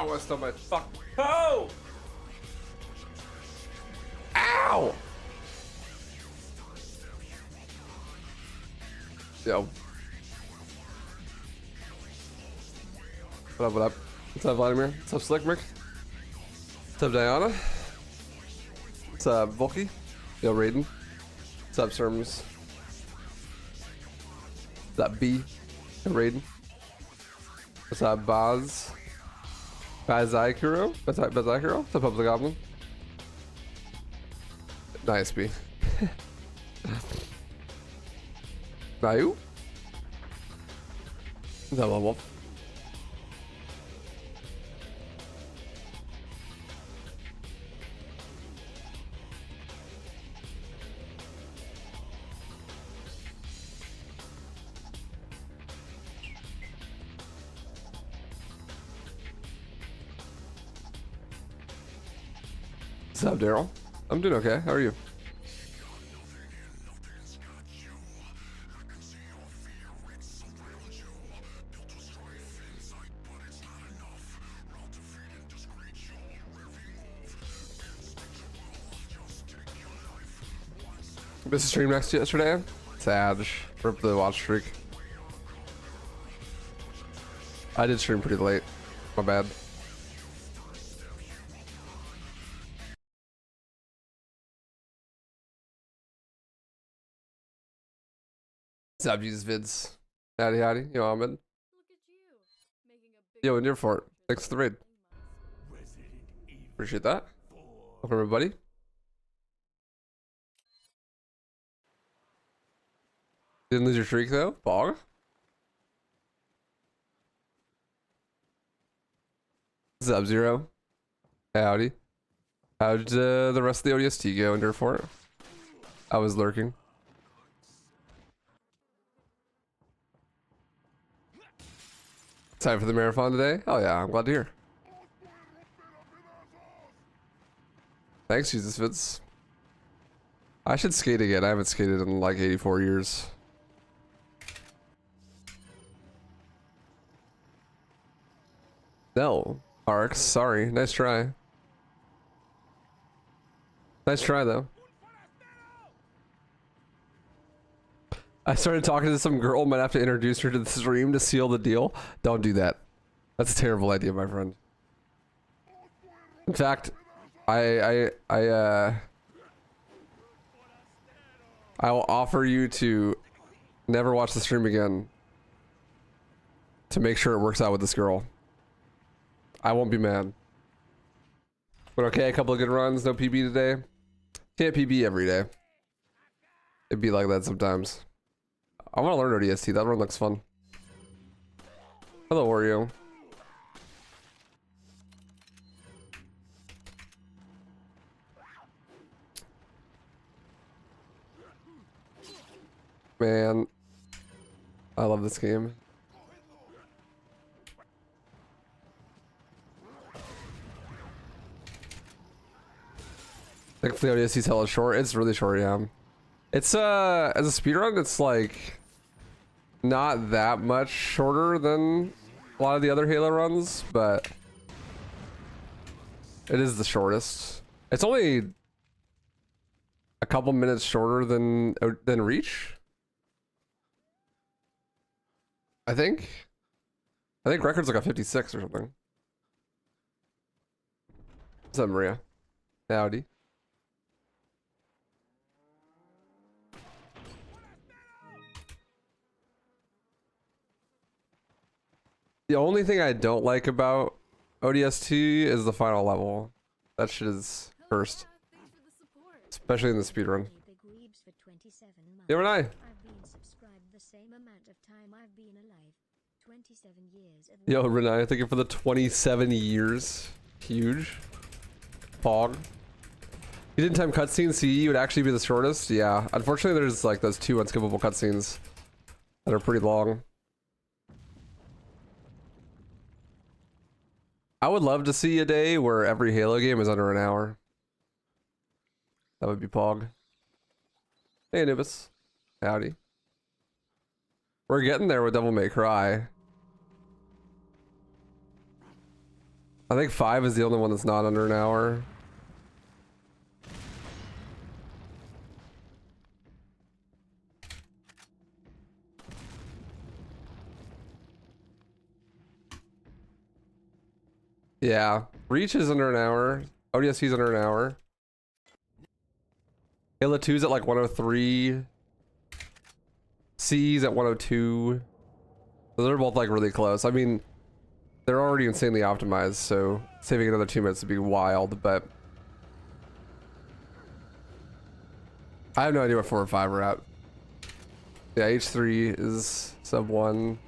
Ow, I stubbed my fuck. Oh! Ow! Yo. What up, what up? What's up, Vladimir? What's up, Slickmick? What's up, Diana? What's up, Volky? Yo, Raiden. What's up, Serms? What's up, B? Yo, Raiden. What's up, Baz? Bazikuro? Bazikuro? What's up, Public Goblin? Nice, B. Nayu? What's up, Wolf? What's up, Daryl? I'm doing okay. How are you? Missed the stream next yesterday. Sad. Rip the watch streak. I did stream pretty late. My bad. What's up, Jesus Vids? Howdy, howdy. Yo, Ahmed. Yo, in your fort. Thanks for the raid. Appreciate that. Welcome, everybody. Didn't lose your streak, though? Bog? What's up, Zero? Howdy. How'd the rest of the ODST go in your fort? I was lurking. Time for the marathon today? Oh yeah, I'm glad to hear. Thanks, Jesus Fits. I should skate again. I haven't skated in like 84 years. No. Arx, sorry. Nice try. Nice try though. I started talking to some girl, might have to introduce her to the stream to seal the deal. Don't do that. That's a terrible idea, my friend. In fact, I'll offer you to never watch the stream again to make sure it works out with this girl. I won't be mad. But okay, a couple of good runs, no PB today. Can't PB every day. It'd be like that sometimes. I want to learn ODST. That run looks fun. Hello, Oreo. Man, I love this game. Thankfully, ODST's hella short. It's really short, yeah. It's as a speedrun, it's like not that much shorter than a lot of the other Halo runs, but it is the shortest. It's only a couple minutes shorter than Reach. I think record's like a 56 or something. What's up, Maria? Howdy. The only thing I don't like about ODST is the final level. That shit is cursed. Especially in the speedrun. Yo, Renai. Yo, Renai, thank you for the 27 years. Huge. Pog. You didn't time cutscenes, CE would actually be the shortest? Yeah. Unfortunately, there's like those 2 unskippable cutscenes that are pretty long. I would love to see a day where every Halo game is under an hour. That would be Pog. Hey, Anubis. Howdy. We're getting there with Devil May Cry. I think 5 is the only one that's not under an hour. Yeah, Reach is under an hour. ODST is under an hour. Halo 2's at like 103. C's at 102. So they're both like really close. I mean, they're already insanely optimized, so saving another 2 minutes would be wild, but I have no idea what 4 or 5 are at. Yeah, H3 is sub 1.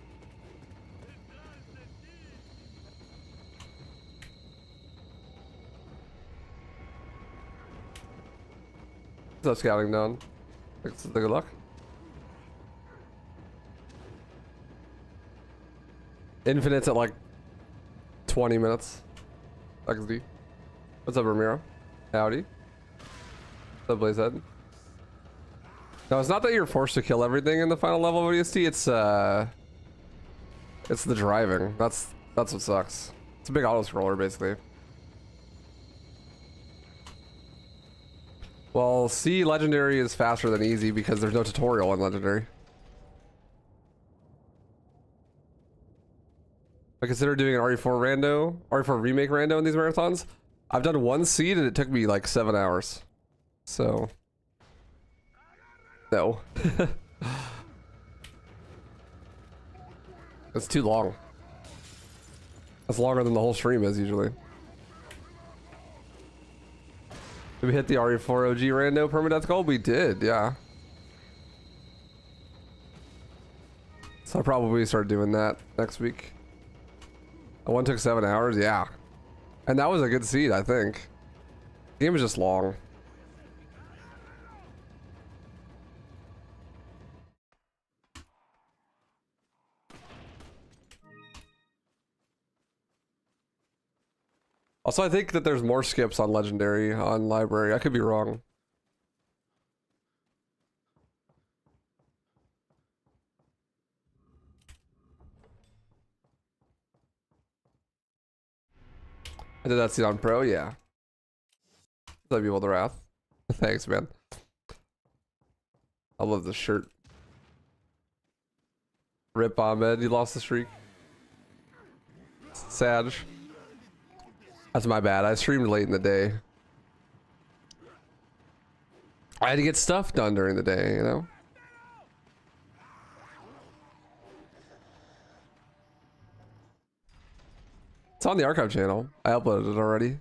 What's up, scouting down? Thanks for the good luck. Infinite's at like 20 minutes. XD. What's up, Ramiro? Howdy. What's up, Blazehead? No, it's not that you're forced to kill everything in the final level of ODST. It's the driving. That's what sucks. It's a big auto scroller, basically. Well, C Legendary is faster than easy because there's no tutorial in Legendary. I consider doing an RE4 remake rando in these marathons. I've done 1 seed and it took me like 7 hours. So, no. It's too long. That's longer than the whole stream is usually. Did we hit the RE4 OG rando permadeath goal? We did, yeah. So I'll probably start doing that next week. One took 7 hours, yeah. And that was a good seed, I think. The game was just long. Also, I think that there's more skips on Legendary on Library. I could be wrong. I did that seed on Pro, yeah. Love you, the Wrath. Thanks, man. I love this shirt. Rip Ahmed, you lost the streak. Sad. That's my bad. I streamed late in the day. I had to get stuff done during the day, you know? It's on the archive channel. I uploaded it already.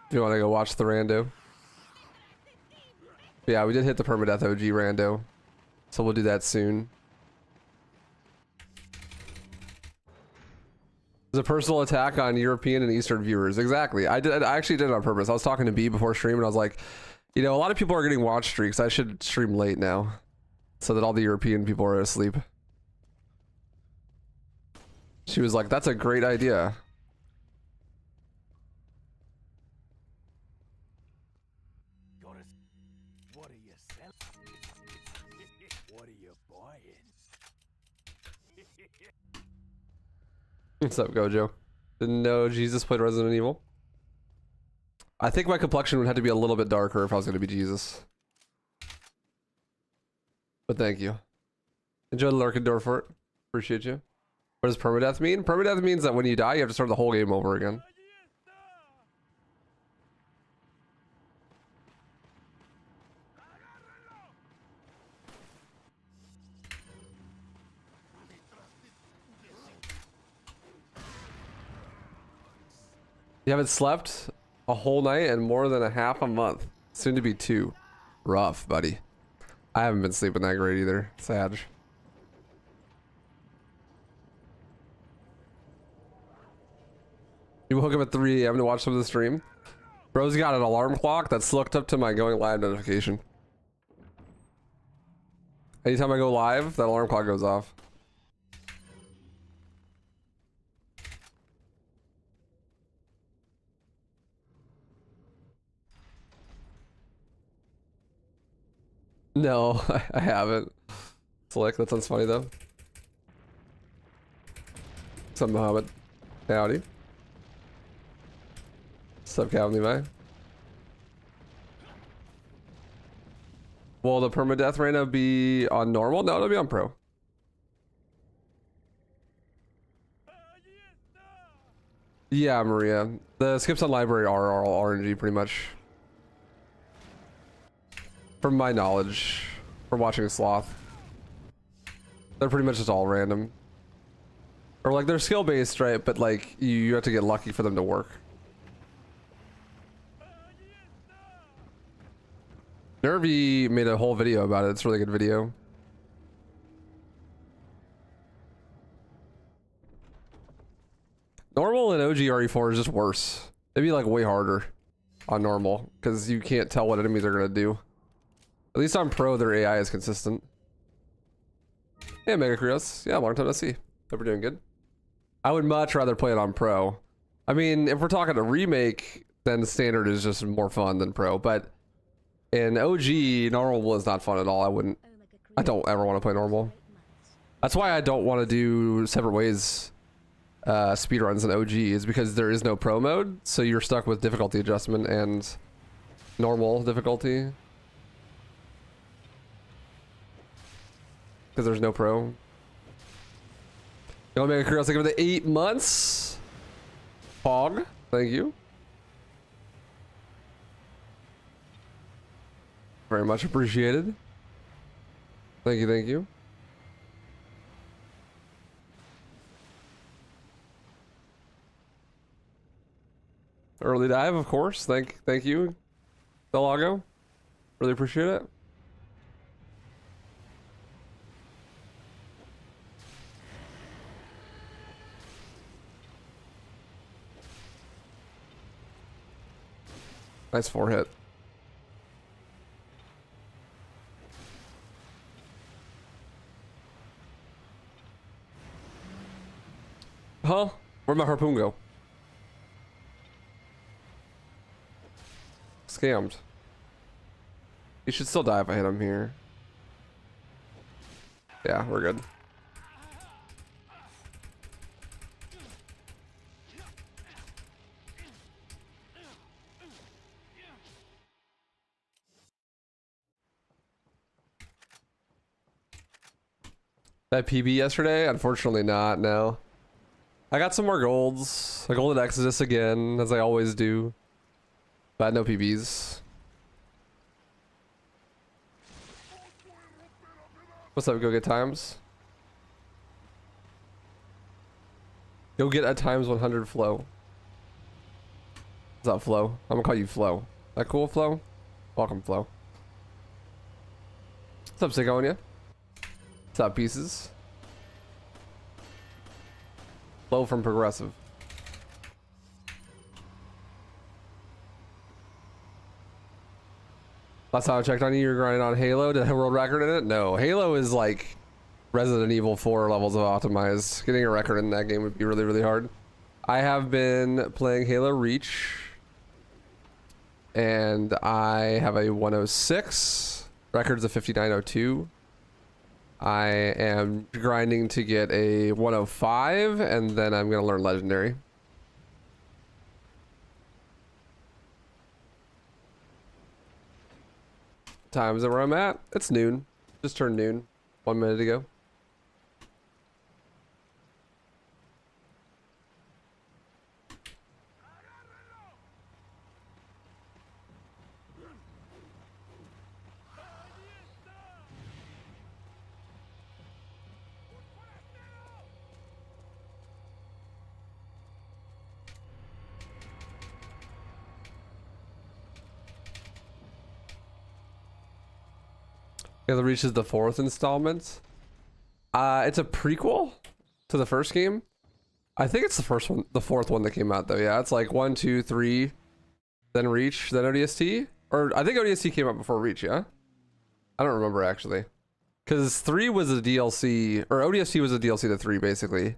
If you want to go watch the rando. But yeah, we did hit the permadeath OG rando. So we'll do that soon. It's a personal attack on European and Eastern viewers. Exactly. I actually did it on purpose. I was talking to B before stream and I was like, you know, a lot of people are getting watch streaks. I should stream late now so that all the European people are asleep. She was like, that's a great idea. What are you selling? What are you buying? What's up, Gojo? Didn't know Jesus played Resident Evil. I think my complexion would have to be a little bit darker if I was going to be Jesus. But thank you. Enjoy the lurking door for it. Appreciate you. What does permadeath mean? Permadeath means that when you die, you have to start the whole game over again. You haven't slept a whole night and more than a half a month. Soon to be 2. Rough, buddy. I haven't been sleeping that great either. Sad. You woke up at 3 AM to watch some of the stream? Bro's got an alarm clock that's hooked up to my going live notification. Anytime I go live, that alarm clock goes off. No, I haven't. Slick, that sounds funny though. Some Muhammad. Howdy. Sup, Calvin Levi? Will the permadeath random be on normal? No, it'll be on pro. Yeah, Maria. The skips on library are all RNG pretty much. From my knowledge, from watching Sloth. They're pretty much just all random. Or like they're skill based, right? But like you have to get lucky for them to work. Nervy made a whole video about it. It's a really good video. Normal and OG RE4 is just worse. It'd be like way harder on normal because you can't tell what enemies are gonna do. At least on pro, their AI is consistent. Hey, Mega Krios. Yeah, long time no see. Hope you're doing good. I would much rather play it on pro. I mean, if we're talking a remake, then standard is just more fun than pro. But in OG, normal is not fun at all. I don't ever want to play normal. That's why I don't want to do separate ways speedruns in OG, is because there is no pro mode. So you're stuck with difficulty adjustment and normal difficulty. Because there's no pro. Yo, Mega Krios, thank you for the 8 months. Pog, thank you. Very much appreciated. Thank you, thank you. Early dive, of course. Thank you, Delago. Really appreciate it. Nice 4-hit. Huh? Where'd my harpoon go? Scammed. He should still die if I hit him here. Yeah, we're good. That PB yesterday? Unfortunately not, no. I got some more golds. I golded Exodus again, as I always do. But no PBs. What's up, go get times? Go get a times 100 flow. What's up, Flo? I'm gonna call you Flo. That cool, Flo? Welcome, Flo. What's up, Sigonia? What's up, pieces? Low from Progressive. Last time I checked on you, you're grinding on Halo. Did it have a world record in it? No. Halo is like Resident Evil 4 levels of optimized. Getting a record in that game would be really, really hard. I have been playing Halo Reach. And I have a 106. Records of 5902. I am grinding to get a 105, and then I'm gonna learn Legendary. Time is it where I'm at? It's noon. Just turned noon 1 minute ago. The Reach is the 4th installment. It's a prequel to the first game. I think it's the first one, the 4th one that came out though. Yeah, it's like 1, 2, 3, then Reach, then ODST. Or I think ODST came out before Reach, yeah? I don't remember actually. Because 3 was a DLC, or ODST was a DLC to 3 basically.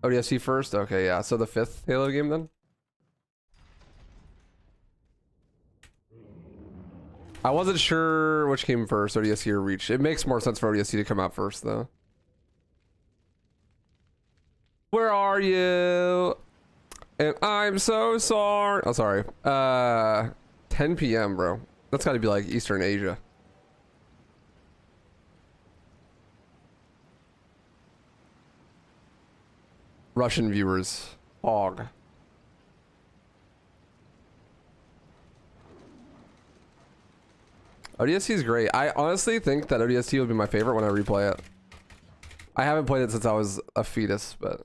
ODST first? Okay, yeah. So the 5th Halo game then? I wasn't sure which came first, ODST or Reach. It makes more sense for ODST to come out first, though. Where are you? And I'm so sorry. Oh, sorry. 10 p.m., bro. That's got to be like Eastern Asia. Russian viewers. Hog. ODST is great. I honestly think that ODST will be my favorite when I replay it. I haven't played it since I was a fetus, but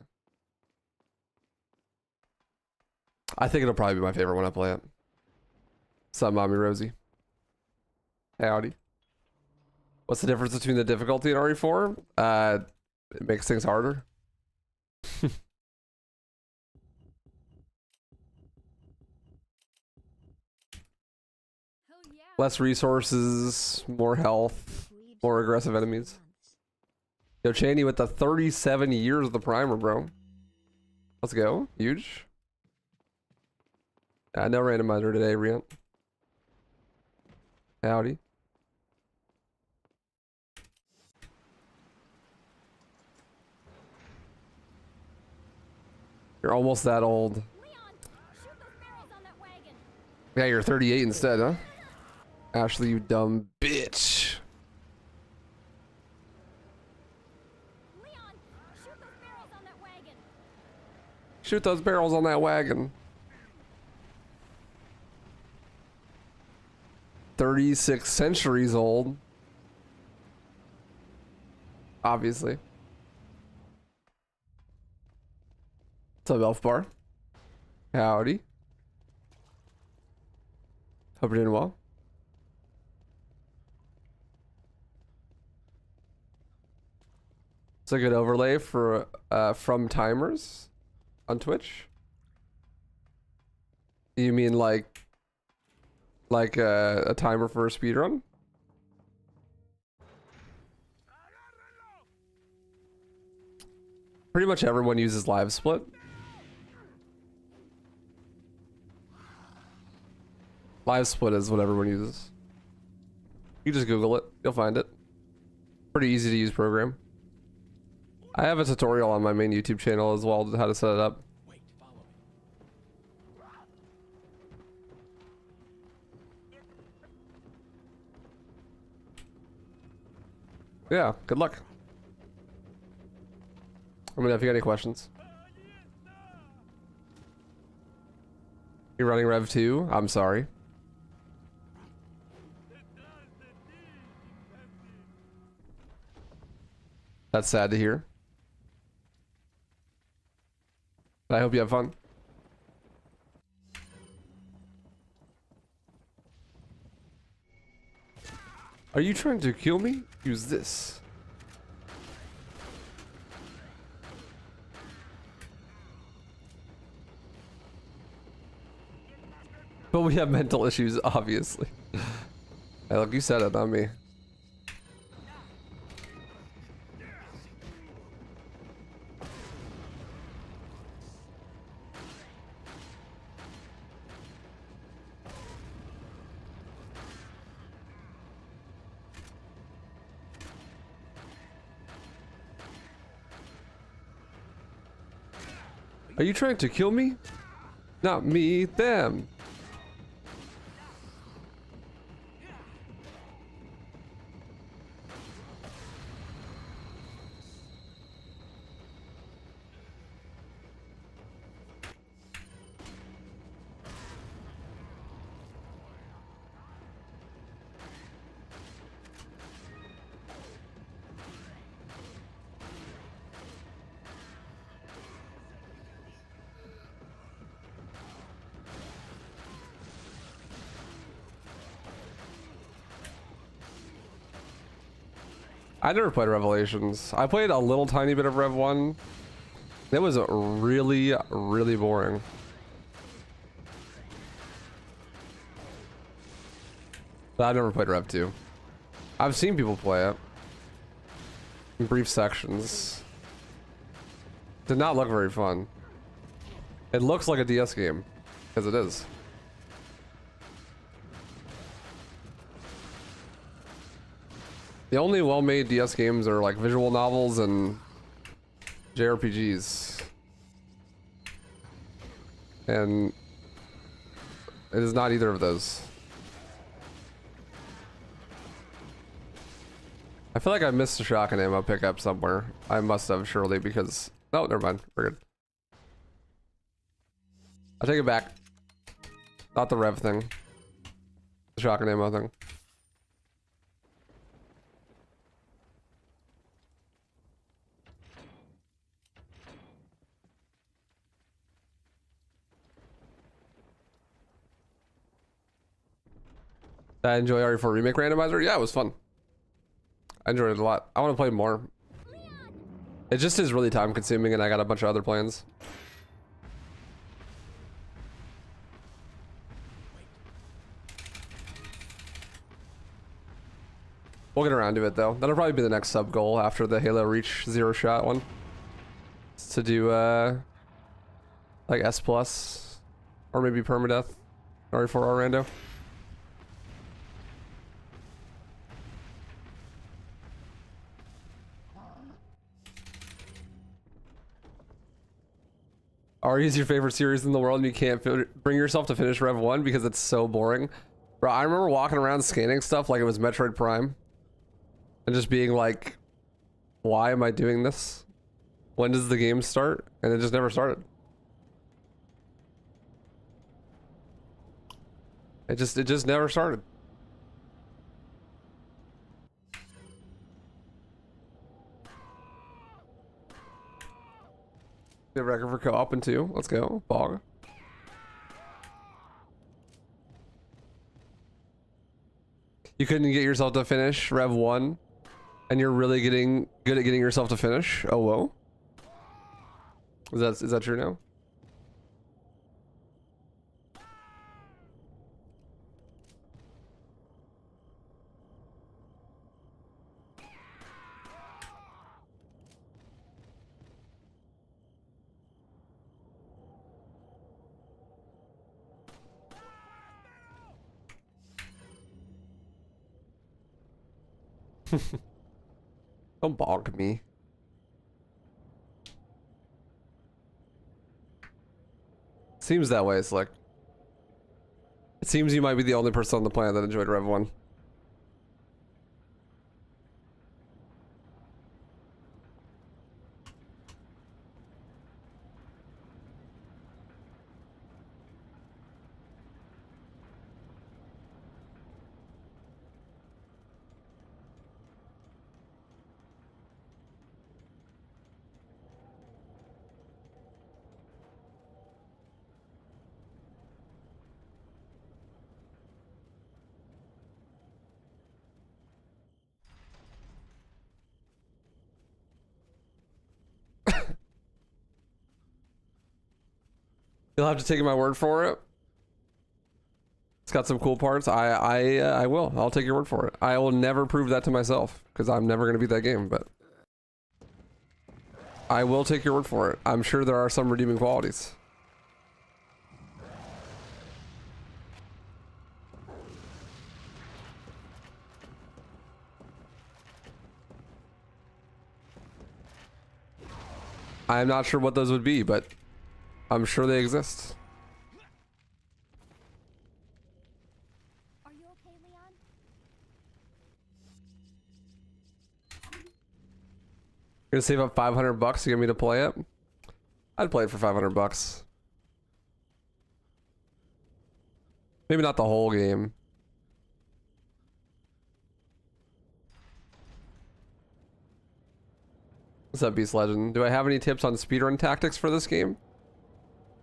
I think it'll probably be my favorite when I play it. What's up, Mommy Rosie? Howdy. What's the difference between the difficulty in RE4? It makes things harder. Less resources, more health, more aggressive enemies. Yo, Cheney with the 37 years of the primer, bro. Let's go. Huge. No randomizer today, Riant. Howdy. You're almost that old. Yeah, you're 38 instead, huh? Ashley, you dumb bitch. Shoot those barrels on that wagon. 36 centuries old. Obviously. What's up, Elf Bar? Howdy. Hope you're doing well. It's a good overlay for from timers on Twitch. You mean like a timer for a speedrun? Pretty much everyone uses live split. Live split is what everyone uses. You just Google it, you'll find it. Pretty easy to use program. I have a tutorial on my main YouTube channel as well, how to set it up. Wait, follow me. Yeah, good luck. Let me know if you got any questions. You're running Rev 2? I'm sorry. That's sad to hear. I hope you have fun. Are you trying to kill me? Use this. But we have mental issues, obviously. Hey, look, you said it, not me. Are you trying to kill me? Not me, them. I never played Revelations. I played a little tiny bit of Rev 1. It was really, really boring. But I've never played Rev 2. I've seen people play it in brief sections. Did not look very fun. It looks like a DS game, because it is. The only well-made DS games are like visual novels and JRPGs. And it is not either of those. I feel like I missed a shotgun ammo pickup somewhere. I must have, surely, because... No, never mind. We're good. I'll take it back. Not the rev thing. The shotgun ammo thing. Did I enjoy RE4 Remake Randomizer? Yeah, it was fun. I enjoyed it a lot. I want to play more. It just is really time consuming and I got a bunch of other plans. We'll get around to it though. That'll probably be the next sub goal after the Halo Reach 0 shot one. It's to do like S plus or maybe permadeath. RE4 Orlando. RE is your favorite series in the world and you can't bring yourself to finish Rev 1 because it's so boring. Bro, I remember walking around scanning stuff like it was Metroid Prime. And just being like, why am I doing this? When does the game start? And it just never started. It just never started. Good record for co-op in 2. Let's go. Bog. You couldn't get yourself to finish Rev 1 and you're really getting good at getting yourself to finish? Oh, whoa. Is that true now? Don't bog me. Seems that way, Slick. It seems you might be the only person on the planet that enjoyed Rev 1. You'll have to take my word for it. It's got some cool parts. I will. I'll take your word for it. I will never prove that to myself because I'm never going to beat that game, but I will take your word for it. I'm sure there are some redeeming qualities. I'm not sure what those would be, but I'm sure they exist. Are you okay, Leon? You're gonna save up $500 to get me to play it? I'd play it for $500. Maybe not the whole game. What's up, Beast Legend? Do I have any tips on speedrun tactics for this game?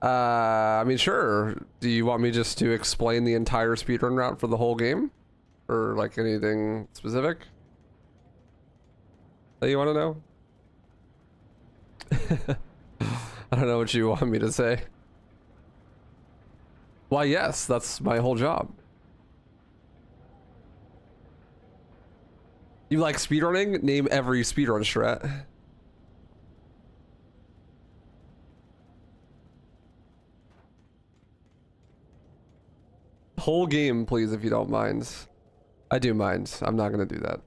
I mean, sure. Do you want me just to explain the entire speedrun route for the whole game? Or like anything specific that you want to know? I don't know what you want me to say. Why, yes, that's my whole job. You like speedrunning? Name every speedrun strat. Whole game, please, if you don't mind. I do mind. I'm not gonna do that.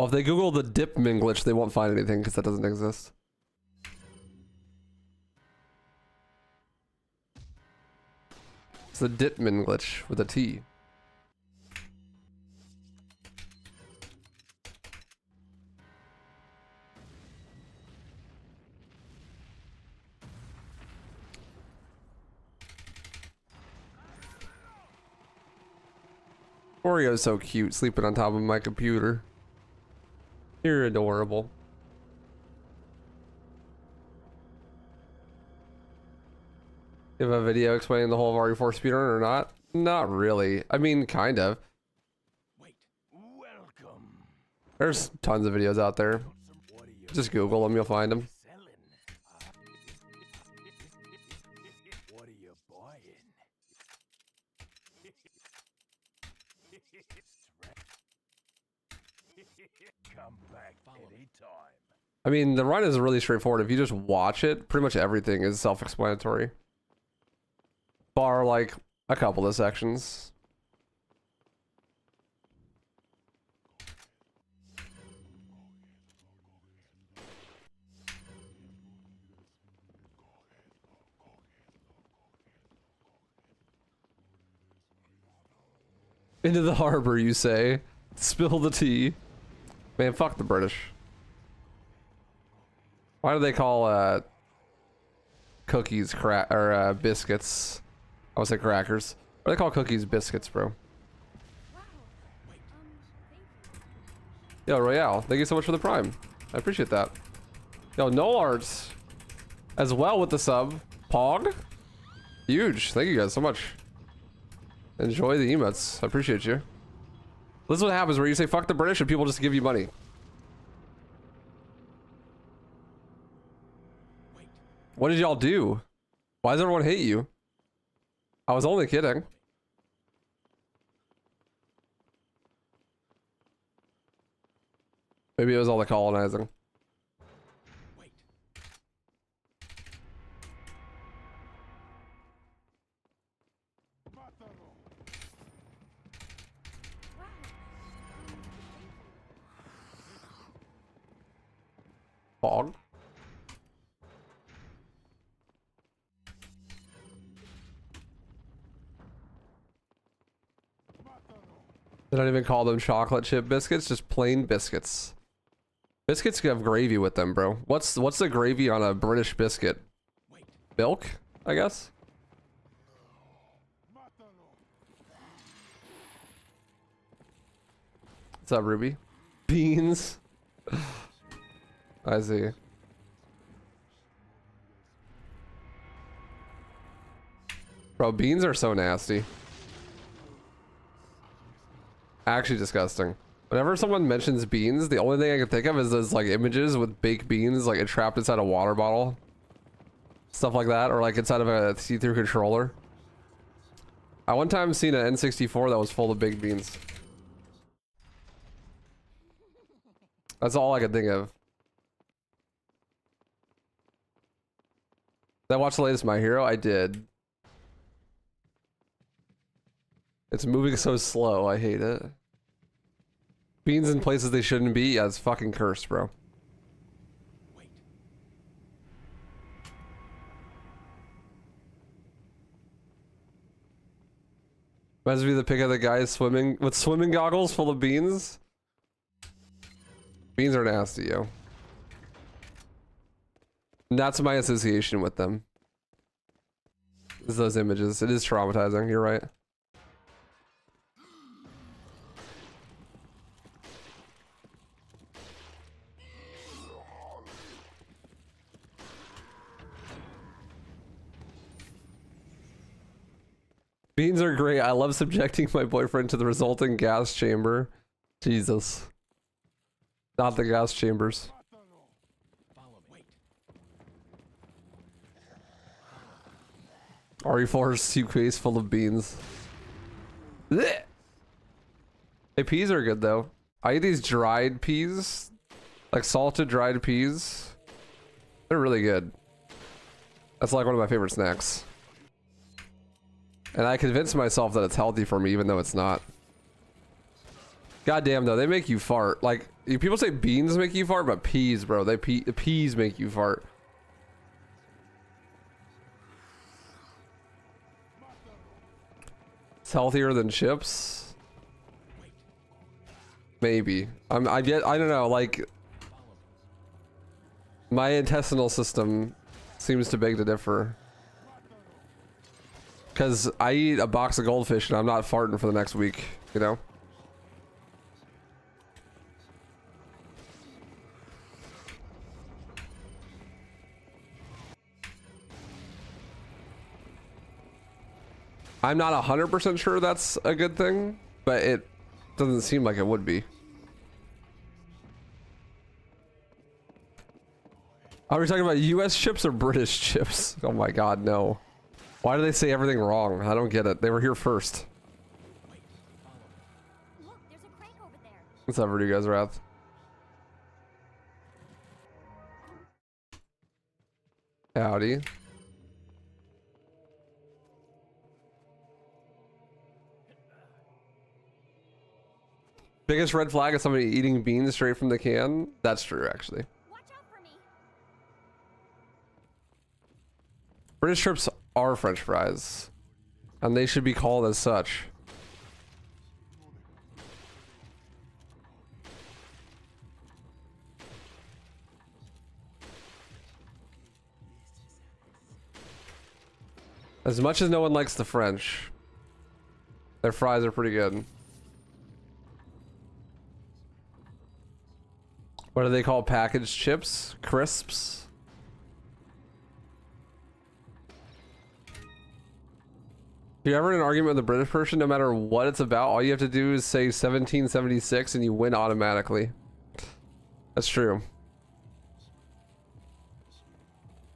Well, if they Google the Dipman glitch, they won't find anything because that doesn't exist. It's the Dipman glitch with a T. Oreo's so cute, sleeping on top of my computer. You're adorable. You have a video explaining the whole of RE4 speedrun or not? Not really. I mean, kind of. Wait. Welcome. There's tons of videos out there. What are you Just Google them, you'll find them. selling? What are you buying? Come back anytime. I mean, the run is really straightforward. If you just watch it, pretty much everything is self-explanatory. Bar, like, a couple of sections. Into the harbor, you say? Spill the tea. Man, fuck the British. Why do they call cookies biscuits? I would say crackers. Why do they call cookies biscuits, bro? Wow. Thank Yo, you. Royale, thank you so much for the prime. I appreciate that. Yo, Null Arts as well with the sub. Pog? Huge. Thank you guys so much. Enjoy the emotes. I appreciate you. This is what happens where you say fuck the British and people just give you money. What did y'all do? Why does everyone hate you? I was only kidding. Maybe it was all the colonizing. Fog. They don't even call them chocolate chip biscuits, just plain biscuits. Biscuits have gravy with them, bro. What's the gravy on a British biscuit? Milk, I guess. What's up, Ruby? Beans. I see. Bro, beans are so nasty. Actually disgusting. Whenever someone mentions beans, the only thing I can think of is those like images with baked beans like trapped inside a water bottle. Stuff like that, or like inside of a see-through controller. I one time seen an N64 that was full of baked beans. That's all I could think of. Did I watch the latest My Hero? I did. It's moving so slow, I hate it. Beans in places they shouldn't be? Yeah, it's fucking cursed, bro. Reminds me of the pic of the guy swimming with swimming goggles full of beans. Beans are nasty, yo. And that's my association with them. Is those images. It is traumatizing, you're right. Beans are great. I love subjecting my boyfriend to the resulting gas chamber. Jesus. Not the gas chambers. RE4's suitcase full of beans. Blech. Hey, peas are good though. I eat these dried peas. Like salted dried peas. They're really good. That's like one of my favorite snacks. And I convinced myself that it's healthy for me even though it's not. Goddamn though, they make you fart. Like, People say beans make you fart, but peas, bro. Peas make you fart. It's healthier than chips. Maybe. I don't know. Like, my intestinal system seems to beg to differ. Because I eat a box of goldfish and I'm not farting for the next week, you know? I'm not 100% sure that's a good thing, but it doesn't seem like it would be. Are we talking about US chips or British chips? Oh my god, no. Why do they say everything wrong? I don't get it. They were here first. Look, there's a crank over there. What's up, you guys, Wrath? Howdy. Biggest red flag is somebody eating beans straight from the can. That's true, actually. Watch out for me. British chips are French fries, and they should be called as such. As much as no one likes the French, their fries are pretty good. What do they call packaged chips? Crisps? If you're ever in an argument with a British person, no matter what it's about, all you have to do is say 1776 and you win automatically. That's true.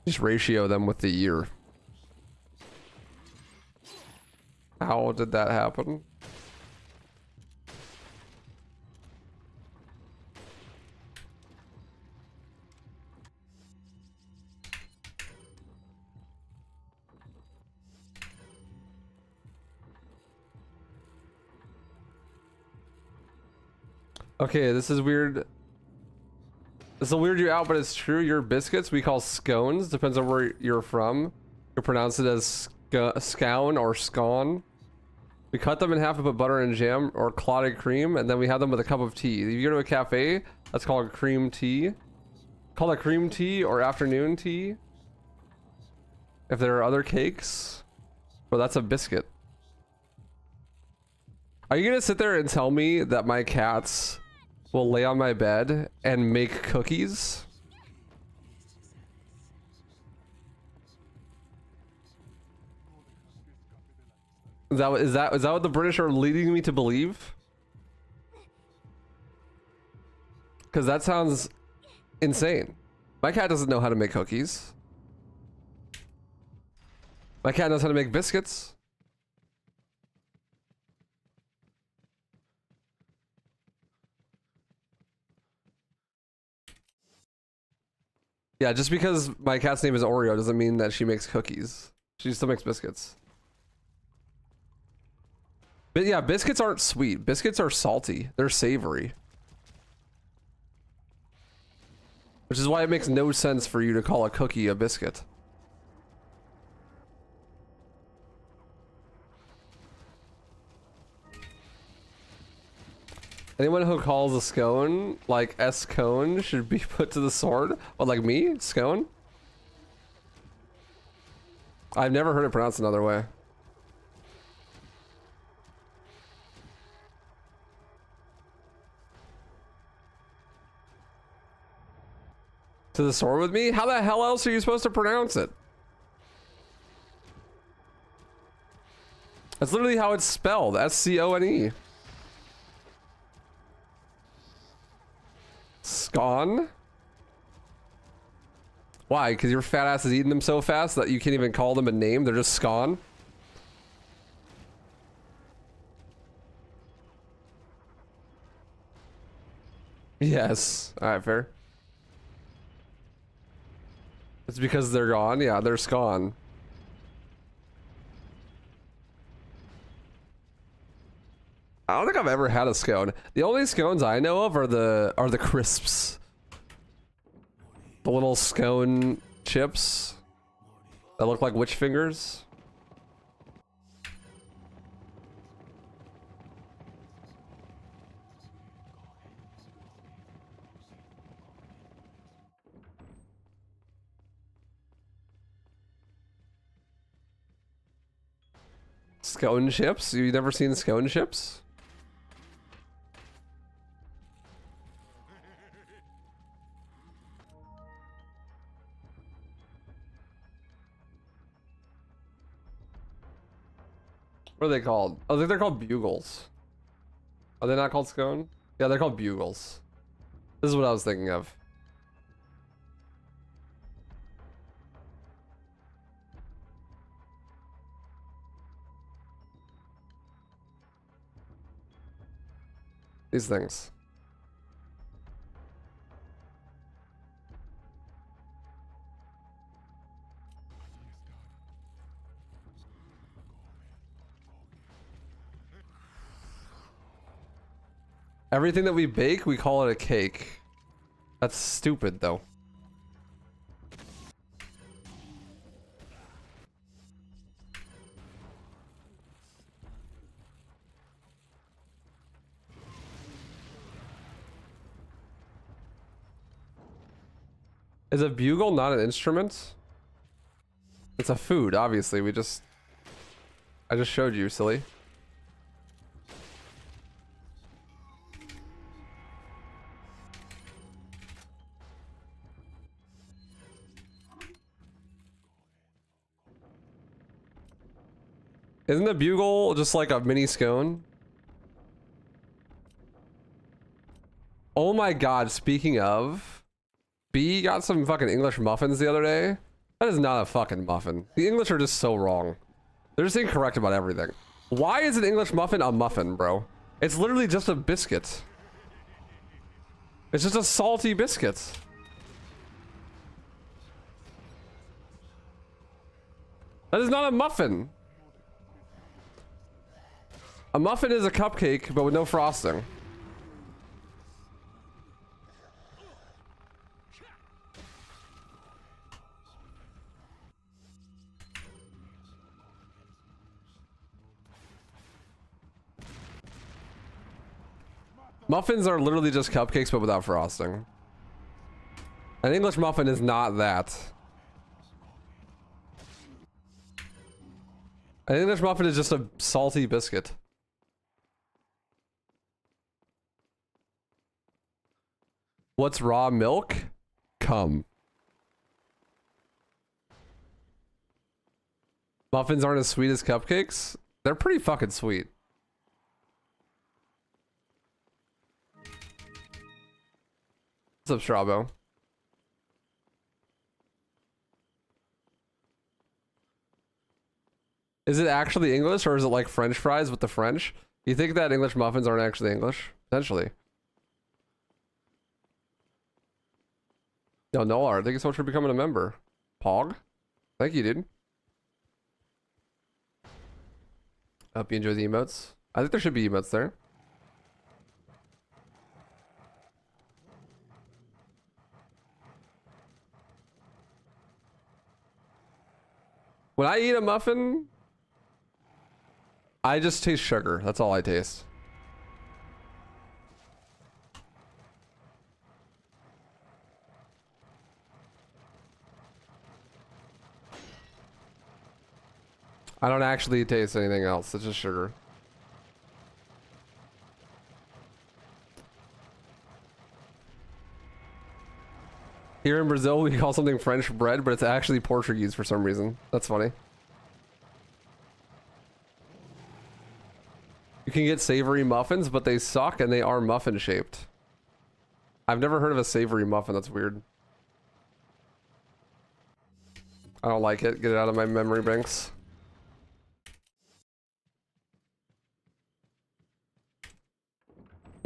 Just ratio them with the year. How did that happen? Okay, this is weird. This will weird you out, but it's true. Your biscuits we call scones. Depends on where you're from. You pronounce it as scone or scone. We cut them in half and put butter and jam or clotted cream, and then we have them with a cup of tea. If you go to a cafe, that's called cream tea. Call it cream tea or afternoon tea. If there are other cakes, well, that's a biscuit. Are you gonna sit there and tell me that my cats will lay on my bed and make cookies? Is that what the British are leading me to believe? Because that sounds insane. My cat doesn't know how to make cookies. My cat knows how to make biscuits. Yeah, just because my cat's name is Oreo doesn't mean that she makes cookies. She still makes biscuits. But yeah, biscuits aren't sweet. Biscuits are salty. They're savory. Which is why it makes no sense for you to call a cookie a biscuit. Anyone who calls a scone like S-cone should be put to the sword. What, like me? Scone? I've never heard it pronounced another way. To the sword with me? How the hell else are you supposed to pronounce it? That's literally how it's spelled. S-C-O-N-E. Scone? Why? Because your fat ass is eating them so fast that you can't even call them a name? They're just scone? Yes. Alright, fair. It's because they're gone? Yeah, they're scone. I don't think I've ever had a scone. The only scones I know of are the crisps. The little scone chips that look like witch fingers. Scone chips? You never seen scone chips? What are they called? Oh, I think they're called bugles. Are they not called scone? Yeah, they're called bugles. This is what I was thinking of. These things. Everything that we bake, we call it a cake. That's stupid, though. Is a bugle not an instrument? It's a food, obviously. I just showed you, silly. Isn't a bugle just like a mini scone? Oh my god, speaking of, B got some fucking English muffins the other day. That is not a fucking muffin. The English are just so wrong. They're just incorrect about everything. Why is an English muffin a muffin, bro? It's literally just a biscuit. It's just a salty biscuit. That is not a muffin. A muffin is a cupcake, but with no frosting. Muffins are literally just cupcakes, but without frosting. An English muffin is not that. An English muffin is just a salty biscuit. What's raw milk? Cum. Muffins aren't as sweet as cupcakes? They're pretty fucking sweet. What's up, Strabo? Is it actually English, or is it like French fries with the French? You think that English muffins aren't actually English? Potentially. Yo, Nolar, thank you so much for becoming a member. Pog? Thank you, dude. Hope you enjoy the emotes. I think there should be emotes there. When I eat a muffin, I just taste sugar. That's all I taste. I don't actually taste anything else. It's just sugar. Here in Brazil, we call something French bread, but it's actually Portuguese for some reason. That's funny. You can get savory muffins, but they suck and they are muffin shaped. I've never heard of a savory muffin. That's weird. I don't like it. Get it out of my memory banks.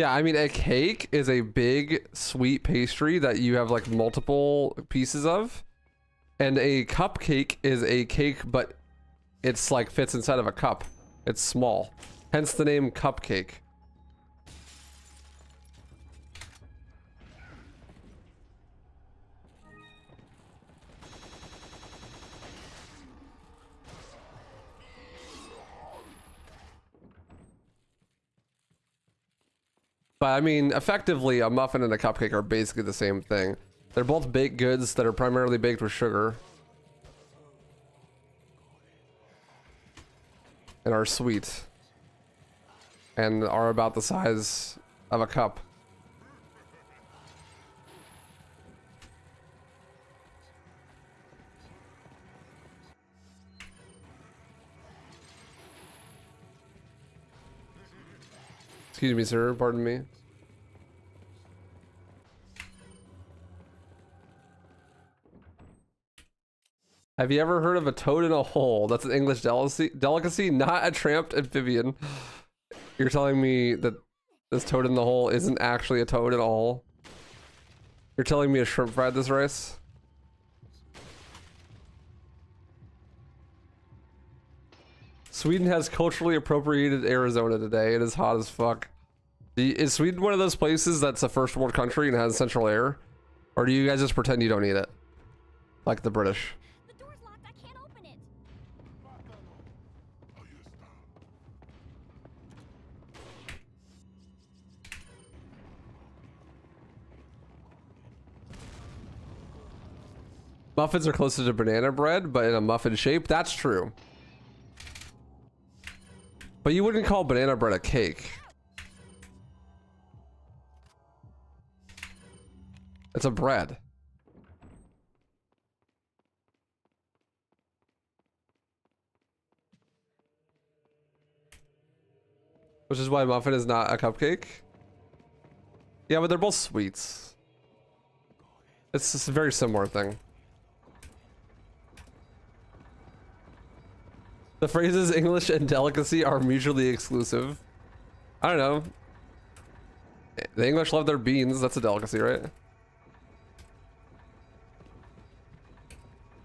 Yeah, I mean, a cake is a big sweet pastry that you have like multiple pieces of. And a cupcake is a cake, but it's like fits inside of a cup. It's small. Hence the name cupcake. But I mean, effectively, a muffin and a cupcake are basically the same thing. They're both baked goods that are primarily baked with sugar. And are sweet. And are about the size of a cup. Excuse me, sir. Pardon me. Have you ever heard of a toad in a hole? That's an English delicacy, not a tramped amphibian. You're telling me that this toad in the hole isn't actually a toad in a hole? You're telling me a shrimp fried this rice? Sweden has culturally appropriated Arizona today. It is hot as fuck. Is Sweden one of those places that's a first world country and has central air? Or do you guys just pretend you don't need it? Like the British. The door's locked. I can't open it. Muffins are closer to banana bread, but in a muffin shape. That's true. But you wouldn't call banana bread a cake. It's a bread. Which is why muffin is not a cupcake. Yeah, but they're both sweets. It's just a very similar thing. The phrases English and delicacy are mutually exclusive. I don't know. The English love their beans. That's a delicacy, right?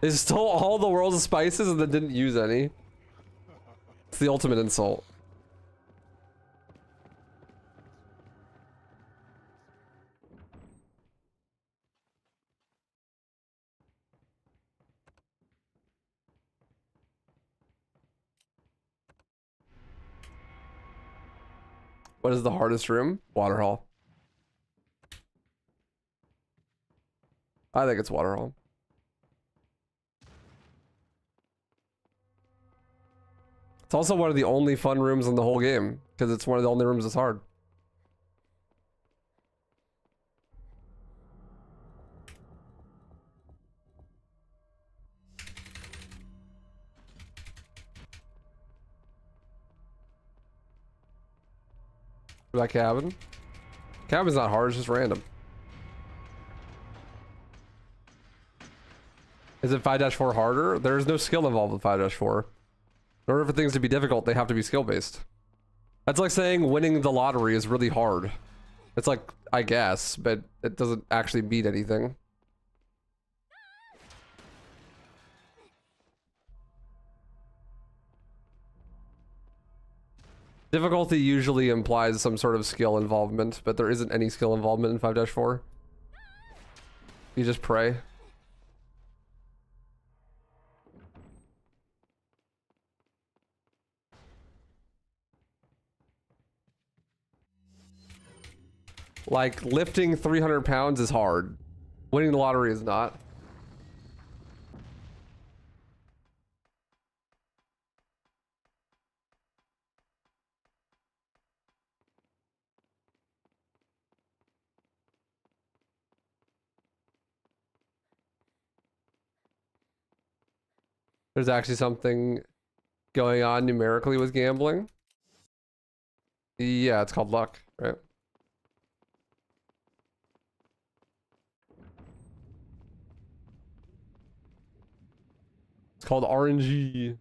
They stole all the world's spices and then didn't use any. It's the ultimate insult. What is the hardest room? Water hall. I think it's water hall. It's also one of the only fun rooms in the whole game because it's one of the only rooms that's hard. That cabin? Cabin's not hard, it's just random. Is it 5-4 harder? There's no skill involved with 5-4. In order for things to be difficult, they have to be skill-based. That's like saying winning the lottery is really hard. It's like, I guess, but it doesn't actually beat anything. Difficulty usually implies some sort of skill involvement, but there isn't any skill involvement in 5-4. You just pray. Like, lifting 300 pounds is hard. Winning the lottery is not. There's actually something going on numerically with gambling. Yeah, it's called luck, right? It's called RNG.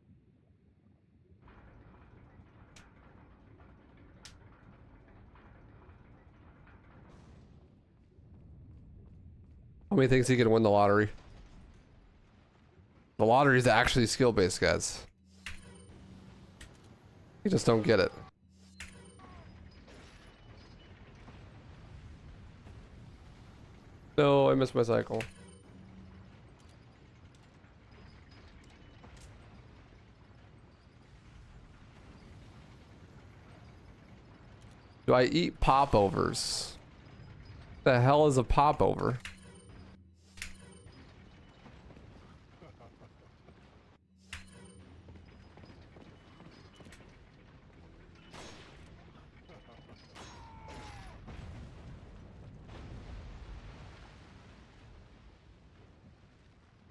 How many thinks he can win the lottery? The lottery is actually skill-based, guys. You just don't get it. No, I missed my cycle. Do Do I eat popovers? The hell is a popover?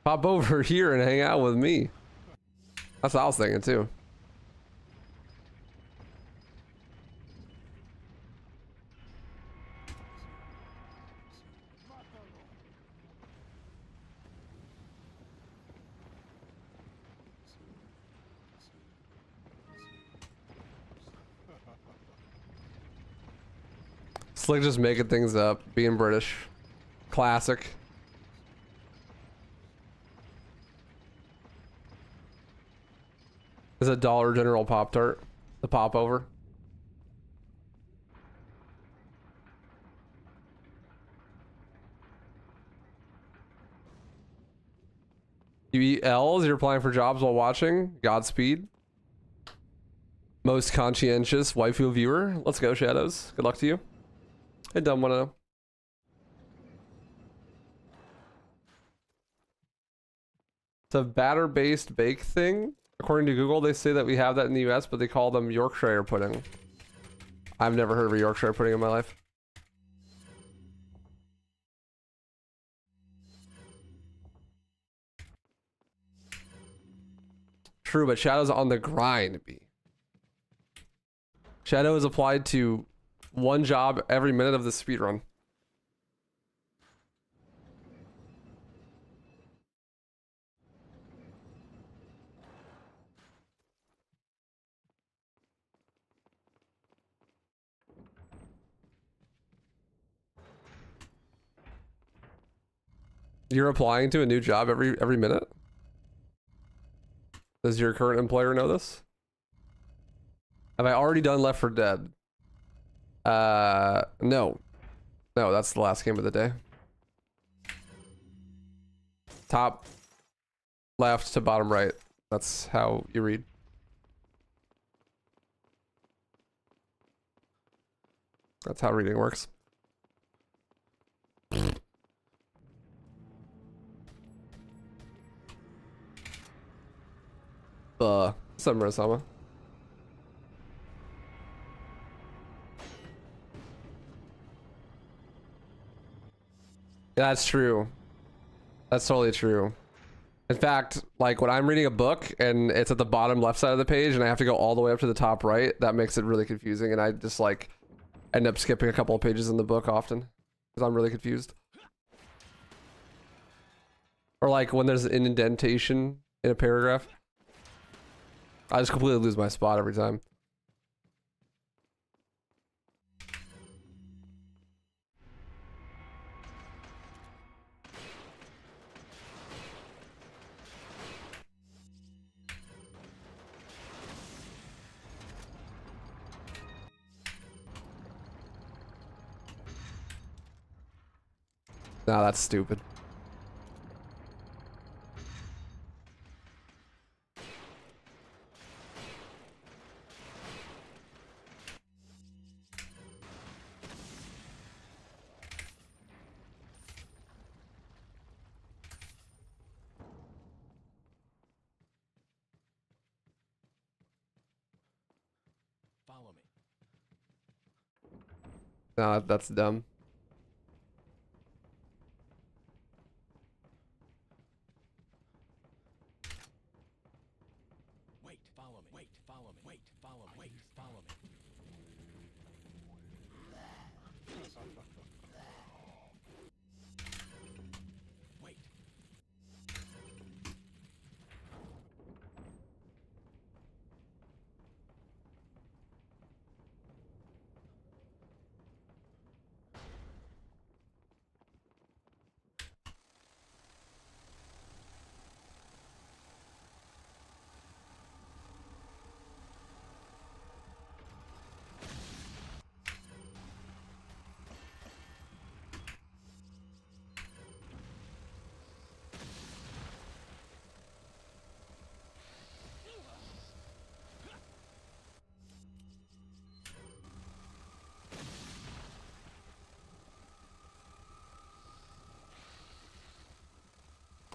Pop over here and hang out with me. That's what I was thinking too. Slick just making things up, being British. Classic. Is a Dollar General Pop-Tart. The popover. You eat L's, you're applying for jobs while watching. Godspeed. Most conscientious waifu viewer. Let's go, Shadows. Good luck to you. Hey, dumb one. It's a batter-based bake thing. According to Google, they say that we have that in the US, but they call them Yorkshire pudding. I've never heard of a Yorkshire pudding in my life. True, but Shadow's on the grind, B. Shadow is applied to one job every minute of the speedrun. You're applying to a new job every minute? Does your current employer know this? Have I already done Left 4 Dead? No. No, that's the last game of the day. Top left to bottom right. That's how you read. That's how reading works. What's up, Marasama? That's true. That's totally true. In fact, like when I'm reading a book and it's at the bottom left side of the page and I have to go all the way up to the top right, that makes it really confusing, and I just like end up skipping a couple of pages in the book often because I'm really confused. Or like when there's an indentation in a paragraph, I just completely lose my spot every time. Nah, that's stupid. Follow me. Nah, that's dumb. Wait, follow me. Wait, follow me. Wait, follow me. Wait, follow me. Wait.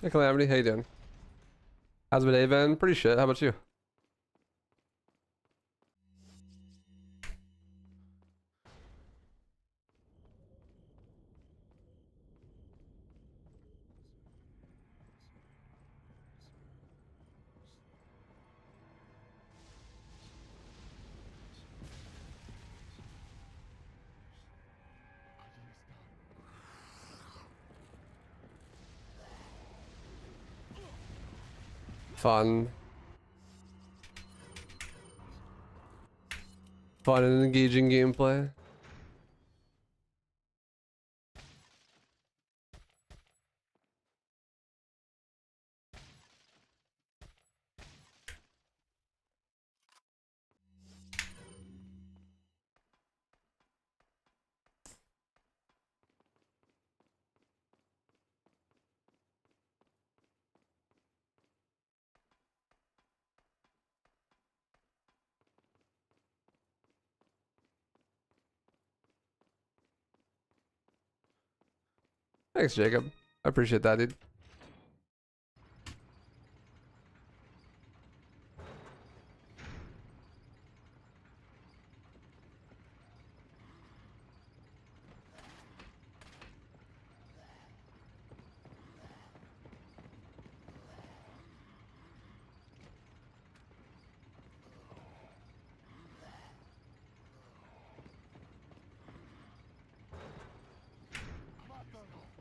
Hey Calamity, how you doing? How's my day been? Pretty shit. How about you? Fun. Fun and engaging gameplay. Thanks, Jacob. I appreciate that, dude.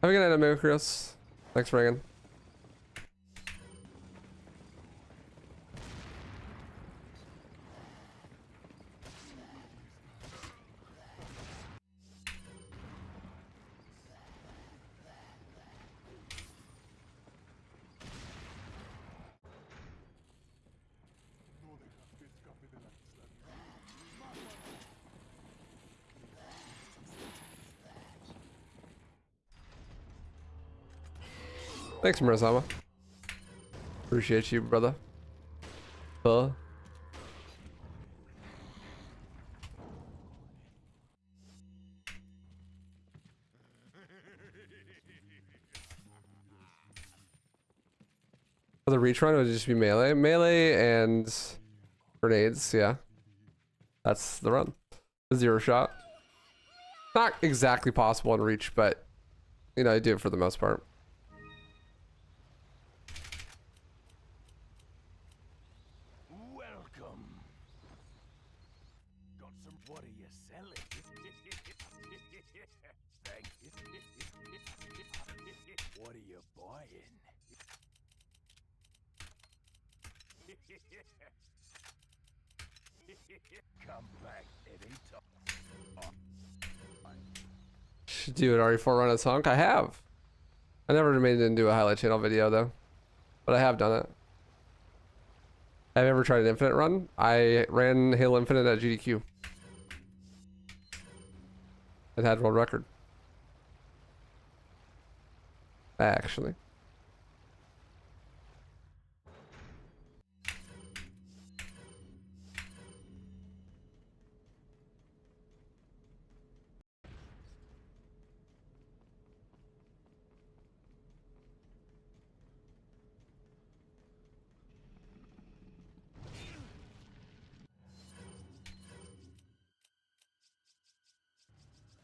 Have a good night, Amigo Chris. Thanks for ringing. Thanks, Murazama. Appreciate you, brother. For the reach run, it would just be melee. Melee and grenades, yeah. That's the run. Zero shot. Not exactly possible in reach, but you know, I do it for the most part. Welcome. Got some. What are you selling? Thank you. What are you buying? Come back anytime. Should do an RE4 run as Hunk. I have. I never made it into a highlight channel video though, but I have done it. Have you ever tried an infinite run? I ran Halo Infinite at GDQ. It had world record. Actually.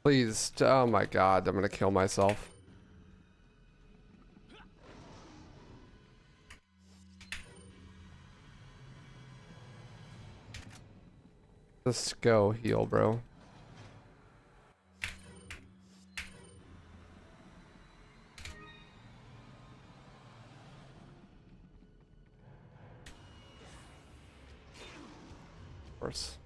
Please, oh my god, I'm gonna kill myself. Just go heal, bro. Of course.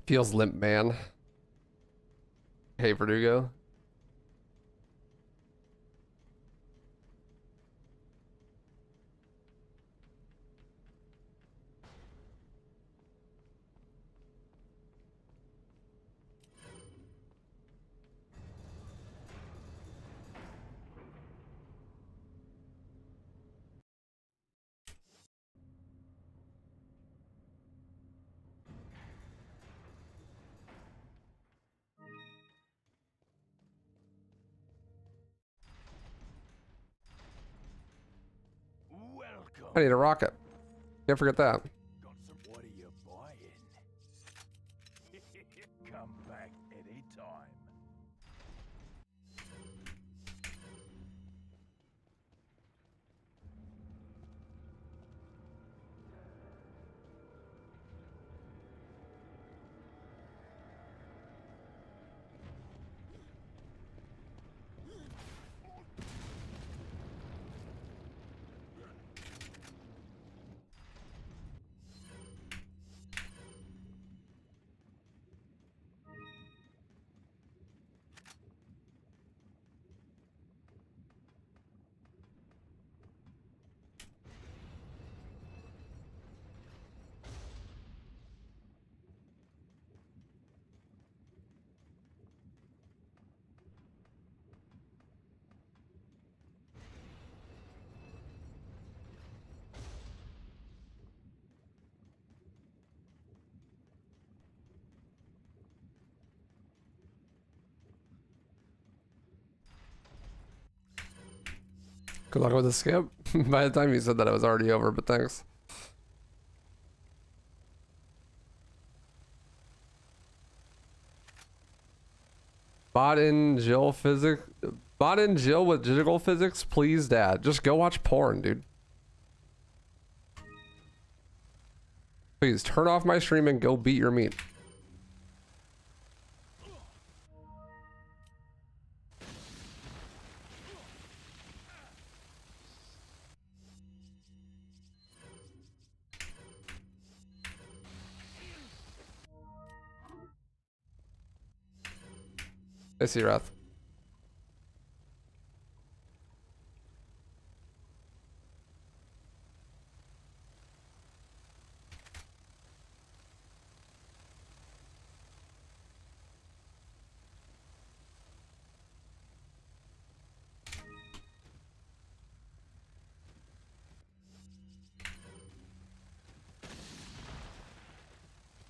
Feels limp, man. Hey, Verdugo. I need a rocket. Can't forget that. Got some. What are you buying? Come back anytime. Good luck with the skip. By the time you said that, it was already over, but thanks. Bot in Jill physics. Bot in Jill with digital physics, please, Dad. Just go watch porn, dude. Please turn off my stream and go beat your meat. I see Wrath.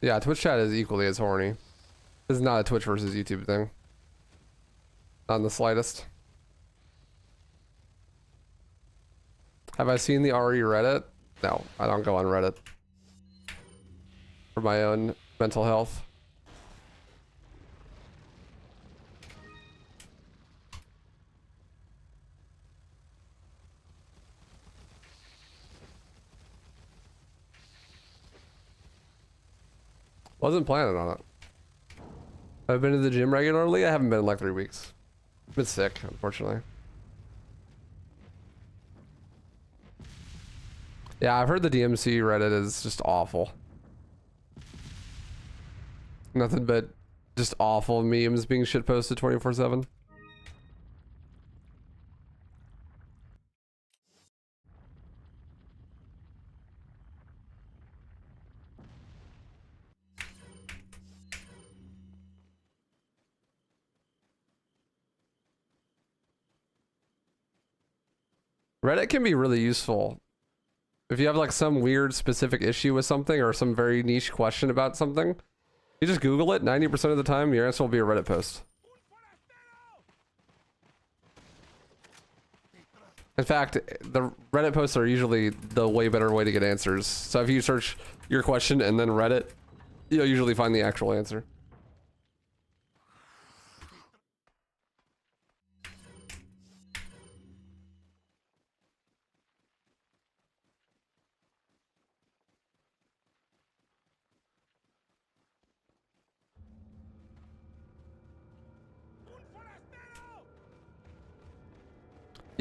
Yeah, Twitch chat is equally as horny. This is not a Twitch versus YouTube thing. Not in the slightest. Have I seen the RE Reddit? No, I don't go on Reddit. For my own mental health. Wasn't planning on it. I've been to the gym regularly. I haven't been in like 3 weeks. I've been sick, unfortunately. Yeah, I've heard the DMC Reddit is just awful. Nothing but just awful memes being shitposted 24/7. Reddit can be really useful. If you have like some weird specific issue with something or some very niche question about something, you just Google it. 90% of the time, your answer will be a Reddit post. In fact, the Reddit posts are usually the way better way to get answers. So if you search your question and then Reddit, you'll usually find the actual answer.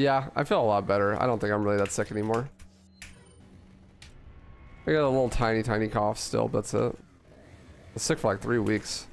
Yeah, I feel a lot better. I don't think I'm really that sick anymore. I got a little tiny cough still, but that's it. I was sick for like 3 weeks.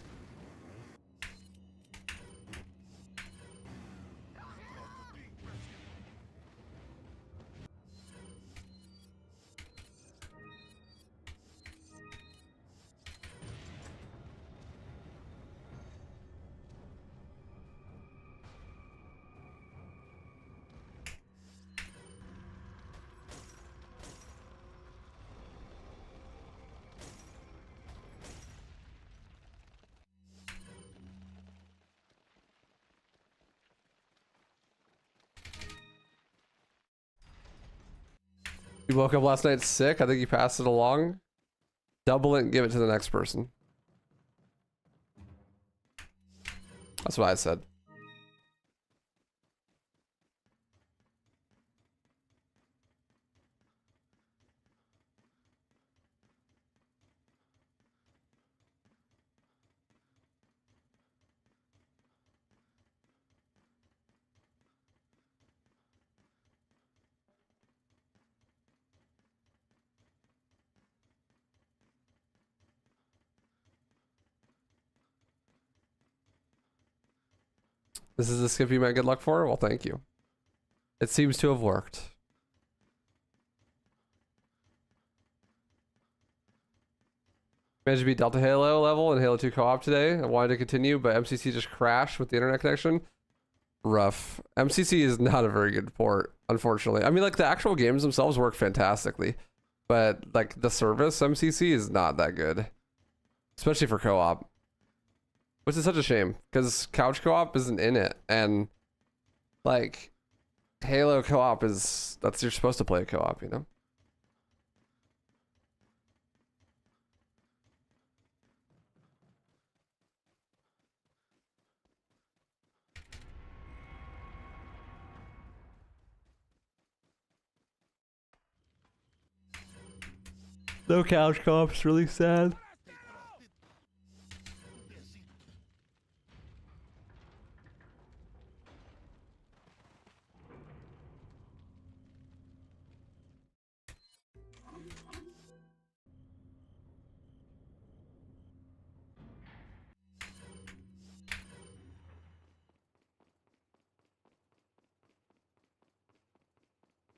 You woke up last night sick. I think you passed it along. Double it and give it to the next person. That's what I said. This is the skip you might get luck for? Well, thank you. It seems to have worked. Managed to beat Delta Halo level in Halo 2 co-op today. I wanted to continue, but MCC just crashed with the internet connection. Rough. MCC is not a very good port, unfortunately. I mean, like, the actual games themselves work fantastically, but, like, the service MCC is not that good. Especially for co-op. Which is such a shame, because couch co-op isn't in it, and, like, Halo co-op is, you're supposed to play a co-op, you know? No couch co-op's really sad.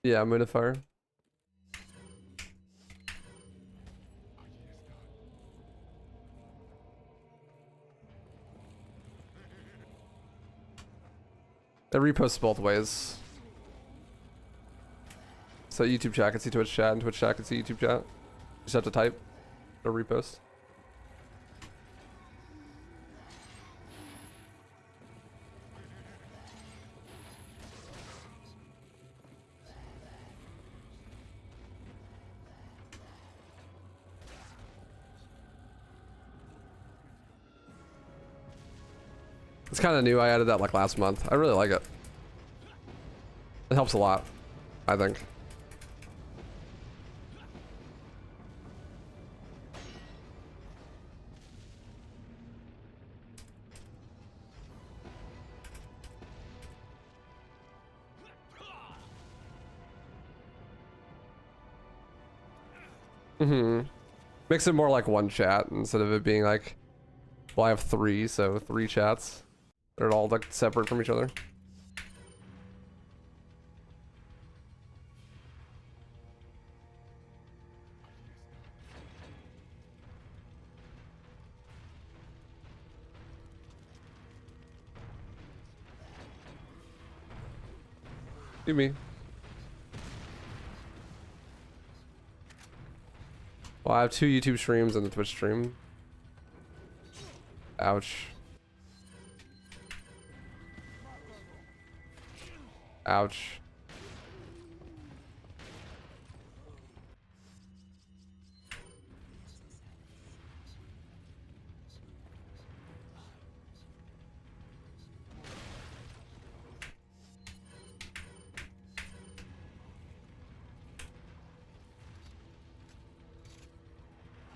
Yeah, I'm gonna fire. It reposts both ways. So YouTube chat can see Twitch chat, and Twitch chat can see YouTube chat. Just have to type or repost. It's kind of new. I added that like last month. I really like it. It helps a lot, I think. Makes it more like one chat instead of it being like, well, I have three, so 3 chats. They're all like separate from each other. Do me. Well, I have 2 YouTube streams and a Twitch stream. Ouch. Ouch.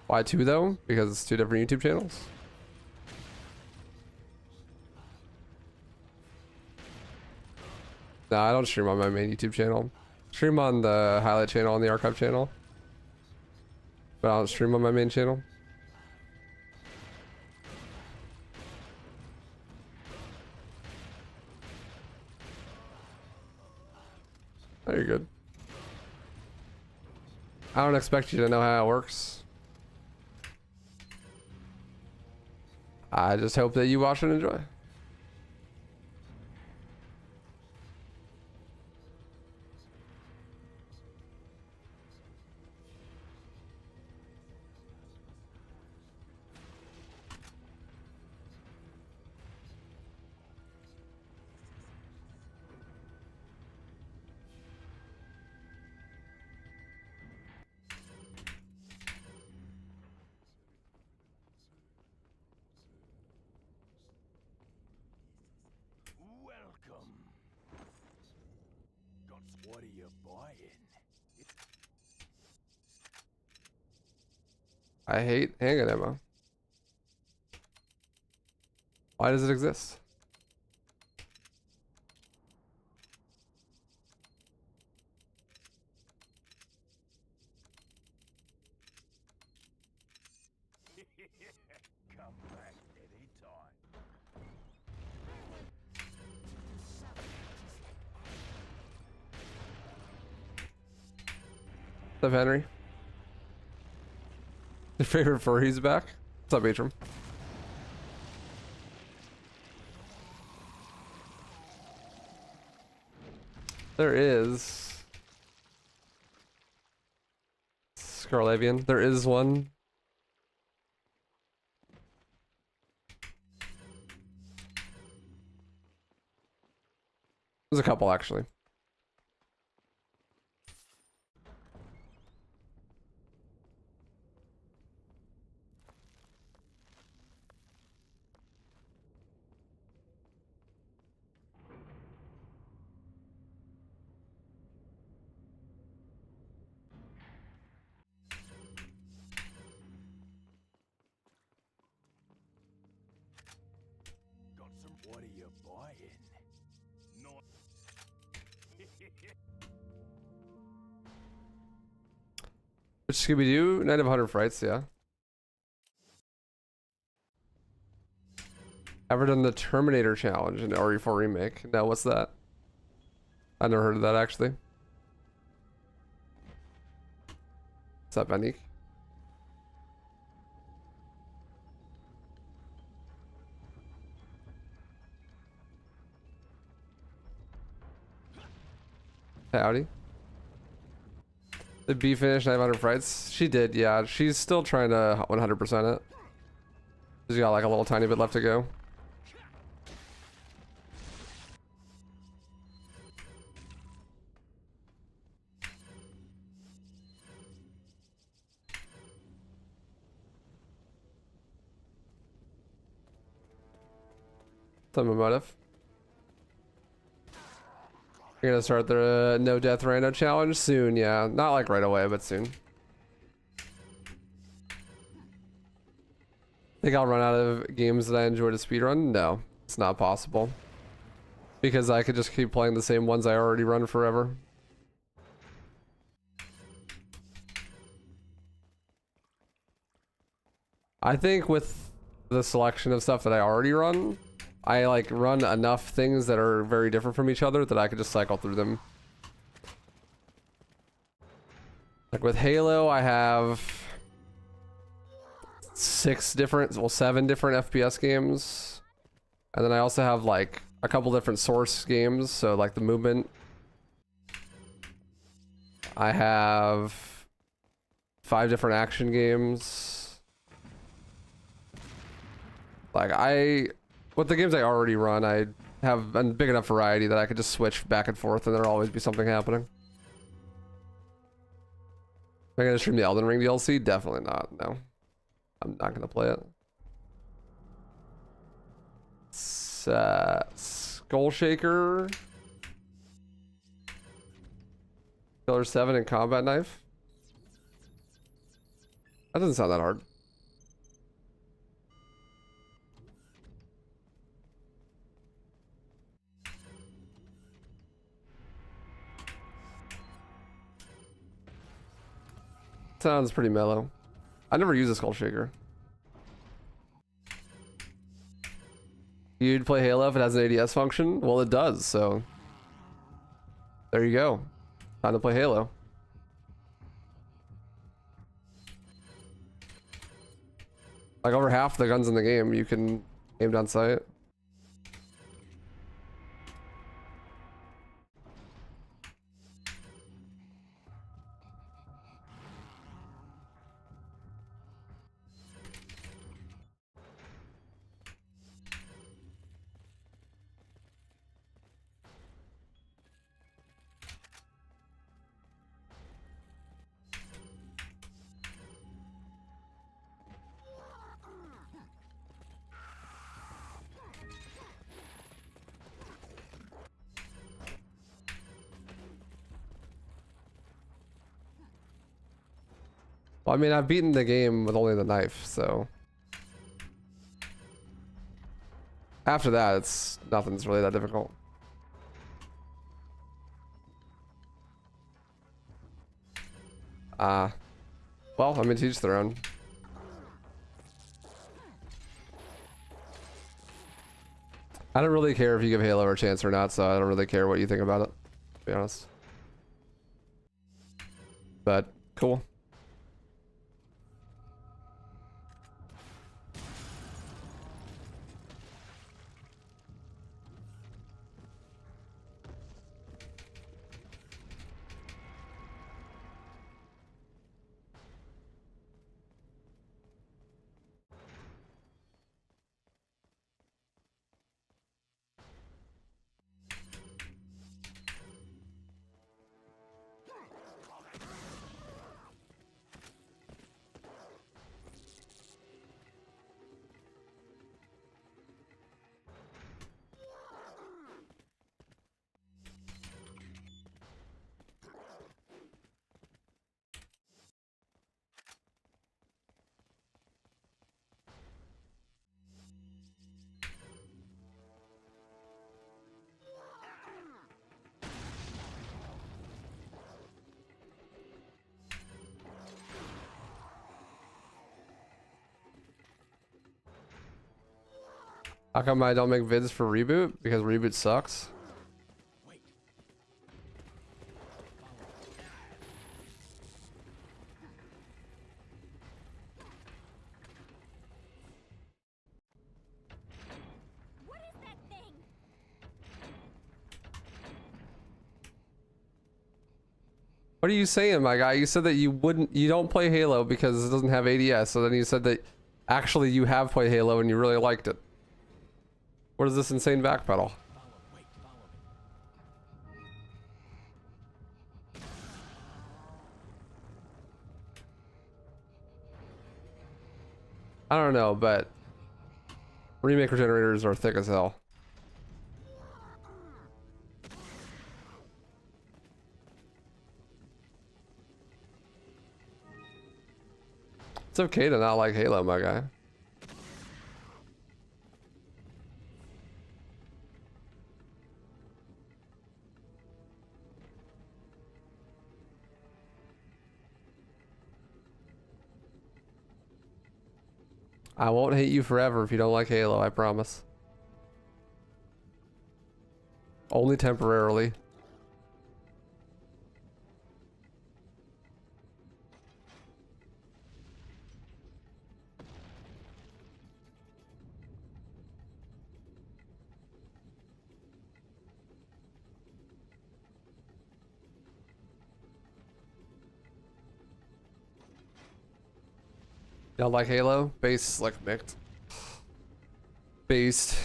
Why 2 though? Because it's 2 different YouTube channels? No, I don't stream on my main YouTube channel. Stream on the highlight channel and the archive channel. But I don't stream on my main channel. Oh, you're good. I don't expect you to know how it works. I just hope that you watch and enjoy. What are you buying? I hate handgun ammo. Why does it exist? Come back anytime. What's up, Henry? Your favorite furry's back? What's up, Atrum? There is Scarlavian. There is one. There's a couple actually. Got some. What are you buying? Not. Which Scooby Doo? Night of 100 Frights, yeah. Ever done the Terminator challenge in RE4 remake? No, what's that? I never heard of that actually. What's up, Anik? Howdy. Did B finish 900 Frights? She did, yeah. She's still trying to 100% it. She's got like a little tiny bit left to go. Some emotive. You're gonna start the no death rando challenge soon, yeah. Not like right away, but soon. Think I'll run out of games that I enjoy to speedrun? No, it's not possible. Because I could just keep playing the same ones I already run forever. I think with the selection of stuff that I already run, I like run enough things that are very different from each other that I could just cycle through them. Like with Halo, I have 7 different FPS games. And then I also have like a couple different source games, so like the movement. I have 5 different action games. Like with the games I already run, I have a big enough variety that I could just switch back and forth and there'll always be something happening. Am I gonna stream the Elden Ring DLC? Definitely not, no. I'm not gonna play it. Skull Shaker. Killer 7 and Combat Knife. That doesn't sound that hard. Sounds pretty mellow. I never use a Skull Shaker. You'd play Halo if it has an ADS function? Well, it does, so there you go. Time to play Halo. Like over half the guns in the game you can aim down sight. Well, I mean, I've beaten the game with only the knife, so after that, it's nothing's really that difficult. Well, I mean, to each their own. I don't really care if you give Halo a chance or not, so I don't really care what you think about it, to be honest. But, cool. How come I don't make vids for Reboot? Because Reboot sucks? What is that thing? What are you saying, my guy? You said that you don't play Halo because it doesn't have ADS, so then you said that actually you have played Halo and you really liked it. What is this insane backpedal? I don't know, but remake regenerators are thick as hell. It's okay to not like Halo, my guy. I won't hate you forever if you don't like Halo, I promise. Only temporarily. Y'all like Halo? Base slick micked. Based.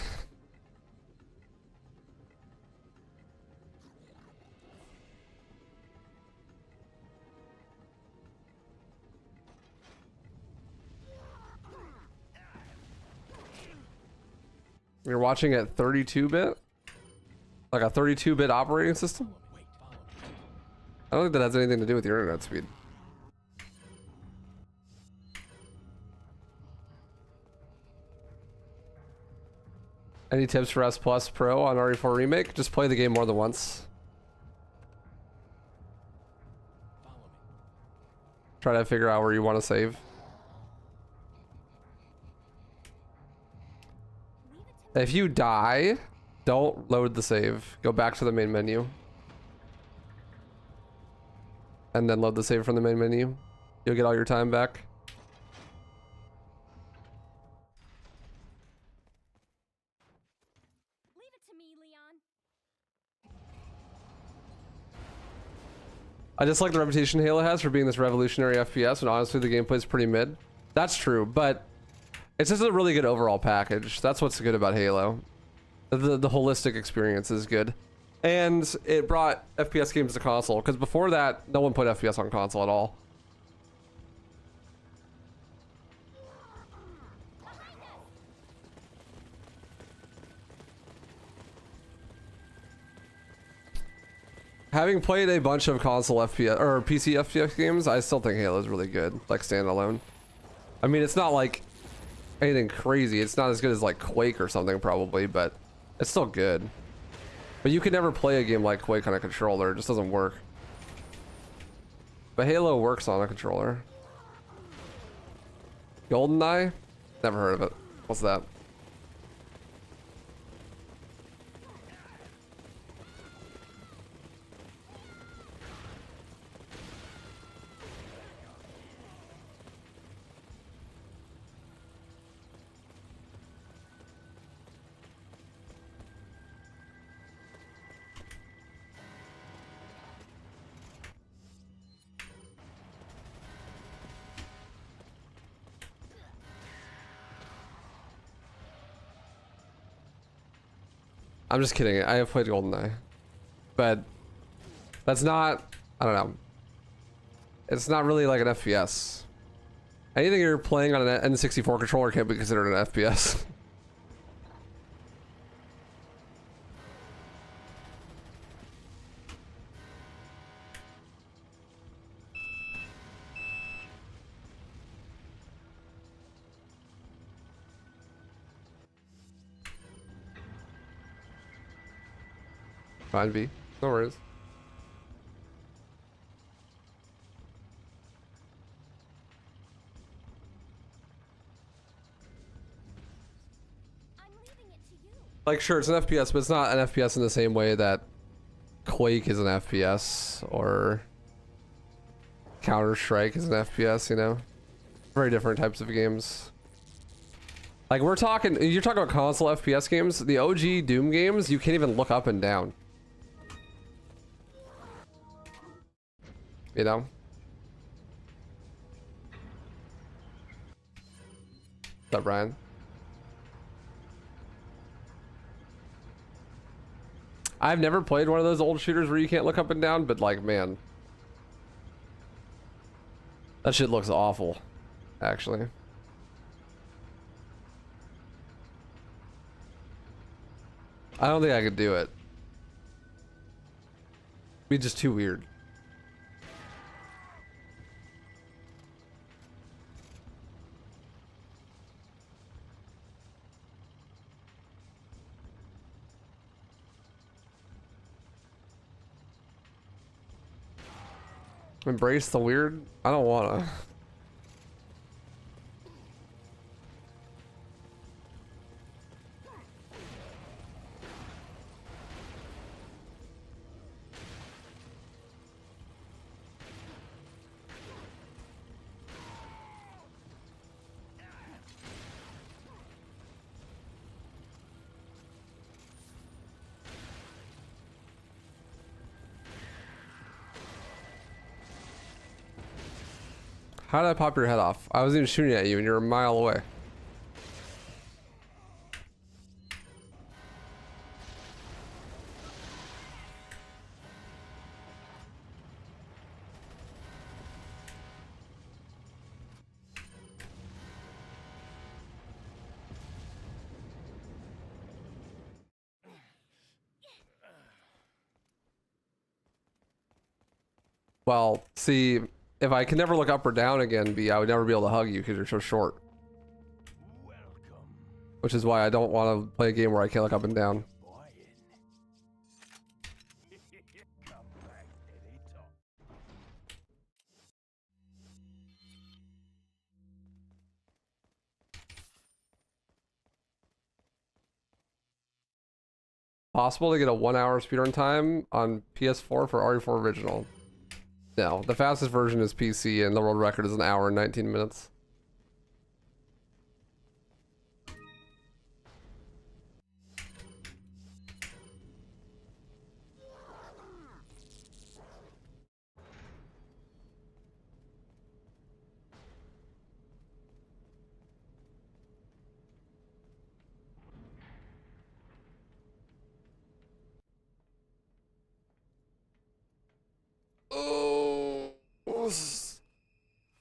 You're watching at 32-bit? Like a 32-bit operating system? I don't think that has anything to do with your internet speed. Any tips for S Plus Pro on RE4 Remake? Just play the game more than once. Try to figure out where you want to save. If you die, don't load the save. Go back to the main menu. And then load the save from the main menu. You'll get all your time back. Leave it to me, Leon. I just like the reputation Halo has for being this revolutionary FPS, and honestly the gameplay is pretty mid. That's true, but it's just a really good overall package. That's what's good about Halo. The holistic experience is good. And it brought FPS games to console, because before that, no one played FPS on console at all. Having played a bunch of console FPS or PC FPS games, I still think Halo is really good, like standalone. I mean, it's not like anything crazy. It's not as good as like Quake or something probably, but it's still good. But you can never play a game like Quake on a controller. It just doesn't work. But Halo works on a controller. GoldenEye? Never heard of it. What's that? I'm just kidding. I have played GoldenEye, but that's not. I don't know. It's not really like an FPS. Anything you're playing on an N64 controller can't be considered an FPS. Fine, B. No worries. I'm leaving it to you. Like, sure, it's an FPS, but it's not an FPS in the same way that Quake is an FPS or Counter-Strike is an FPS, you know? Very different types of games. Like, you're talking about console FPS games, the OG Doom games, you can't even look up and down. You know? What's up, Brian? I've never played one of those old shooters where you can't look up and down, but like, man. That shit looks awful, actually. I don't think I could do it. It'd be just too weird. Embrace the weird? I don't wanna. How did I pop your head off? I wasn't even shooting at you and you're a mile away. Well, see, if I can never look up or down again, B, I would never be able to hug you because you're so short. Welcome. Which is why I don't want to play a game where I can't look up and down. Come back anytime. Possible to get a 1 hour speedrun time on PS4 for RE4 original. No, the fastest version is PC and the world record is an hour and 19 minutes.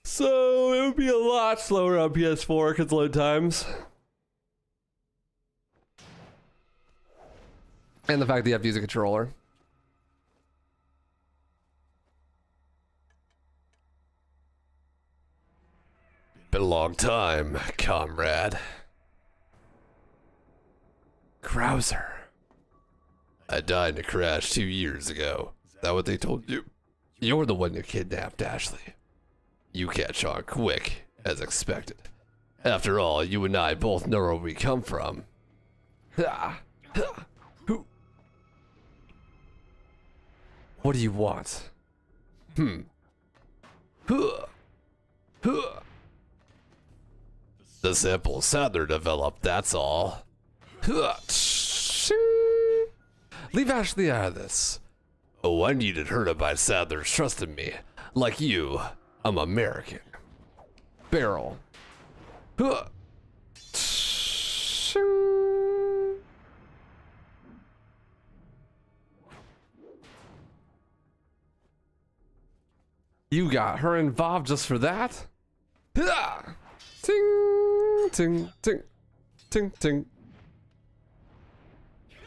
So it would be a lot slower on PS4 because load times. And the fact that you have to use a controller. long time, comrade. Krauser. I died in a crash 2 years ago. Is that what they told you? You're the one who kidnapped Ashley. You catch on quick, as expected. After all, you and I both know where we come from. What do you want? The sample Sadler developed, that's all. Leave Ashley out of this. Oh, I needed her to buy Sadler's trust in me. Like you, I'm American. Barrel. You got her involved just for that? Ting, ting, ting, ting, ting.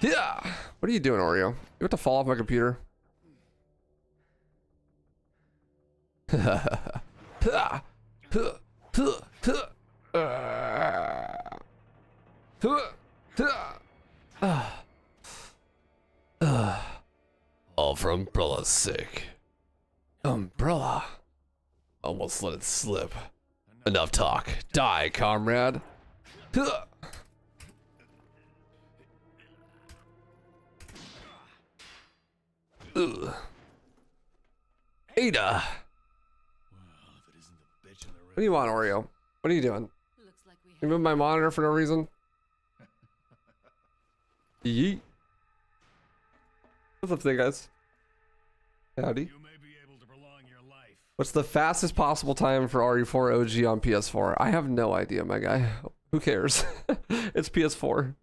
Yeah. What are you doing, Oreo? You have to fall off my computer. All for Umbrella's sake. Umbrella. Almost let it slip. Enough talk. Die, comrade. Ada. What do you want, Oreo? What are you doing? Looks like we You moved my monitor for no reason? Yeet. What's up today, guys? Howdy. You may be able to prolong your life. What's the fastest possible time for RE4 OG on PS4? I have no idea, my guy. Who cares? It's PS4.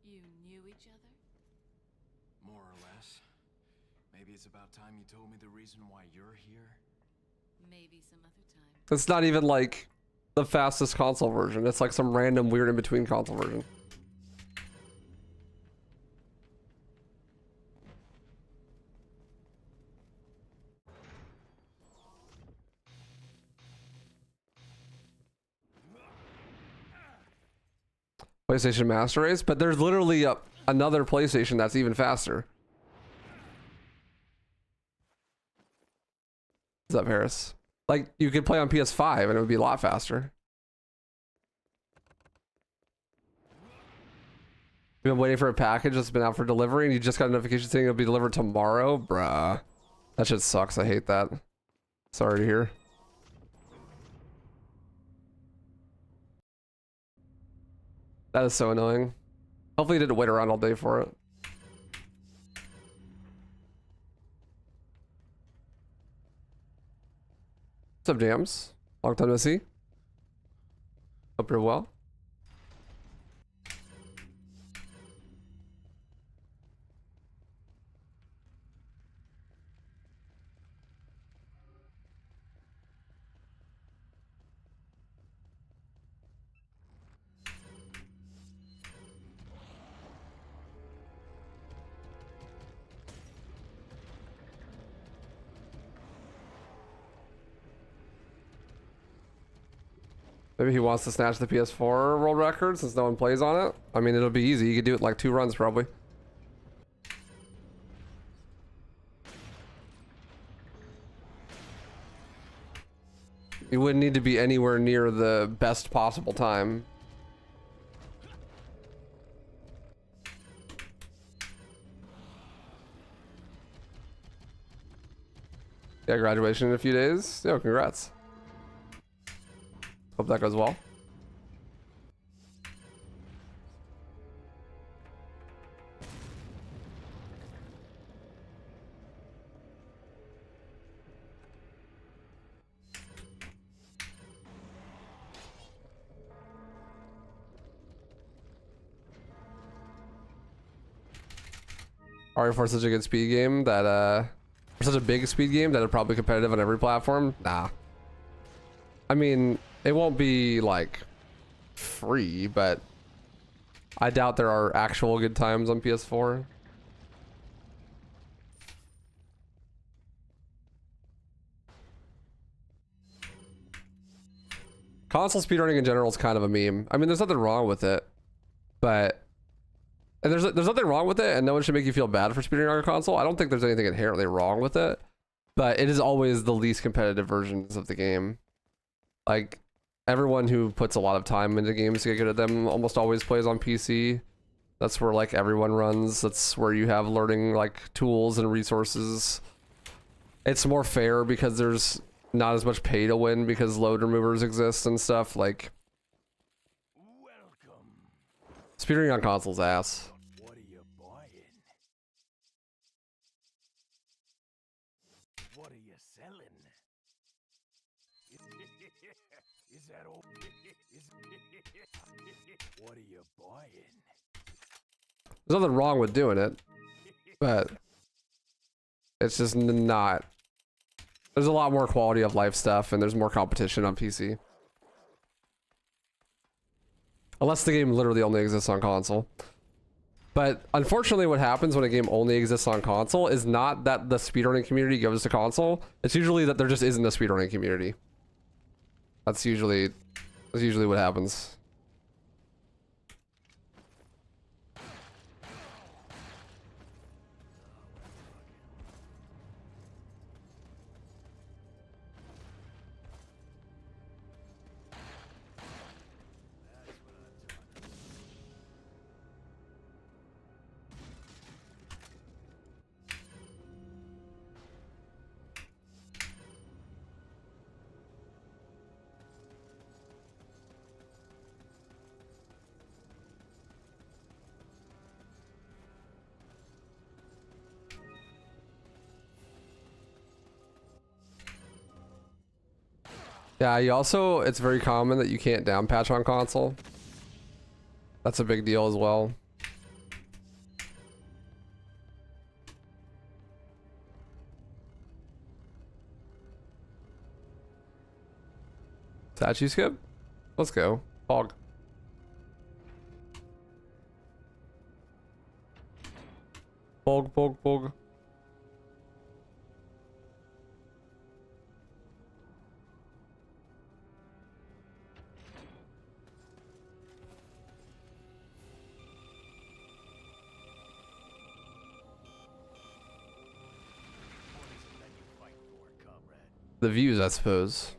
You knew each other? More or less. Maybe it's about time you told me the reason why you're here. Maybe some other time. It's not even like the fastest console version. It's like some random weird in between console version. PlayStation Master Race, but there's literally another PlayStation that's even faster. What's up, Harris? Like, you could play on PS5 and it would be a lot faster. You've been waiting for a package that's been out for delivery and you just got a notification saying it'll be delivered tomorrow? Bruh. That shit sucks. I hate that. Sorry to hear. That is so annoying. Hopefully you didn't wait around all day for it. What's up, Jams? Long time no see. Hope you're well. Maybe he wants to snatch the PS4 world record since no one plays on it. I mean, it'll be easy. You could do it in like 2 runs probably. You wouldn't need to be anywhere near the best possible time. Yeah, graduation in a few days. Yo, congrats. Hope that goes well. RE4 is such a good speed game that for such a big speed game that it's probably competitive on every platform. Nah. I mean, it won't be like free, but I doubt there are actual good times on PS4. console speedrunning in general is kind of a meme. I mean, there's nothing wrong with it, but and there's nothing wrong with it, and no one should make you feel bad for speedrunning on your console. I don't think there's anything inherently wrong with it, but it is always the least competitive versions of the game. Like, everyone who puts a lot of time into games to get good at them almost always plays on PC. That's where like everyone runs. That's where you have learning like tools and resources. It's more fair because there's not as much pay to win because load removers exist and stuff. Like, speedrunning on console's ass. What are you buying? What are you selling? Is that all? What are you buying? There's nothing wrong with doing it, but it's just not. There's a lot more quality of life stuff, and there's more competition on PC. Unless the game literally only exists on console. But unfortunately, what happens when a game only exists on console is not that the speedrunning community goes to console. It's usually that there just isn't a speedrunning community. That's usually what happens. Yeah, you also, it's very common that you can't down patch on console. That's a big deal as well. Statue skip? Let's go. Fog. Fog. The views, I suppose.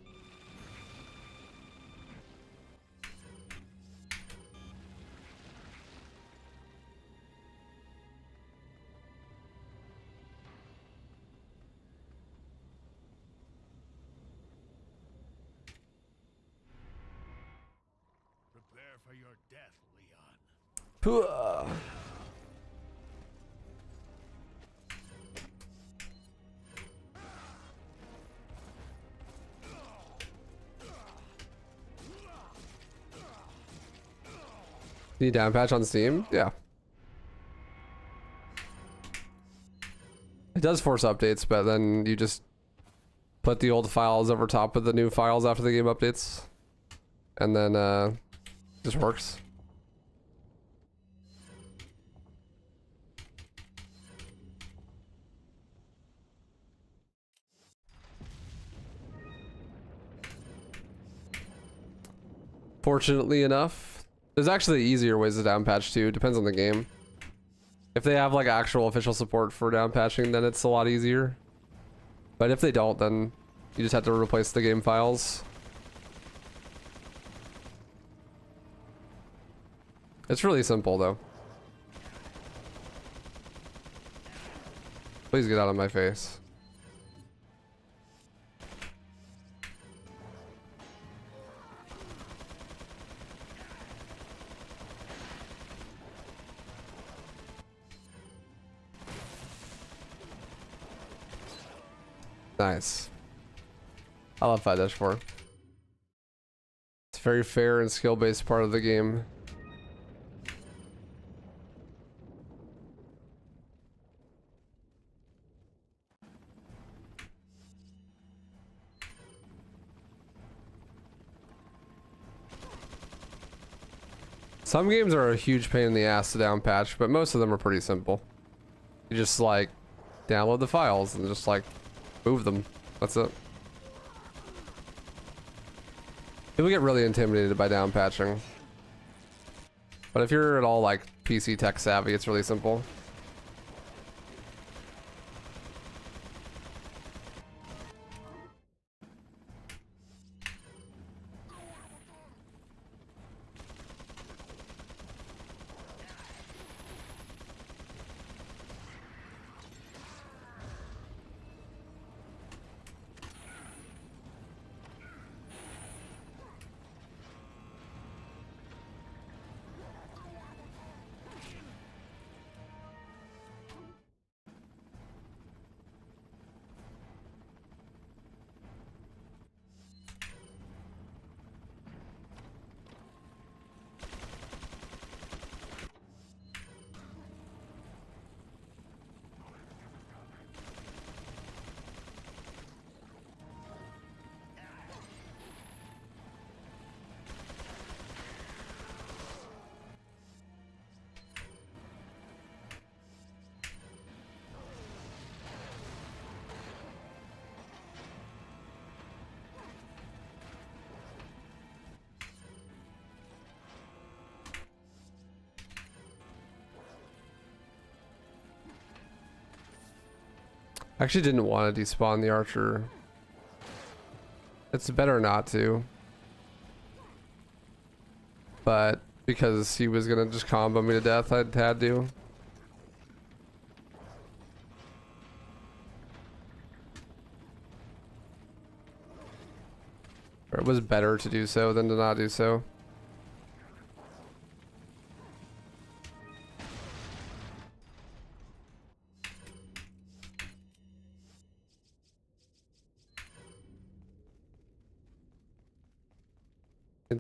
Prepare for your death, Leon. Pooh. Need down patch on Steam? Yeah. It does force updates, but then you just put the old files over top of the new files after the game updates. And then it just works. Fortunately enough. There's actually easier ways to down patch too, depends on the game. If they have like actual official support for down patching, then it's a lot easier. But if they don't, then you just have to replace the game files. It's really simple though. Please get out of my face. Nice. I love 5-4. It's a very fair and skill-based part of the game. Some games are a huge pain in the ass to down patch, but most of them are pretty simple. You just like download the files and just like move them. That's it. People get really intimidated by down patching. But if you're at all like PC tech savvy, it's really simple. I actually didn't want to despawn the archer. It's better not to. But because he was gonna just combo me to death, I had to. Or it was better to do so than to not do so.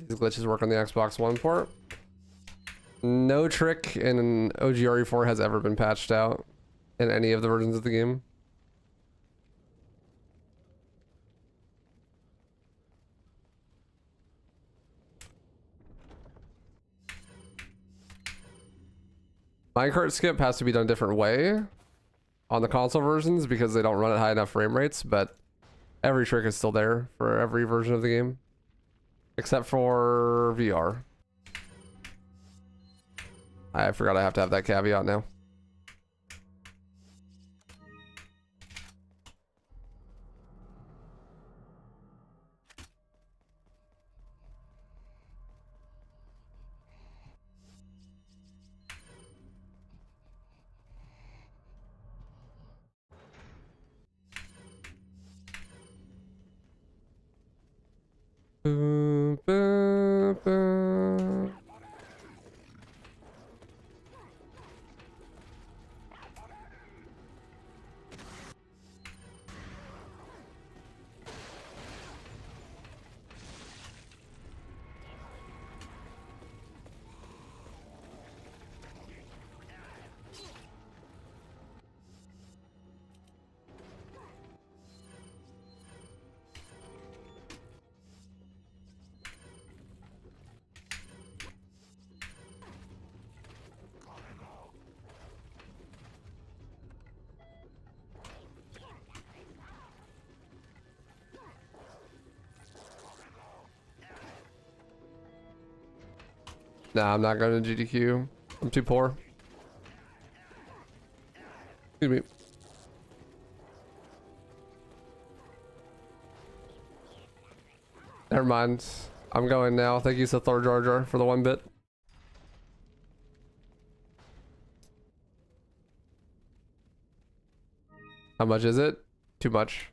These glitches work on the Xbox One port. No trick in OGRE4 has ever been patched out in any of the versions of the game. Minecart skip has to be done a different way on the console versions because they don't run at high enough frame rates, but every trick is still there for every version of the game. Except for VR. I forgot I have to have that caveat now. Boom, boom, boom. Nah, I'm not going to GDQ. I'm too poor. Excuse me. Never mind. I'm going now. Thank you, Thor Jar Jar, for the 1 bit. How much is it? Too much.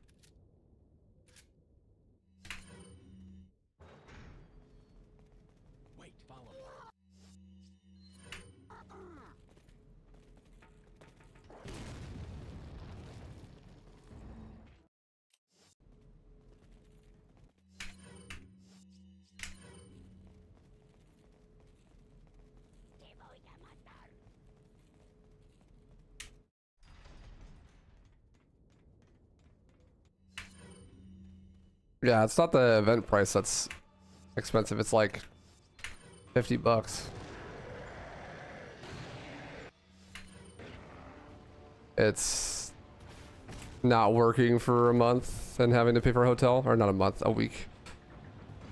Yeah, it's not the event price that's expensive. It's like 50 bucks. It's not working for a month and having to pay for a hotel, or not a month, a week.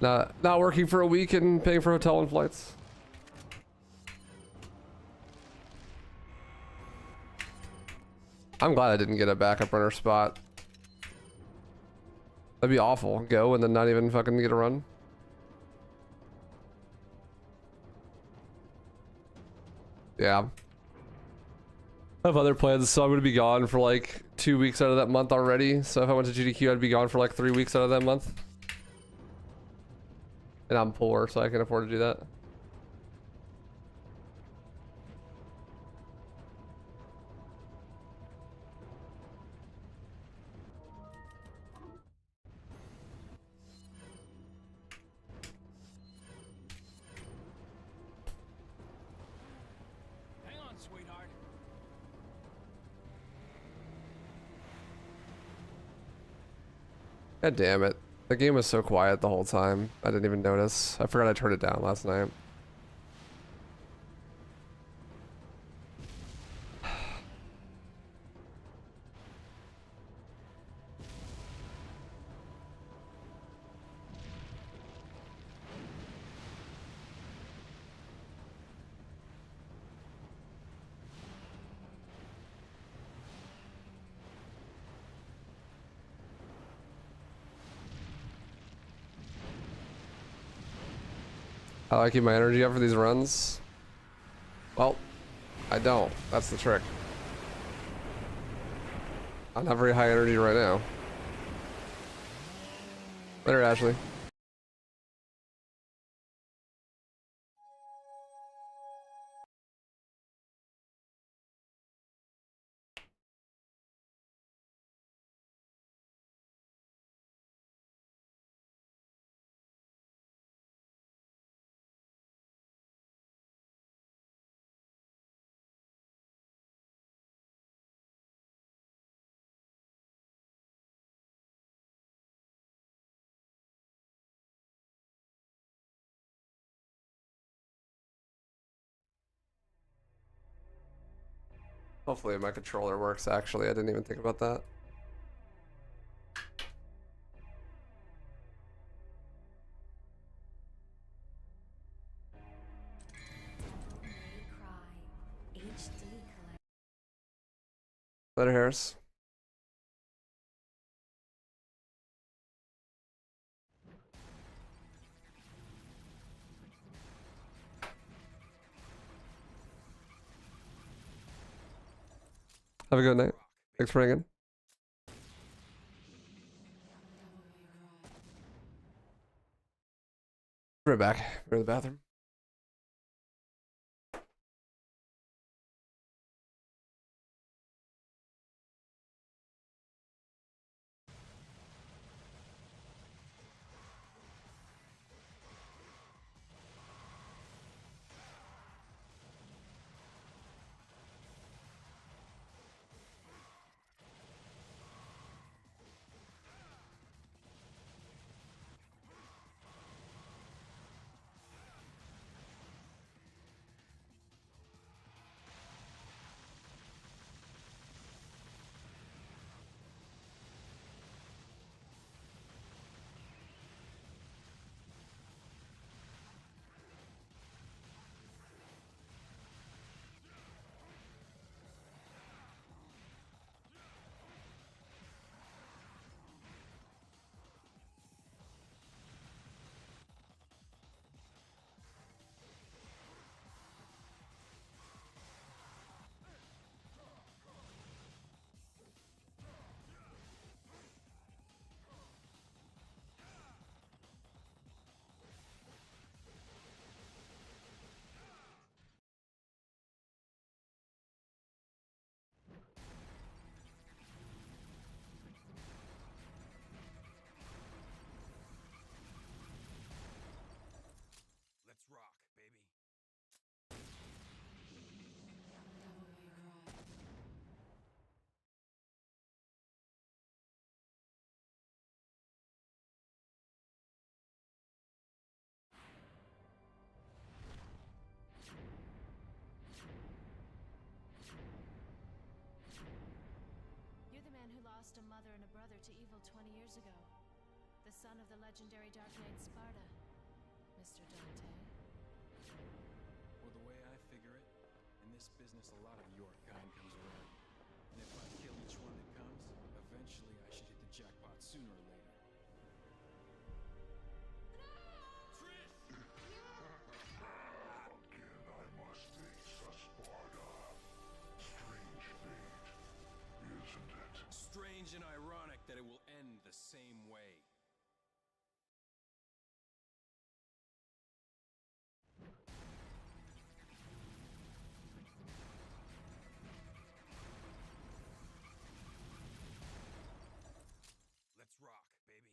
Not working for a week and paying for hotel and flights. I'm glad I didn't get a backup runner spot. That'd be awful. Go and then not even fucking get a run. Yeah. I have other plans, so I'm gonna be gone for like 2 weeks out of that month already. So if I went to GDQ, I'd be gone for like 3 weeks out of that month. And I'm poor, so I can afford to do that. Hang on, sweetheart. God damn it. The game was so quiet the whole time. I didn't even notice. I forgot I turned it down last night. How do I keep my energy up for these runs? Well, I don't. That's the trick. I'm not very high energy right now. Later, Ashley. Hopefully my controller works actually. I didn't even think about that. Later, Harris. Have a good night. Thanks for ringing. Right back. We're in the bathroom. Let's rock, baby. You're the man who lost a mother and a brother to evil 20 years ago. The son of the legendary Dark Knight Sparta, Mr. Dante. Well, the way I figure it, in this business a lot of your kind comes around. And if I kill each one that comes, eventually I should hit the jackpot sooner or later. Strange and ironic that it will end the same way. Let's rock, baby.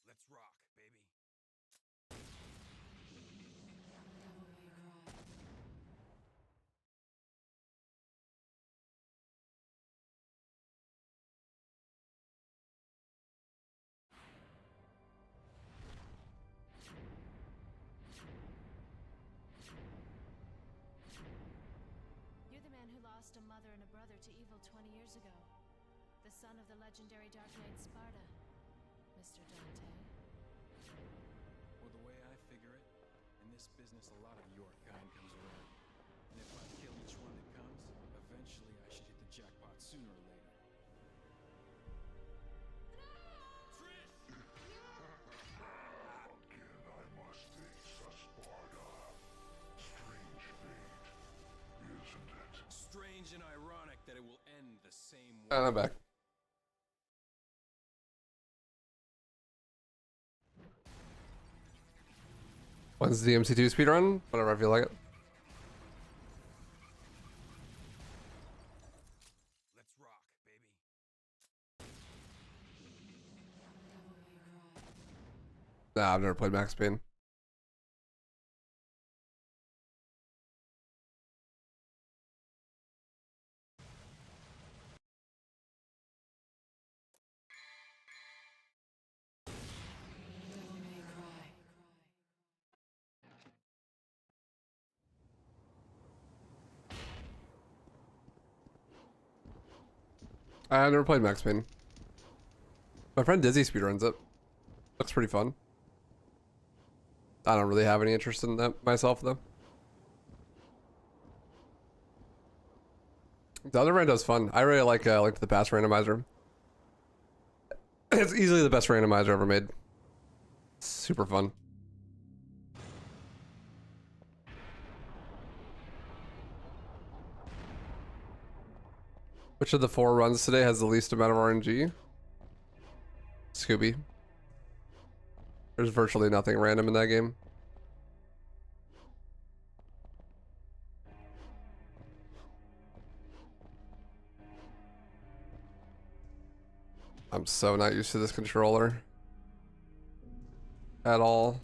Let's rock, baby. You're the man who lost a mother and a brother to evil 20 years ago. The son of the legendary Dark Knight Sparta, Mr. Dante. Well, the way I figure it, in this business a lot of your kind comes around. And if I kill each one that comes, eventually I should hit the jackpot sooner or later. Strange and ironic that it will end the same way. And I'm back. When's the MC2 speedrun? Whatever I feel like it. Let's rock, baby. Nah, I've never played Max Payne. I've never played Max Payne. My friend Dizzy speedruns it. Looks pretty fun. I don't really have any interest in that myself though. The other rando's fun. I really like the Pass randomizer. It's easily the best randomizer ever made. Super fun. Which of the 4 runs today has the least amount of RNG? Scooby. There's virtually nothing random in that game. I'm so not used to this controller. At all.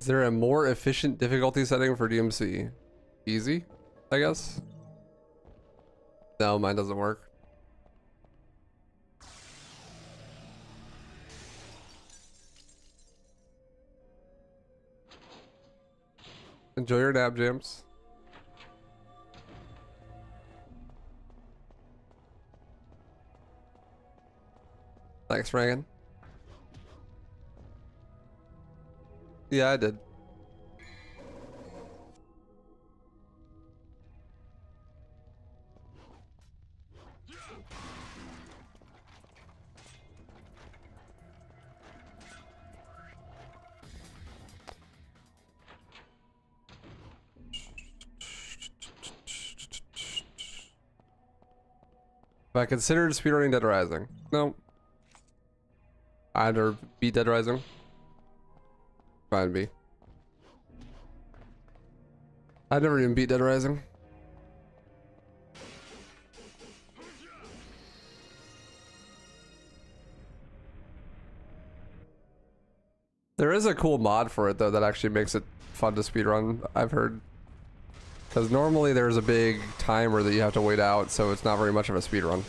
Is there a more efficient difficulty setting for DMC? Easy, I guess. No, mine doesn't work. Enjoy your nap, James. Thanks, Reagan. Yeah, I did. Have I considered speedrunning Dead Rising? No. Either beat Dead Rising. Fine, B. I never even beat Dead Rising. There is a cool mod for it though that actually makes it fun to speedrun, I've heard. Because normally there's a big timer that you have to wait out, so it's not very much of a speedrun.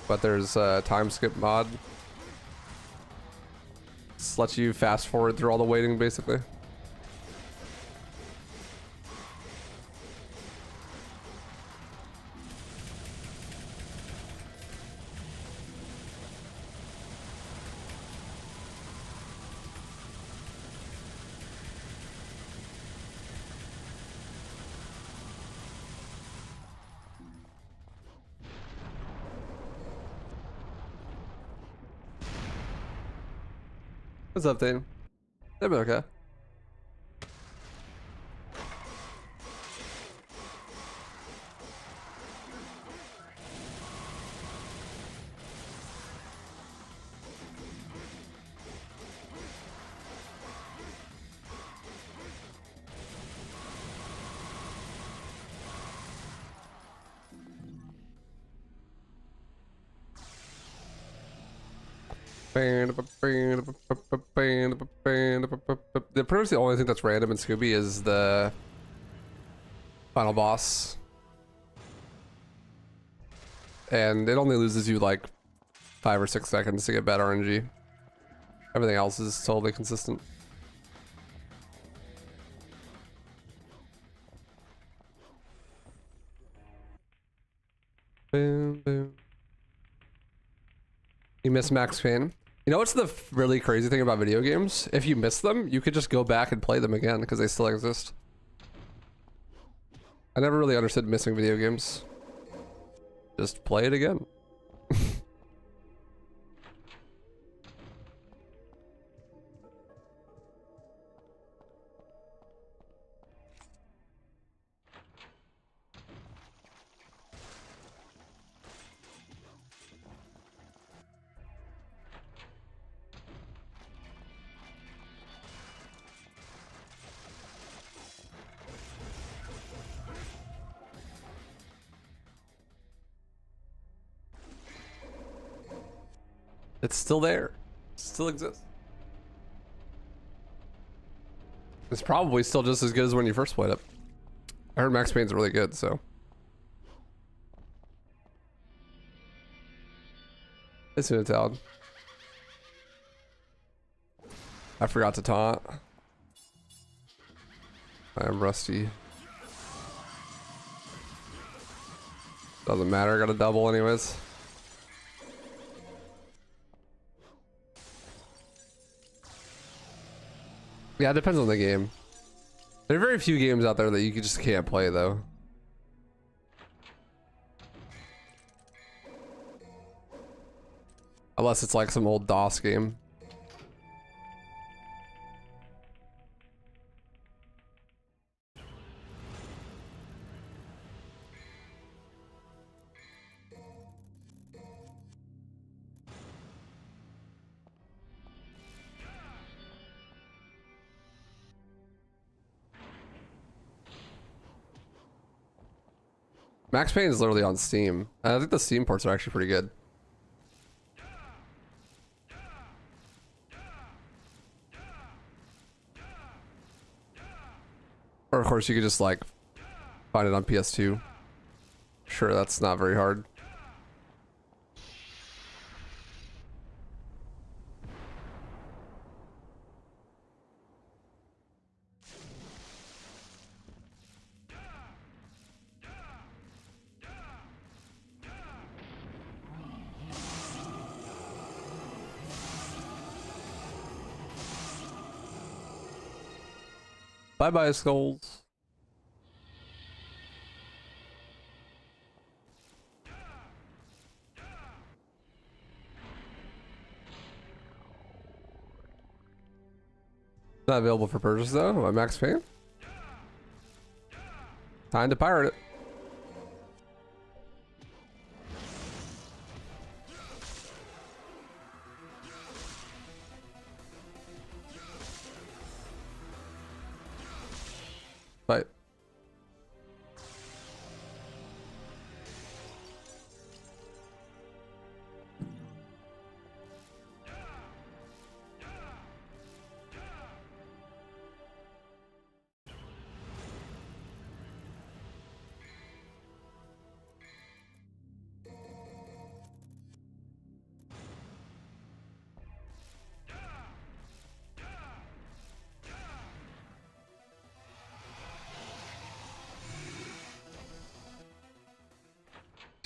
But there's a time skip mod. Just lets you fast forward through all the waiting basically. What's up, Dane? They've been okay. The pretty much the only thing that's random in Scooby is the final boss, and it only loses you like 5 or 6 seconds to get bad RNG. Everything else is totally consistent. Boom, boom. You miss Max Payne? You know what's the really crazy thing about video games? If you miss them, you could just go back and play them again because they still exist. I never really understood missing video games. Just play it again. It's still there. It still exists. It's probably still just as good as when you first played it. I heard Max Payne's really good, so. It's in a town. I forgot to taunt. I am rusty. Doesn't matter, I got a double anyways. Yeah, it depends on the game. There are very few games out there that you just can't play though. Unless it's like some old DOS game. Max Payne is literally on Steam. I think the Steam ports are actually pretty good. Or of course you could just like find it on PS2. Sure, that's not very hard. Bye bye, skulls. Not available for purchase though. By Max Payne. Time to pirate it. Bye.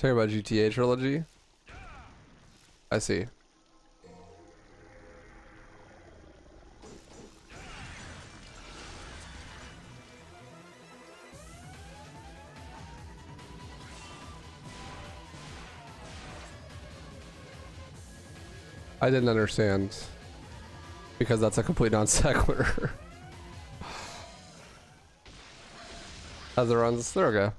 Talking about GTA trilogy? I see. I didn't understand. Because that's a complete non sequitur. How's it runs? There we go.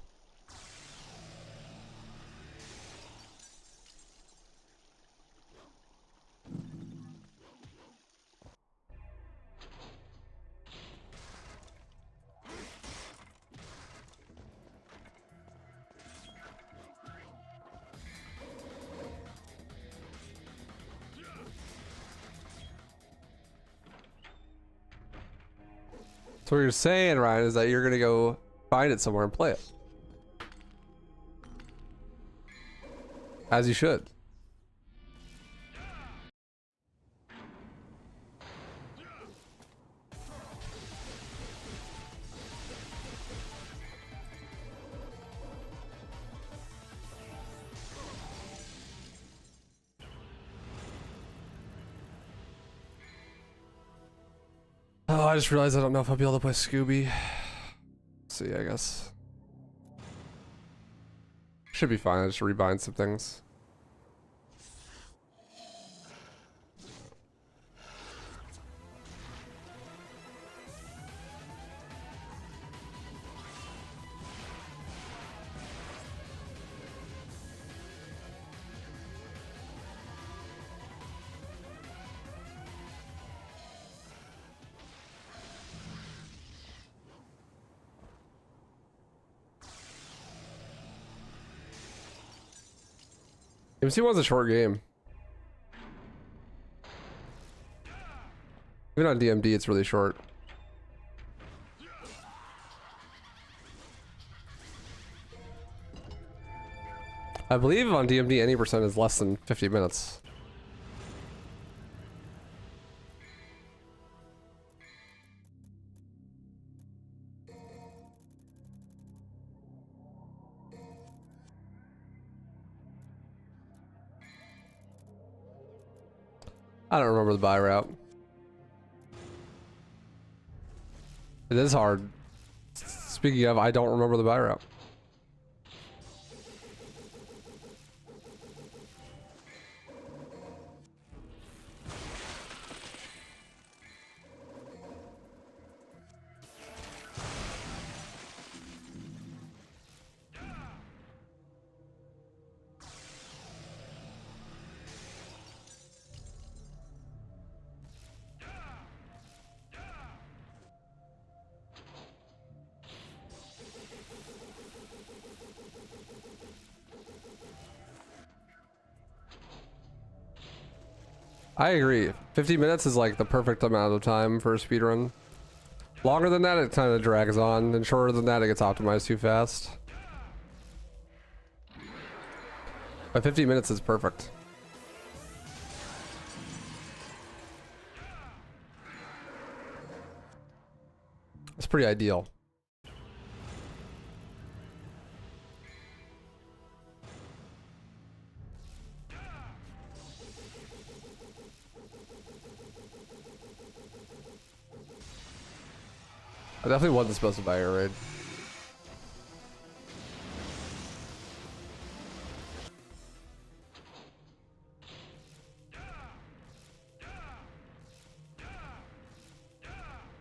So what you're saying, Ryan, is that you're gonna go find it somewhere and play it. As you should. Oh, I just realized I don't know if I'll be able to play Scooby. See, I guess. Should be fine. I just rebind some things. MC1's a short game. Even on DMD, it's really short. I believe on DMD, any percent is less than 50 minutes. I don't remember the buy route. It is hard. Speaking of, I don't remember the buy route. I agree. 50 minutes is like the perfect amount of time for a speedrun. Longer than that, it kind of drags on, and shorter than that, it gets optimized too fast. By 50 minutes is perfect. It's pretty ideal. I definitely wasn't supposed to buy a raid.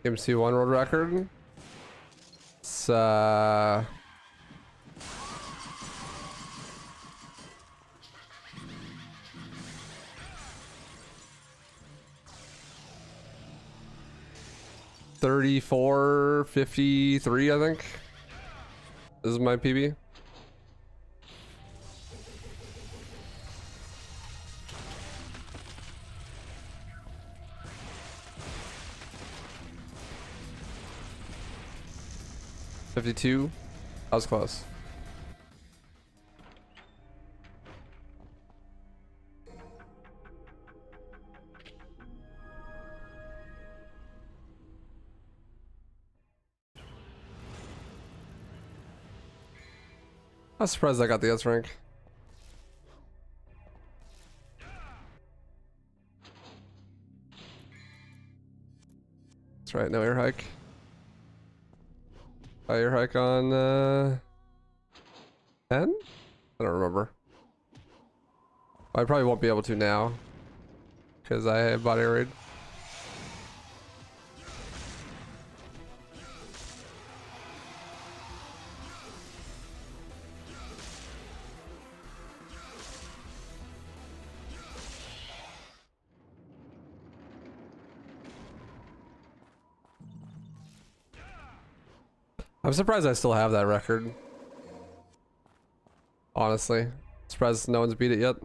MC1 world record. It's 34:53, I think. This is my PB. $52. I was close. I was surprised I got the S rank. That's right, no air hike. Air hike on 10? I don't remember. I probably won't be able to now because I bought air raid. I'm surprised I still have that record. Honestly. Surprised no one's beat it yet.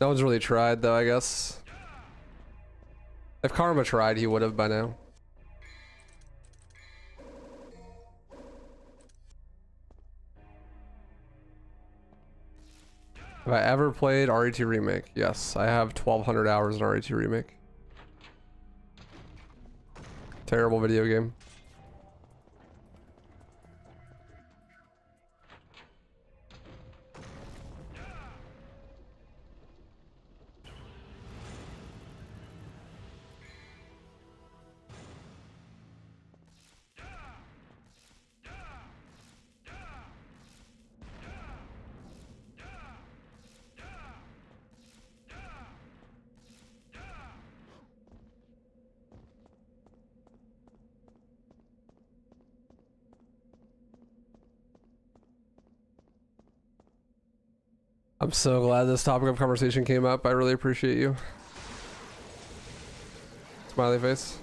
No one's really tried though, I guess. If Karma tried, he would have by now. Have I ever played RE2 Remake? Yes, I have 1,200 hours in RE2 Remake. Terrible video game. I'm so glad this topic of conversation came up. I really appreciate you. Smiley face.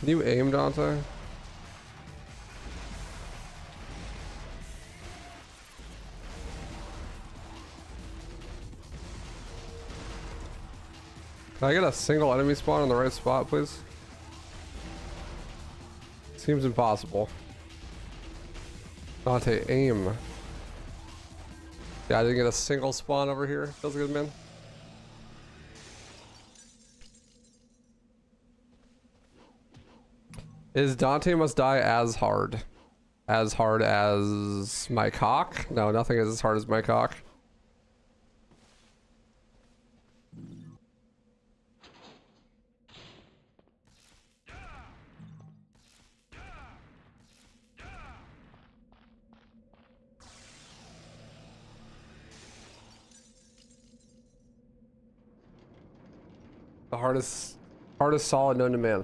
Can you aim, Dante? Can I get a single enemy spawn in the right spot, please? Seems impossible. Dante, aim. Yeah, I didn't get a single spawn over here. Feels good, man. Is Dante Must Die as hard? as hard as my cock. No, nothing is as hard as my cock. The hardest solid known to man.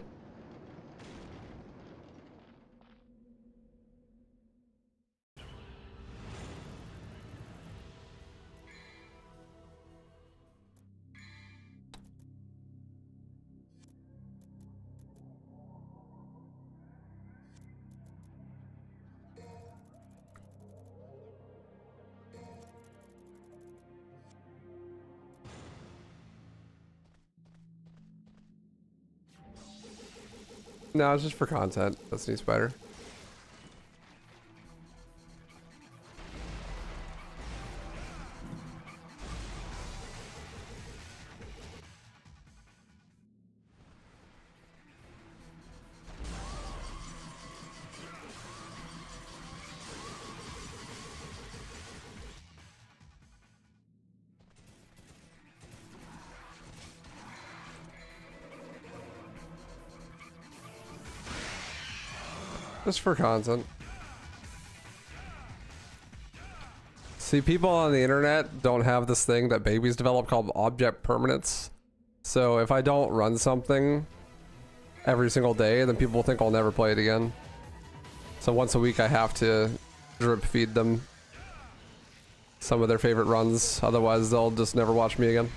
No, it's just for content. That's new spider. Just for content. See, people on the internet don't have this thing that babies develop called object permanence. So if I don't run something every single day, then people think I'll never play it again. So once a week I have to drip feed them some of their favorite runs, otherwise they'll just never watch me again.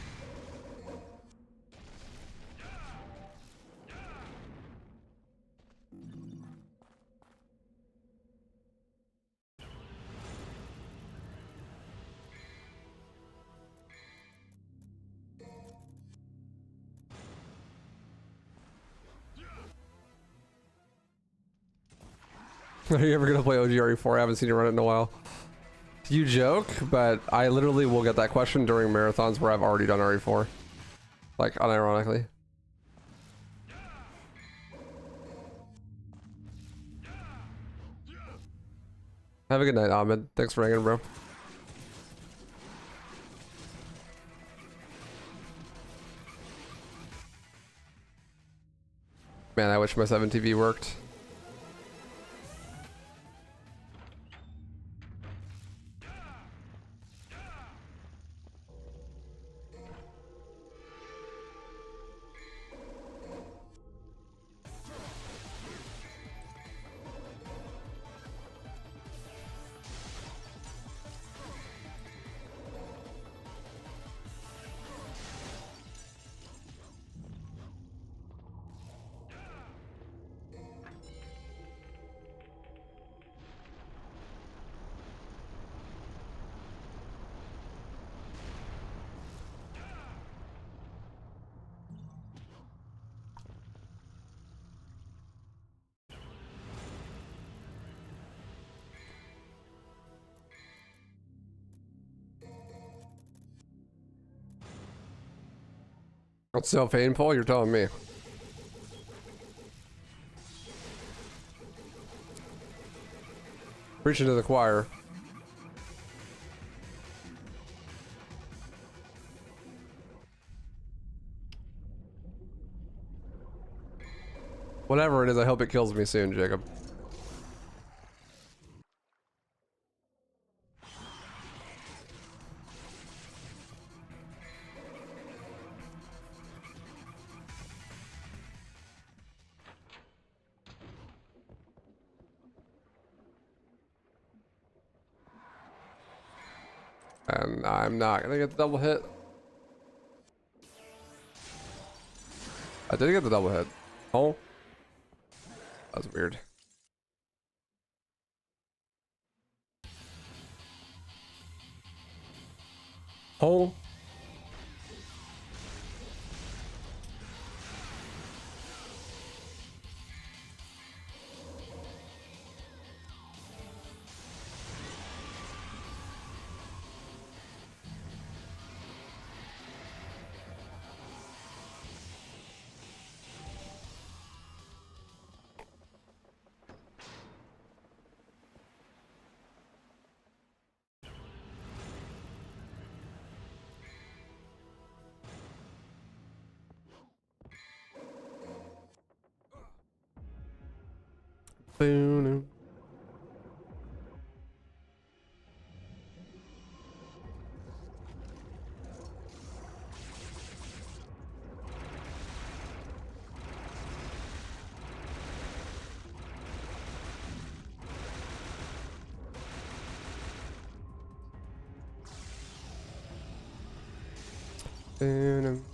Are you ever gonna play OGRE4? I haven't seen you run it in a while. You joke, but I literally will get that question during marathons where I've already done RE4. Like, unironically. Have a good night, Ahmed. Thanks for hanging, bro. Man, I wish my 7TV worked. It's so painful, you're telling me. Preaching to the choir. Whatever it is, I hope it kills me soon, Jacob. And I'm not gonna get the double hit. I did get the double hit. Oh. That was weird. Oh. Boom. Boom.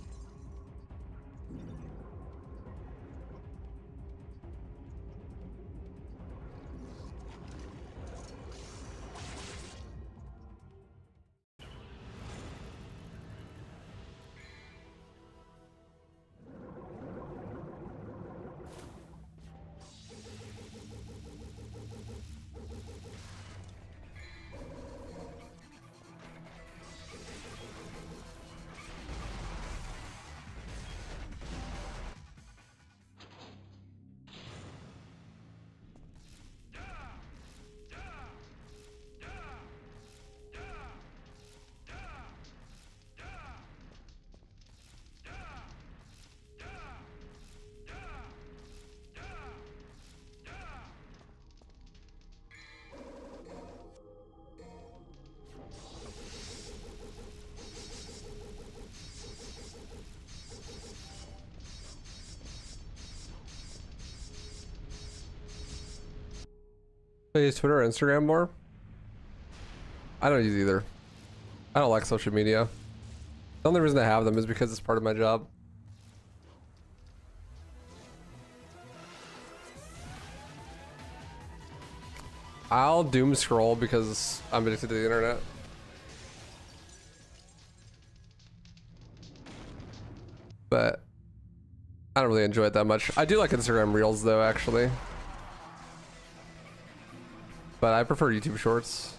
I use Twitter or Instagram more. I don't use either. I don't like social media. The only reason I have them is because it's part of my job. I'll doom scroll because I'm addicted to the internet. But I don't really enjoy it that much. I do like Instagram Reels though, actually. But I prefer YouTube Shorts.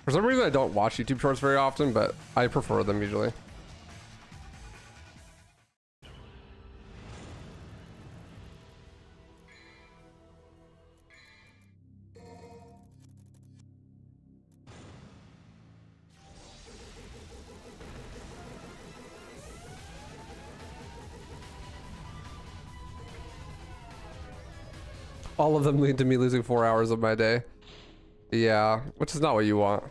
For some reason I don't watch YouTube Shorts very often, but I prefer them usually. All of them lead to me losing 4 hours of my day. Yeah, which is not what you want.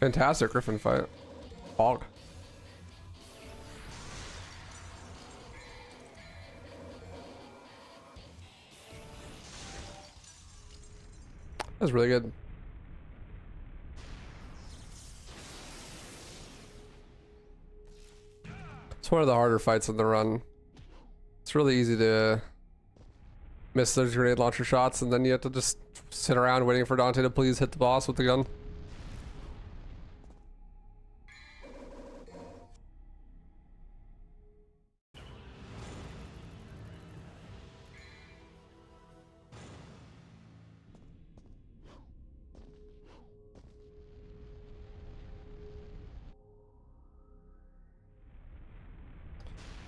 Fantastic Griffin fight. Hog. That's really good. It's one of the harder fights in the run. It's really easy to miss those grenade launcher shots, and then you have to just sit around waiting for Dante to please hit the boss with the gun.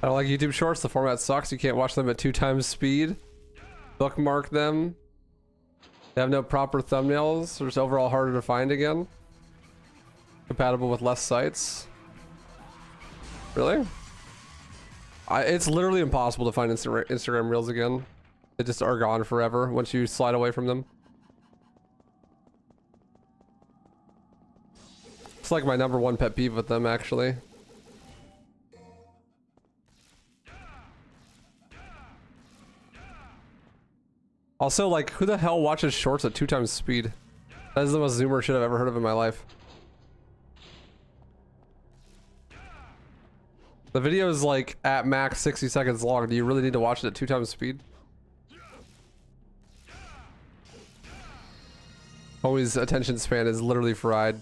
I don't like YouTube Shorts. The format sucks. You can't watch them at 2 times speed. Bookmark them. They have no proper thumbnails. They're just overall harder to find again. Compatible with less sites. Really? It's literally impossible to find Instagram Reels again. They just are gone forever once you slide away from them. It's like my #1 pet peeve with them, actually. Also, like, who the hell watches shorts at 2 times speed? That is the most zoomer shit I've ever heard of in my life. The video is like at max 60 seconds long. Do you really need to watch it at 2 times speed? Always attention span is literally fried.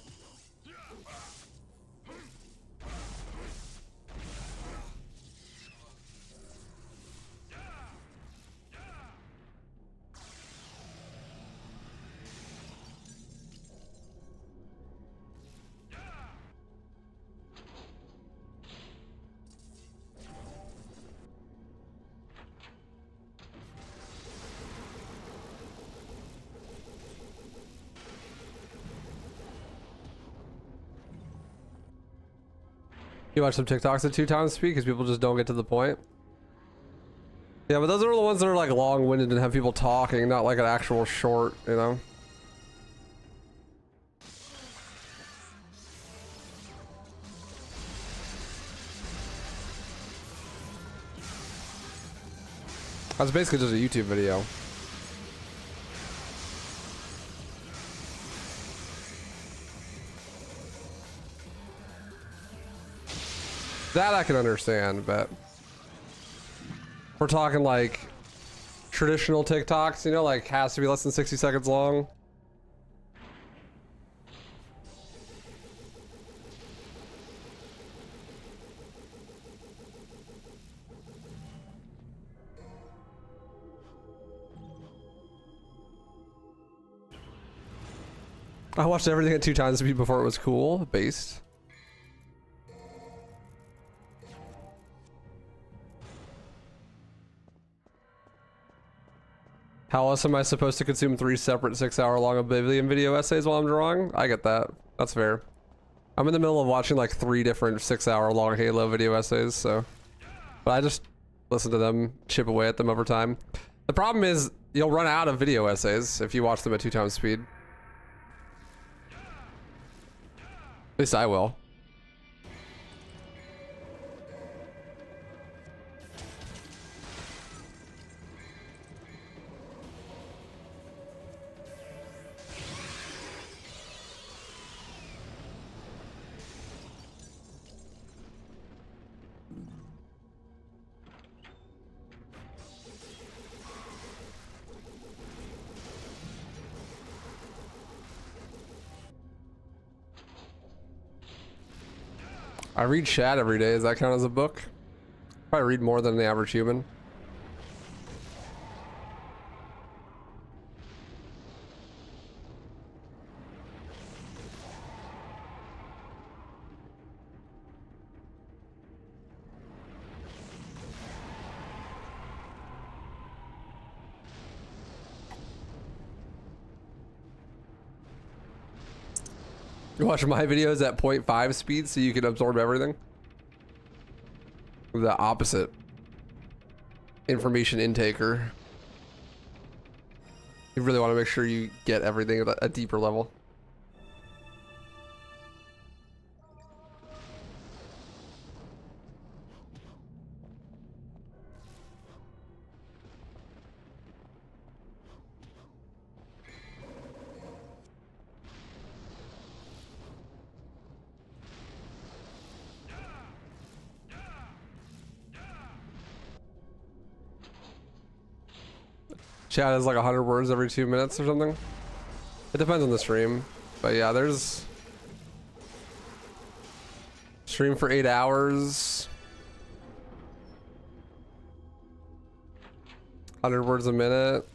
You watch some TikToks at 2 times speed because people just don't get to the point. Yeah, but those are the ones that are like long-winded and have people talking, not like an actual short, you know? That's basically just a YouTube video. That I can understand, but we're talking like traditional TikToks, you know, like has to be less than 60 seconds long. I watched everything at 2 times speed before it was cool, based. How else am I supposed to consume 3 separate 6-hour-long Oblivion video essays while I'm drawing? I get that. That's fair. I'm in the middle of watching like 3 different 6-hour-long Halo video essays, so... But I just listen to them, chip away at them over time. The problem is, you'll run out of video essays if you watch them at 2 times speed. At least I will. I read chat every day. Does that count as a book? Probably read more than the average human. You watch my videos at 0.5 speed so you can absorb everything. The opposite. Information intaker. You really want to make sure you get everything at a deeper level. Chat is like 100 words every 2 minutes or something. It depends on the stream. But yeah, there's... Stream for 8 hours. 100 words a minute.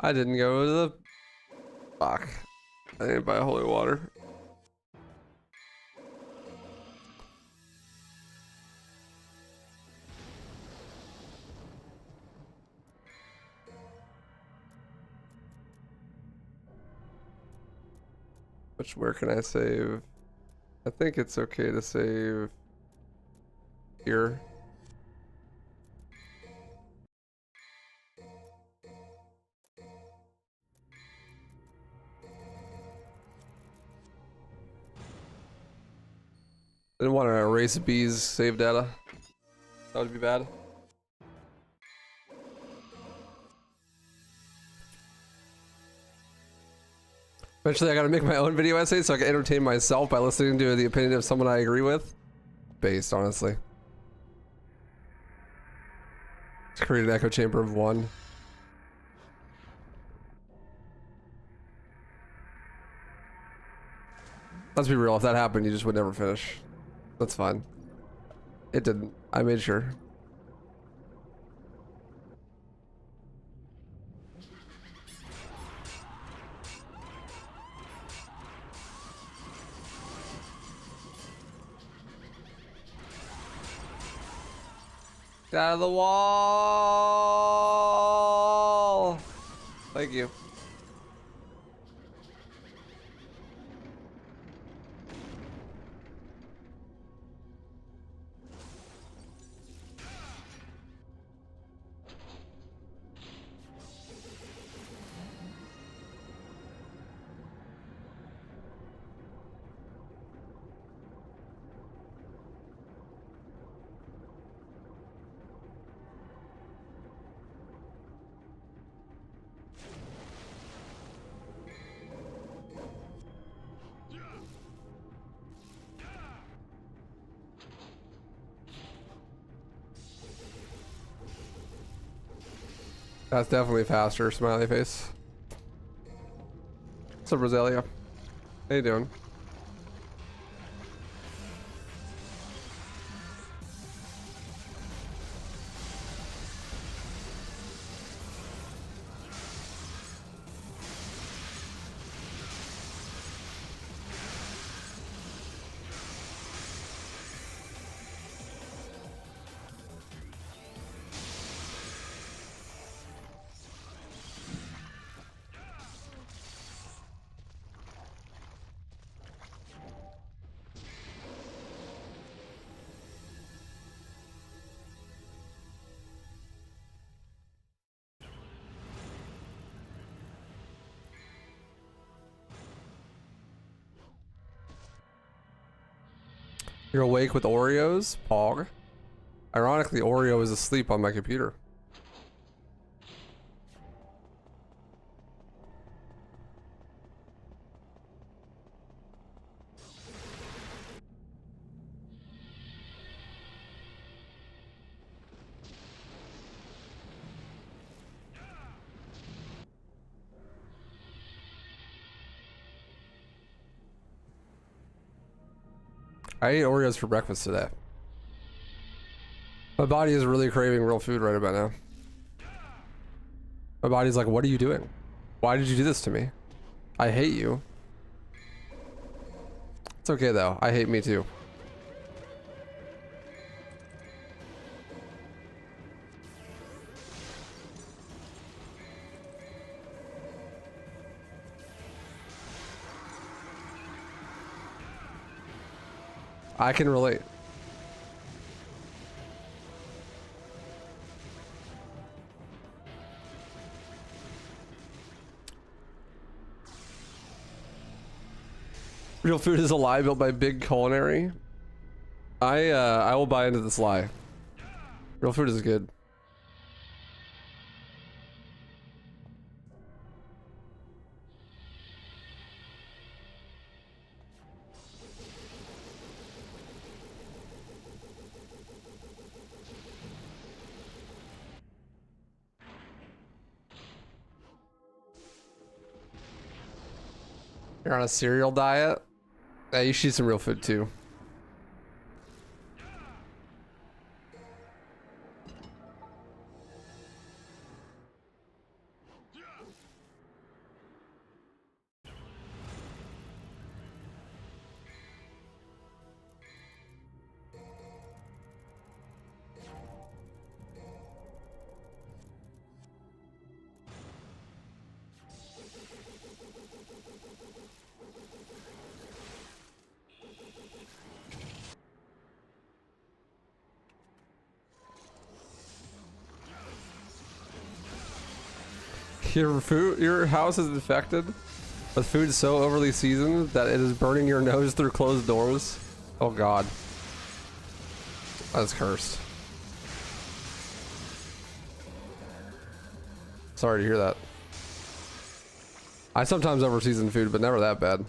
I didn't go to the... Fuck. I didn't buy holy water. Where can I save? I think it's okay to save here. Didn't want to erase B's save data. That would be bad. Eventually I gotta make my own video essay so I can entertain myself by listening to the opinion of someone I agree with. Based, honestly. Let's create an echo chamber of 1. Let's be real, if that happened, you just would never finish. That's fine. It didn't. I made sure. Get out of the wall! Thank you. That's definitely faster, smiley face. What's up, Rosalia? How you doing? You're awake with Oreos? Pog. Ironically, Oreo is asleep on my computer. I ate Oreos for breakfast today. My body is really craving real food right about now. My body's like, what are you doing? Why did you do this to me? I hate you. It's okay though. I hate me too. I can relate. Real food is a lie built by Big Culinary. I will buy into this lie. Real food is good. You're on a cereal diet? Yeah, you should eat some real food too. Your house is infected with food so overly seasoned that it is burning your nose through closed doors. Oh god. That's cursed. Sorry to hear that. I sometimes overseason food, but never that bad.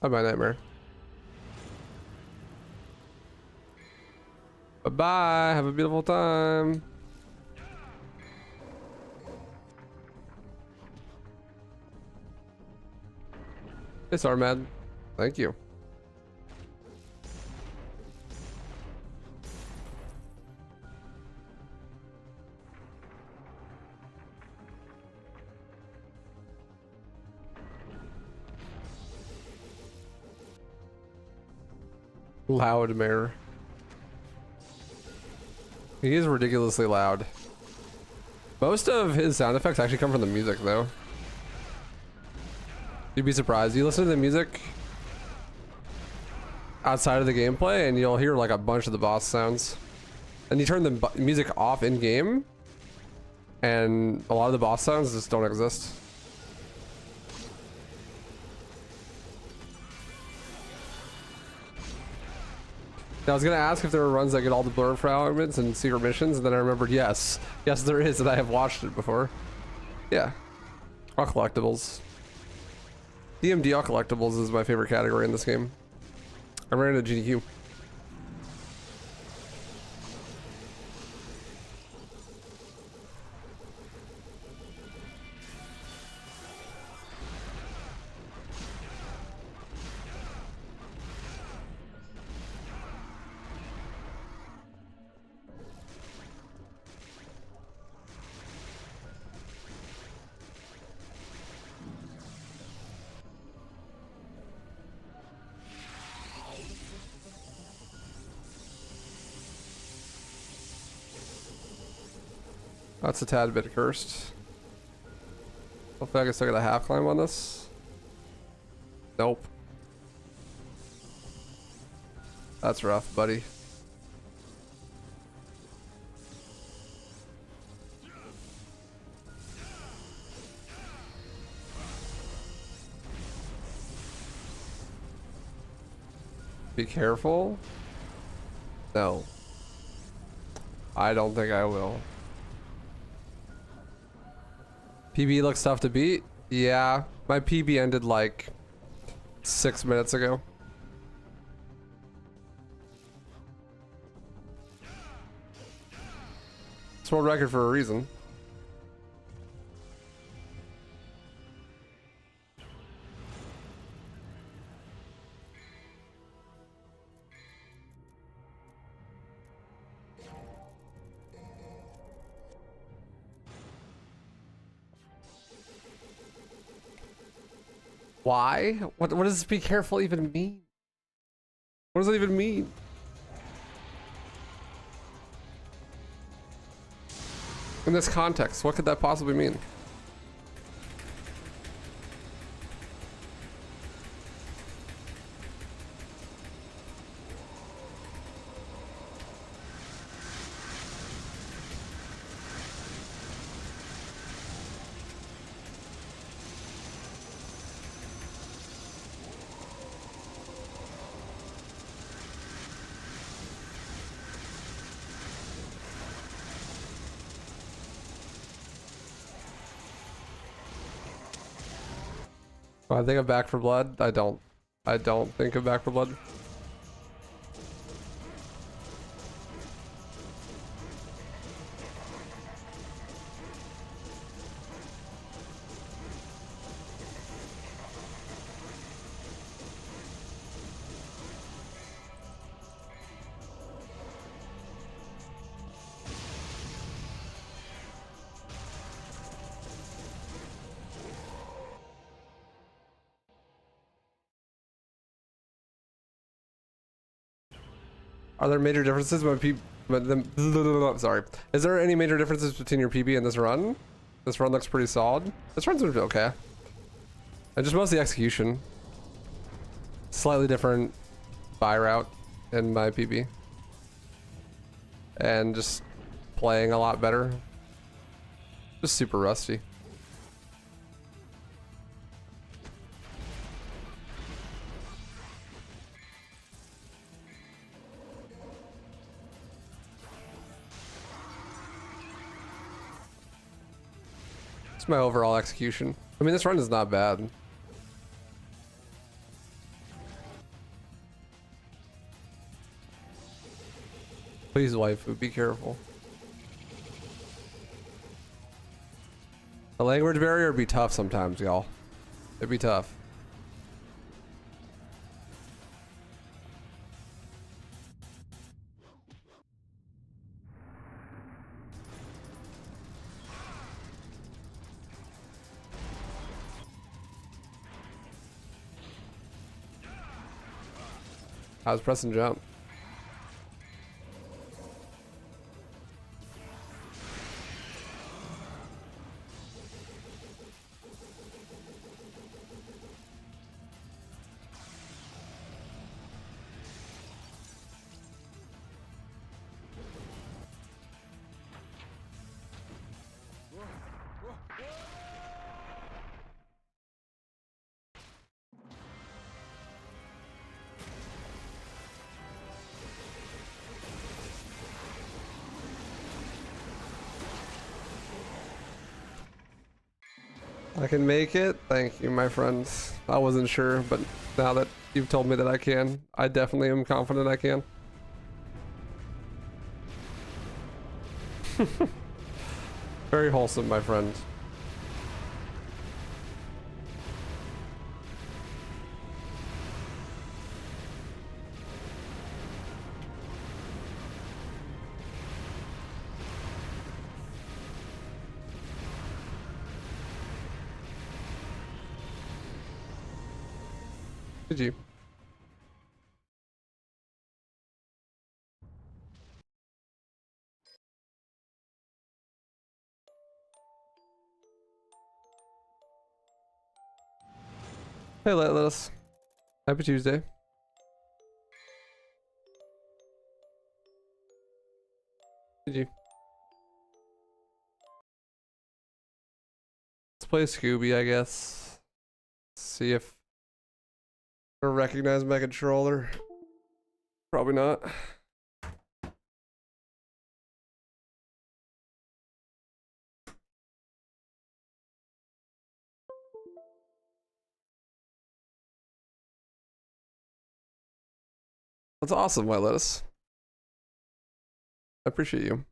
Bye-bye, nightmare. Bye-bye. Have a beautiful time. Hey, Sarmad. Thank you. Loud mare. He is ridiculously loud. Most of his sound effects actually come from the music, though. You'd be surprised. You listen to the music outside of the gameplay, and you'll hear like a bunch of the boss sounds. And you turn the music off in game, and a lot of the boss sounds just don't exist. Now, I was gonna ask if there were runs that get all the blur fragments and secret missions, and then I remembered yes, there is, and I have watched it before. Yeah, all collectibles. DMD all collectibles is my favorite category in this game. I ran into GDQ. That's a tad bit cursed. Hopefully I can still get a half climb on this. Nope. That's rough, buddy. Be careful. No. I don't think I will. PB looks tough to beat. Yeah, my PB ended like 6 minutes ago. It's world record for a reason. Why? What does be careful even mean? What does it even mean? In this context, what could that possibly mean? I think I'm back for blood. I don't think I'm back for blood. Are there major differences sorry. Is there any major differences between your PB and this run? This run looks pretty solid. This run's been okay. And just mostly execution. Slightly different buy route in my PB. And just playing a lot better. Just super rusty. It's my overall execution. I mean, this run is not bad. Please, waifu, be careful. The language barrier would be tough sometimes, y'all. It'd be tough. I was pressing jump. I can make it. Thank you, my friends. I wasn't sure, but now that you've told me that I can, I definitely am confident I can. Very wholesome, my friend. Did you? Hey, let us. Happy Tuesday. Did you? Let's play Scooby, I guess. See if I recognize my controller. Probably not. That's awesome, White Lettuce. I appreciate you.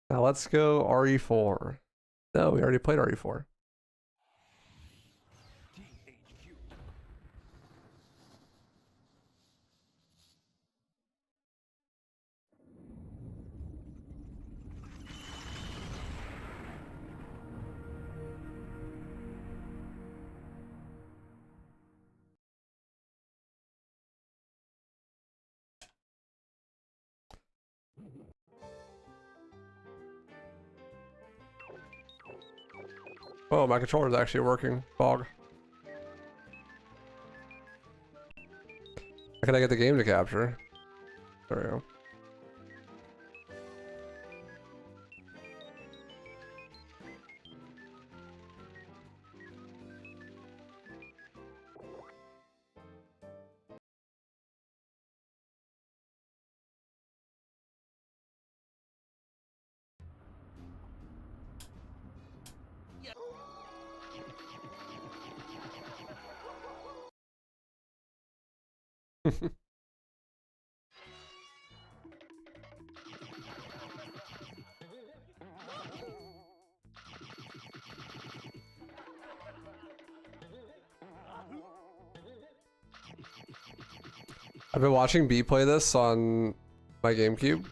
Now let's go RE4. No, we already played RE4. Oh, my controller is actually working. Fog. How can I get the game to capture? There we go. I've been watching B play this on my GameCube.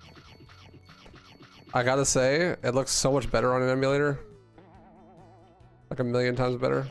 I gotta say, it looks so much better on an emulator. Like a million times better.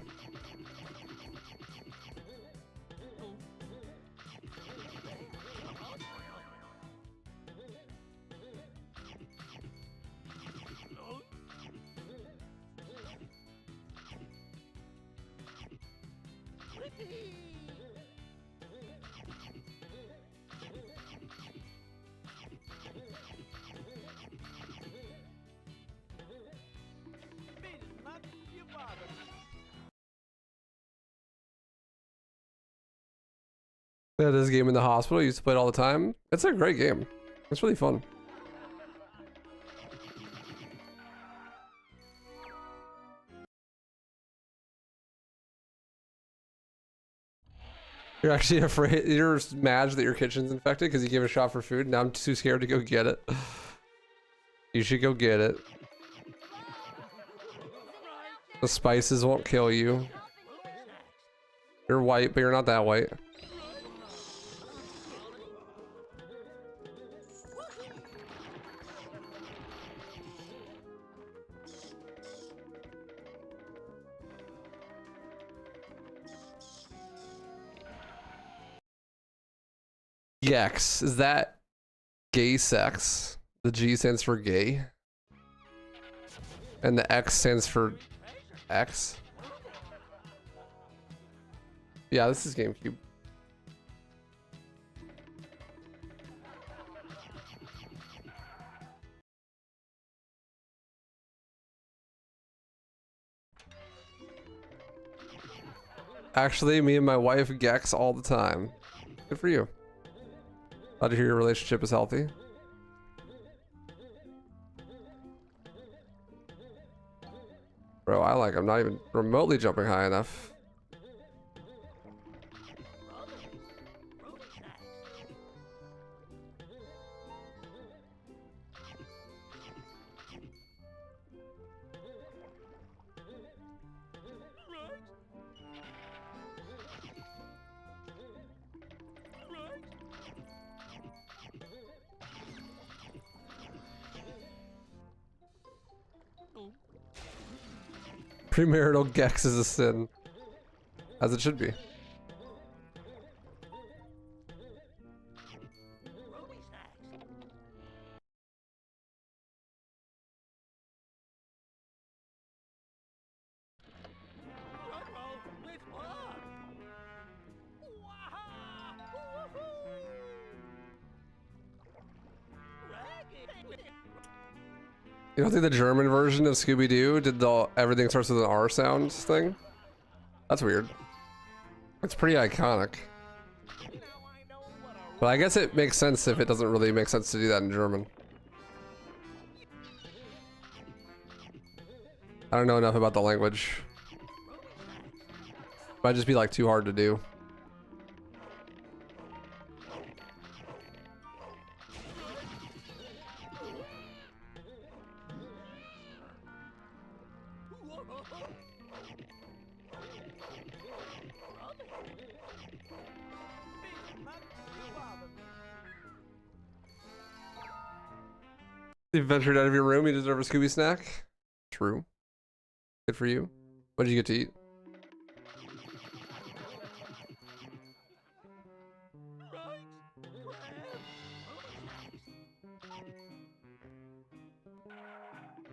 Yeah, this game in the hospital. I used to play it all the time. It's a great game. It's really fun. You're actually afraid. You're mad that your kitchen's infected because you gave a shot for food. Now I'm too scared to go get it. You should go get it. The spices won't kill you. You're white, but you're not that white. Gex, is that gay sex? The G stands for gay. And the X stands for X. Yeah, this is GameCube. Actually, me and my wife Gex all the time. Good for you. Glad to hear your relationship is healthy. Bro, I'm not even remotely jumping high enough. Premarital Gex is a sin. As it should be. You don't think the German version of Scooby-Doo did the everything starts with an R sound thing? That's weird. It's pretty iconic. But I guess it makes sense if it doesn't really make sense to do that in German. I don't know enough about the language. Might just be like too hard to do. You ventured out of your room, you deserve a Scooby snack. True. Good for you. What did you get to eat?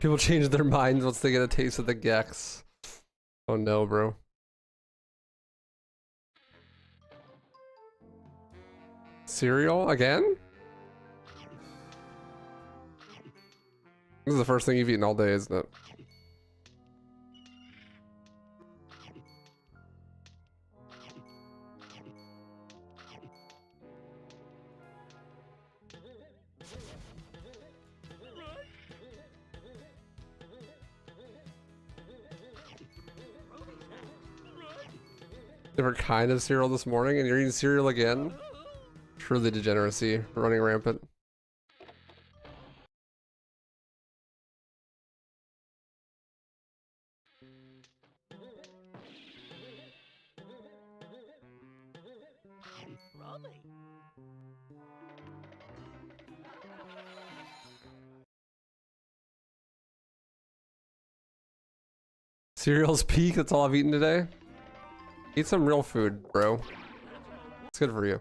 People change their minds once they get a taste of the Gex. Oh no, bro. Cereal again? This is the first thing you've eaten all day, isn't it? Different kind of cereal this morning, and you're eating cereal again? Truly degeneracy running rampant. Cereal's peak, that's all I've eaten today. Eat some real food, bro. It's good for you.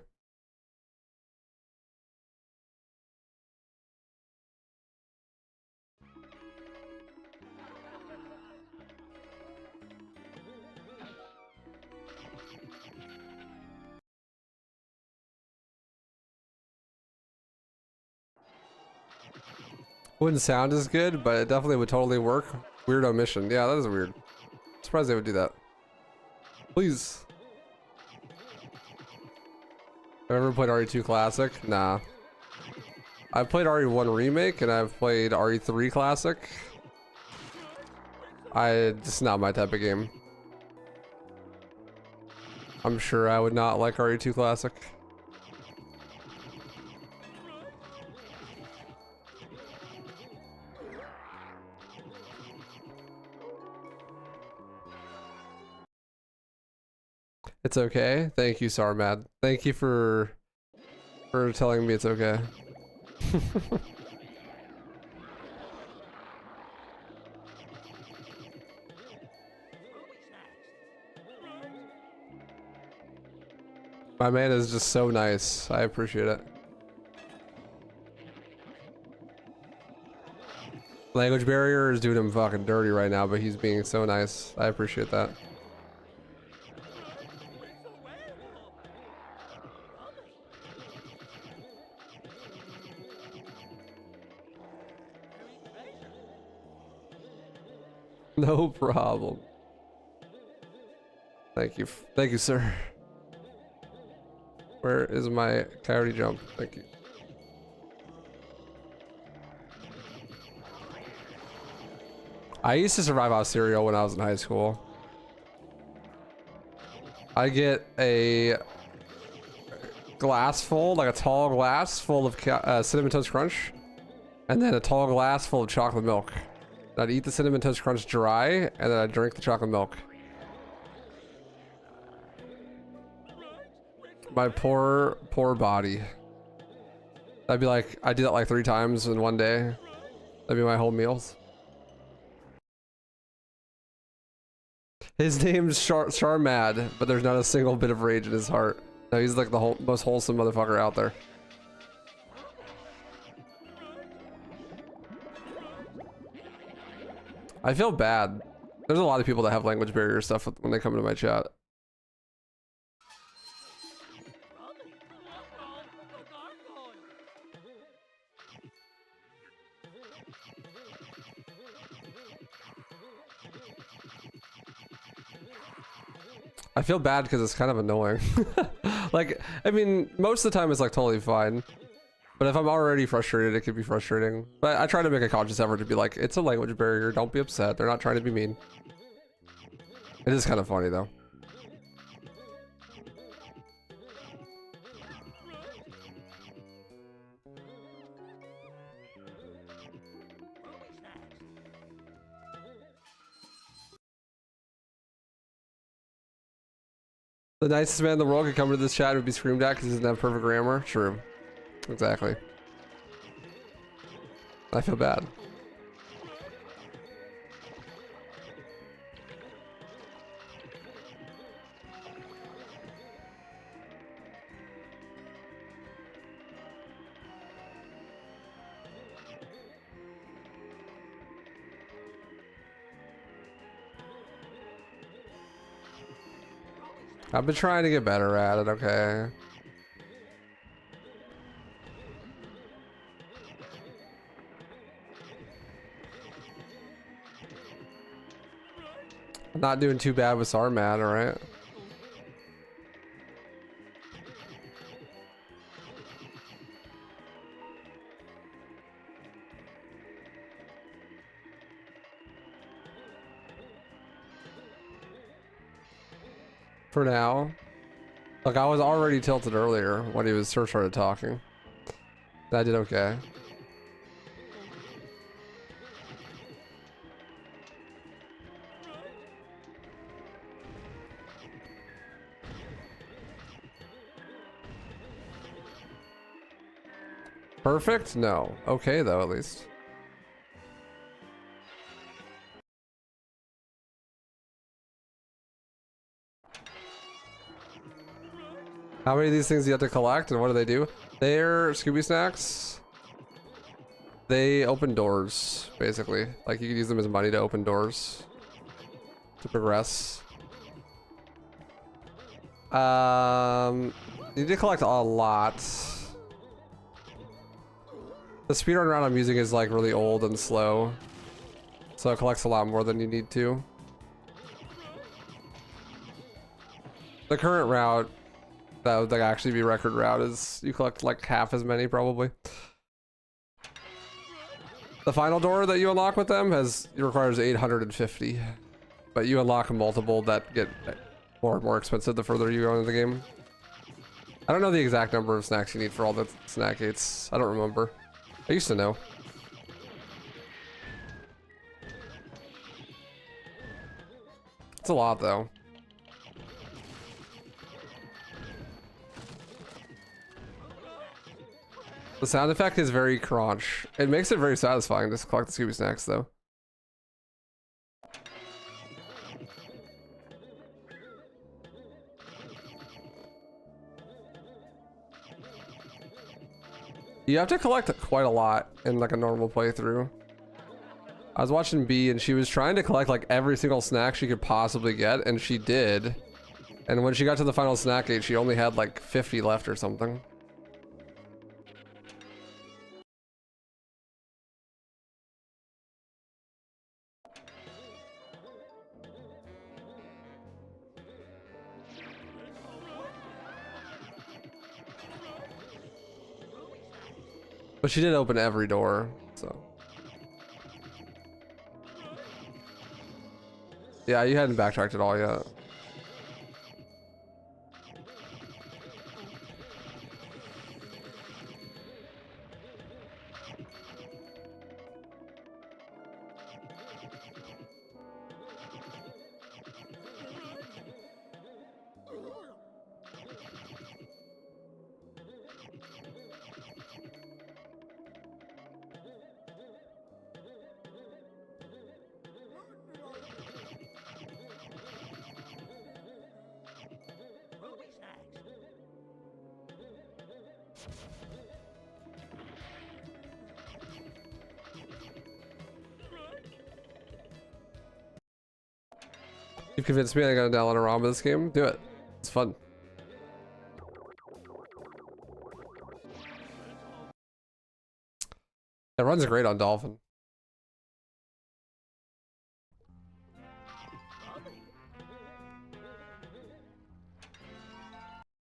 Wouldn't sound as good, but it definitely would totally work. Weirdo mission. Yeah, that is weird. Surprised they would do that. Please. Have I ever played RE2 Classic? Nah. I've played RE1 Remake and I've played RE3 Classic. It's not my type of game. I'm sure I would not like RE2 Classic. It's okay. Thank you, Sarmad. Thank you for telling me it's okay. My man is just so nice. I appreciate it. Language barrier is doing him fucking dirty right now, but he's being so nice. I appreciate that. No problem. Thank you. Thank you, sir. Where is my coyote jump? Thank you. I used to survive off cereal when I was in high school. I get a glass full, like a tall glass full of Cinnamon Toast Crunch, and then a tall glass full of chocolate milk. I'd eat the Cinnamon Toast Crunch dry, and then I'd drink the chocolate milk. My poor, poor body. I'd be like, I did that like 3 times in one day. That'd be my whole meals. His name's Charmad, but there's not a single bit of rage in his heart. No, he's like the most wholesome motherfucker out there. I feel bad. There's a lot of people that have language barrier stuff when they come into my chat. I feel bad because it's kind of annoying. Like, I mean, most of the time it's like totally fine. But if I'm already frustrated, it could be frustrating. But I try to make a conscious effort to be like, it's a language barrier. Don't be upset. They're not trying to be mean. It is kind of funny though. The nicest man in the world could come to this chat and be screamed at because he doesn't have perfect grammar. True. Exactly. I feel bad. I've been trying to get better at it, okay? I'm not doing too bad with Sarmad, alright? For now. Like, I was already tilted earlier when he was first started talking. I did okay. Perfect? No. Okay, though, at least. How many of these things do you have to collect, and what do they do? They're Scooby snacks. They open doors, basically. Like, you can use them as money to open doors to progress. You need to collect a lot. The speedrun route I'm using is like really old and slow, so it collects a lot more than you need to. The current route, that would like actually be record route, is you collect like half as many probably. The final door that you unlock with them it requires 850, but you unlock multiple that get more and more expensive the further you go into the game. I don't know the exact number of snacks you need for all the snack gates. I don't remember. I used to know. It's a lot though. The sound effect is very crunch. It makes it very satisfying to collect the Scooby snacks though. You have to collect quite a lot in like a normal playthrough. I was watching B and she was trying to collect like every single snack she could possibly get, and she did. And when she got to the final snack gate, she only had like 50 left or something. But she did open every door, so. Yeah, you hadn't backtracked at all yet. You've convinced me I gotta download a ROM of this game. Do it. It's fun. It runs great on Dolphin.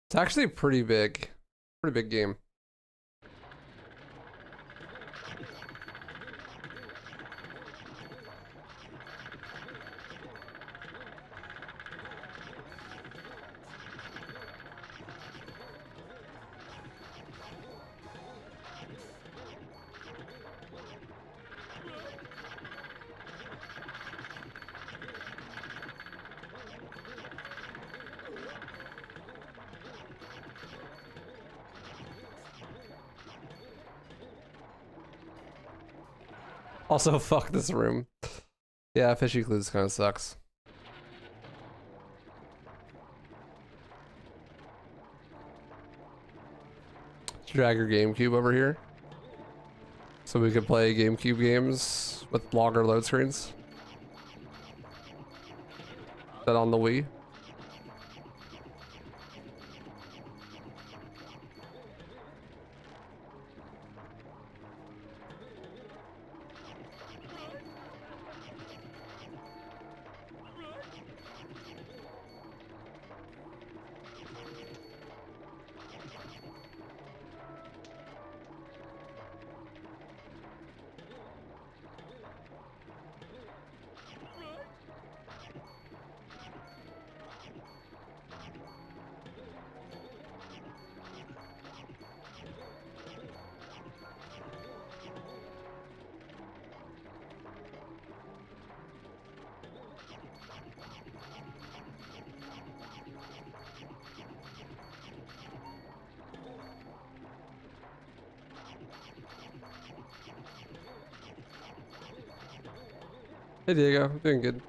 It's actually pretty big. Pretty big game. Also, fuck this room. Yeah, fishy clues kind of sucks. Drag your GameCube over here so we could play GameCube games with longer load screens. Is that on the Wii? Hey Diego, doing good.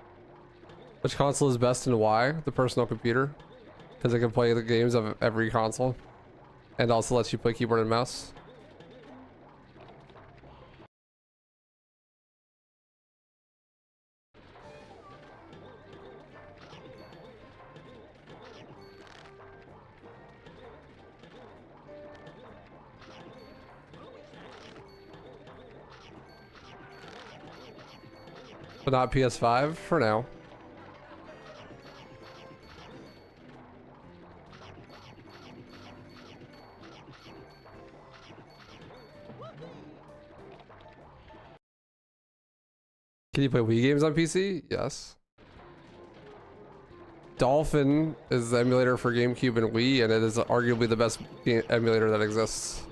Which console is best and why? The personal computer. Because it can play the games of every console. And also lets you play keyboard and mouse. But not PS5 for now. Can you play Wii games on PC? Yes. Dolphin is the emulator for GameCube and Wii, and it is arguably the best emulator that exists.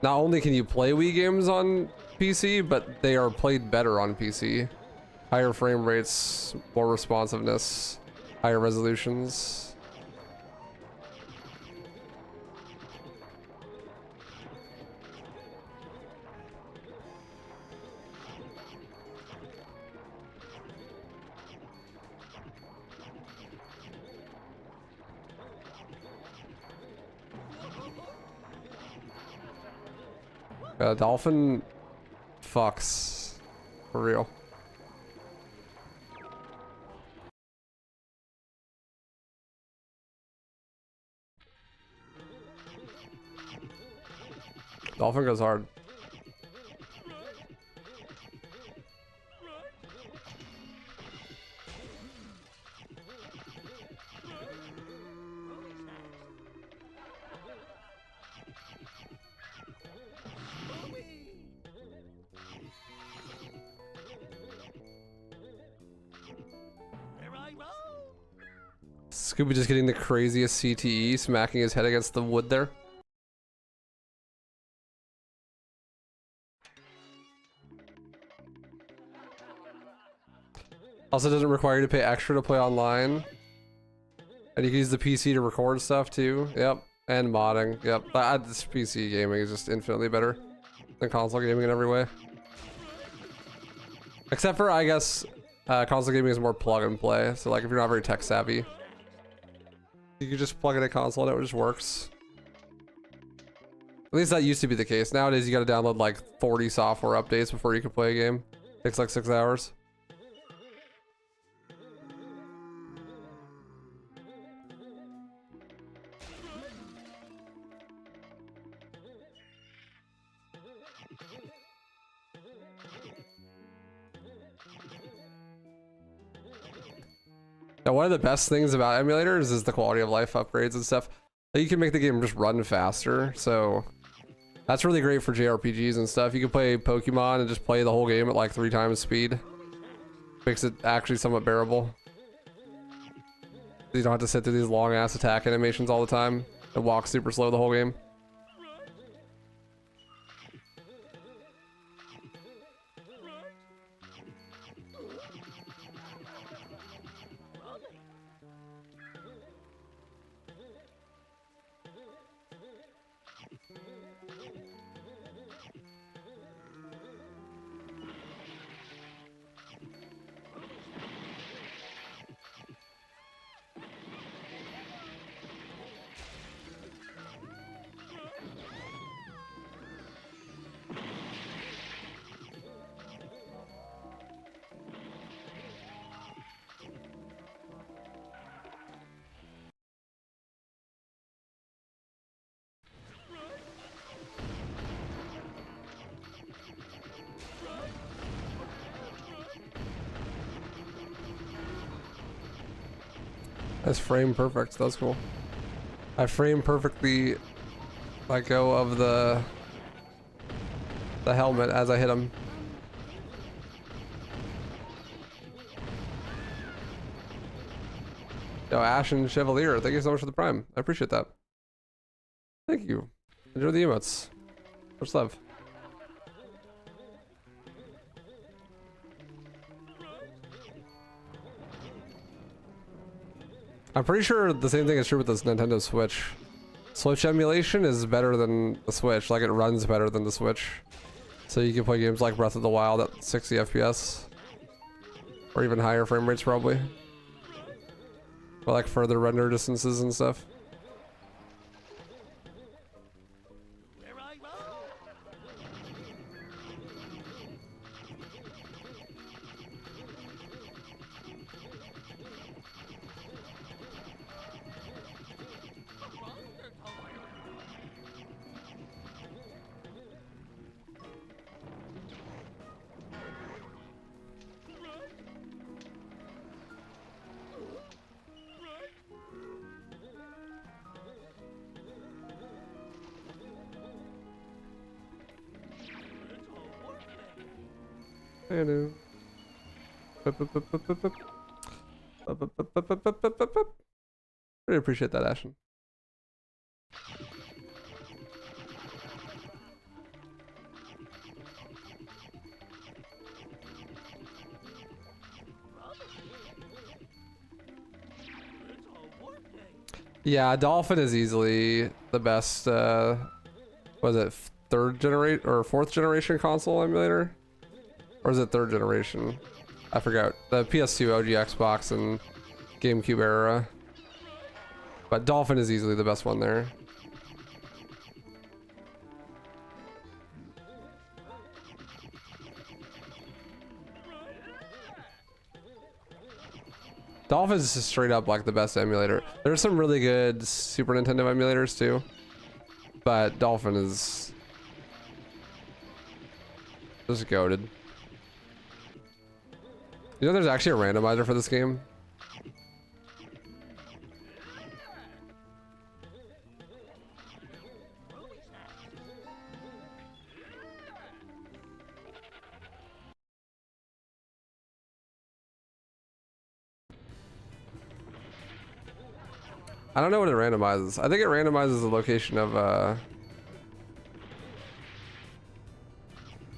Not only can you play Wii games on PC, but they are played better on PC. Higher frame rates, more responsiveness, higher resolutions. Dolphin fucks for real. Dolphin goes hard. Scooby just getting the craziest CTE, smacking his head against the wood there. Also doesn't require you to pay extra to play online. And you can use the PC to record stuff too. Yep. And modding. Yep. This PC gaming is just infinitely better than console gaming in every way. Except for, I guess, console gaming is more plug and play. So like if you're not very tech savvy, you can just plug in a console and it just works. At least that used to be the case. Nowadays you gotta download like 40 software updates before you can play a game. Takes like 6 hours. Now, one of the best things about emulators is the quality of life upgrades and stuff. You can make the game just run faster, so that's really great for JRPGs and stuff. You can play Pokemon and just play the whole game at like 3 times speed. Makes it actually somewhat bearable. You don't have to sit through these long ass attack animations all the time and walk super slow the whole game. That's frame perfect. That's cool. I frame perfectly let go of the helmet as I hit him. Yo, Ashen Chevalier, thank you so much for the prime. I appreciate that. Thank you. Enjoy the emotes. Much love. I'm pretty sure the same thing is true with this Nintendo Switch. Switch emulation is better than the Switch, like it runs better than the Switch. So you can play games like Breath of the Wild at 60 FPS. Or even higher frame rates probably. Or like further render distances and stuff. I know. Really appreciate that, Ashen. Yeah, Dolphin is easily the best, was it third generation or fourth generation console emulator? Or is it third generation? I forgot. The PS2, OG Xbox, and GameCube era. But Dolphin is easily the best one there. Dolphin is just straight up like the best emulator. There's some really good Super Nintendo emulators too. But Dolphin is just goated. You know there's actually a randomizer for this game? I don't know what it randomizes. I think it randomizes the location of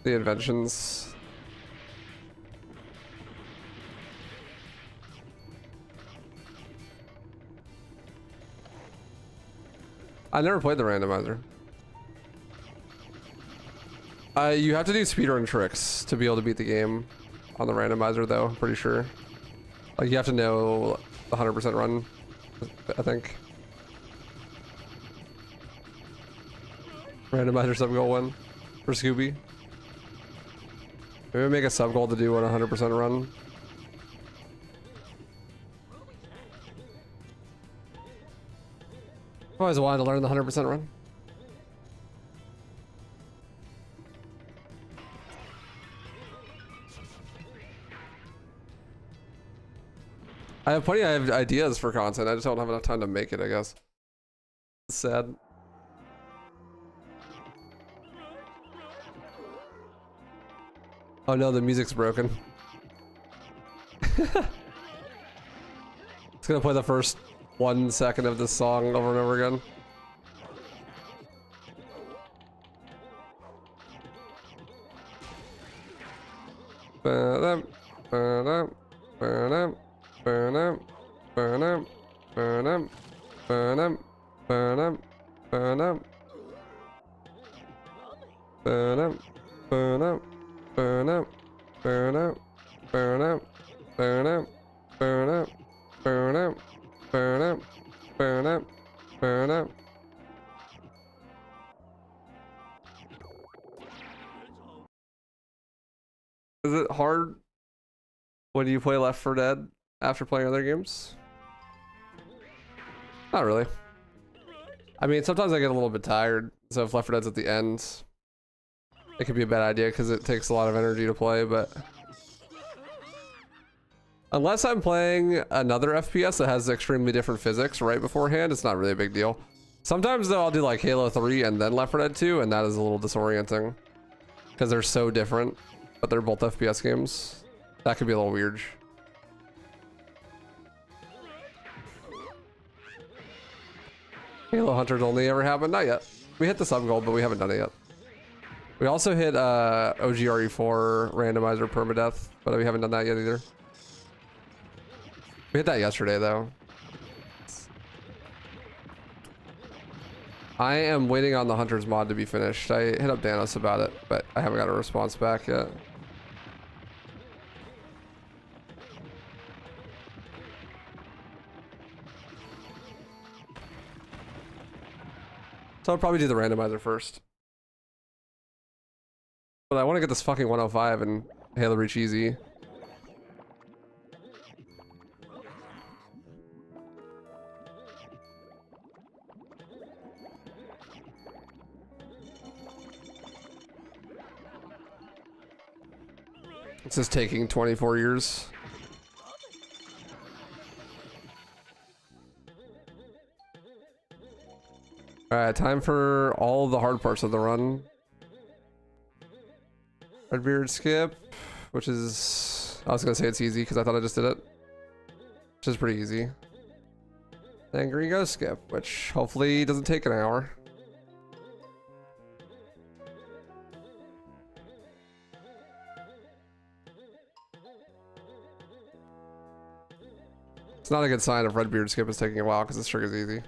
the inventions. I never played the randomizer. You have to do speedrun tricks to be able to beat the game on the randomizer though, I'm pretty sure. Like you have to know the 100% run, I think. Randomizer sub goal one for Scooby. Maybe make a sub goal to do a 100% run. I've always wanted to learn the 100% run. I have plenty of ideas for content. I just don't have enough time to make it, I guess. It's sad. Oh no, the music's broken. It's gonna play the first 1 second of this song over and over again. Is it hard when you play Left 4 Dead after playing other games? Not really. I mean, sometimes I get a little bit tired, so if Left 4 Dead's at the end, it could be a bad idea because it takes a lot of energy to play, but unless I'm playing another FPS that has extremely different physics right beforehand, it's not really a big deal. Sometimes though, I'll do like Halo 3 and then Left 4 Dead 2, and that is a little disorienting because they're so different, but they're both FPS games. That could be a little weird. Halo Hunters only ever happened? Not yet. We hit the sub goal, but we haven't done it yet. We also hit OGRE4 randomizer permadeath, but we haven't done that yet either. We hit that yesterday though. I am waiting on the Hunter's mod to be finished. I hit up Danos about it, but I haven't got a response back yet. So I'll probably do the randomizer first. But I want to get this fucking 105 and Halo Reach easy. This is taking 24 years. Alright, time for all the hard parts of the run. Redbeard skip, which is... I was gonna say it's easy because I thought I just did it. Which is pretty easy. Then green ghost skip, which hopefully doesn't take an hour. It's not a good sign if Redbeard skip is taking a while because this trick is easy.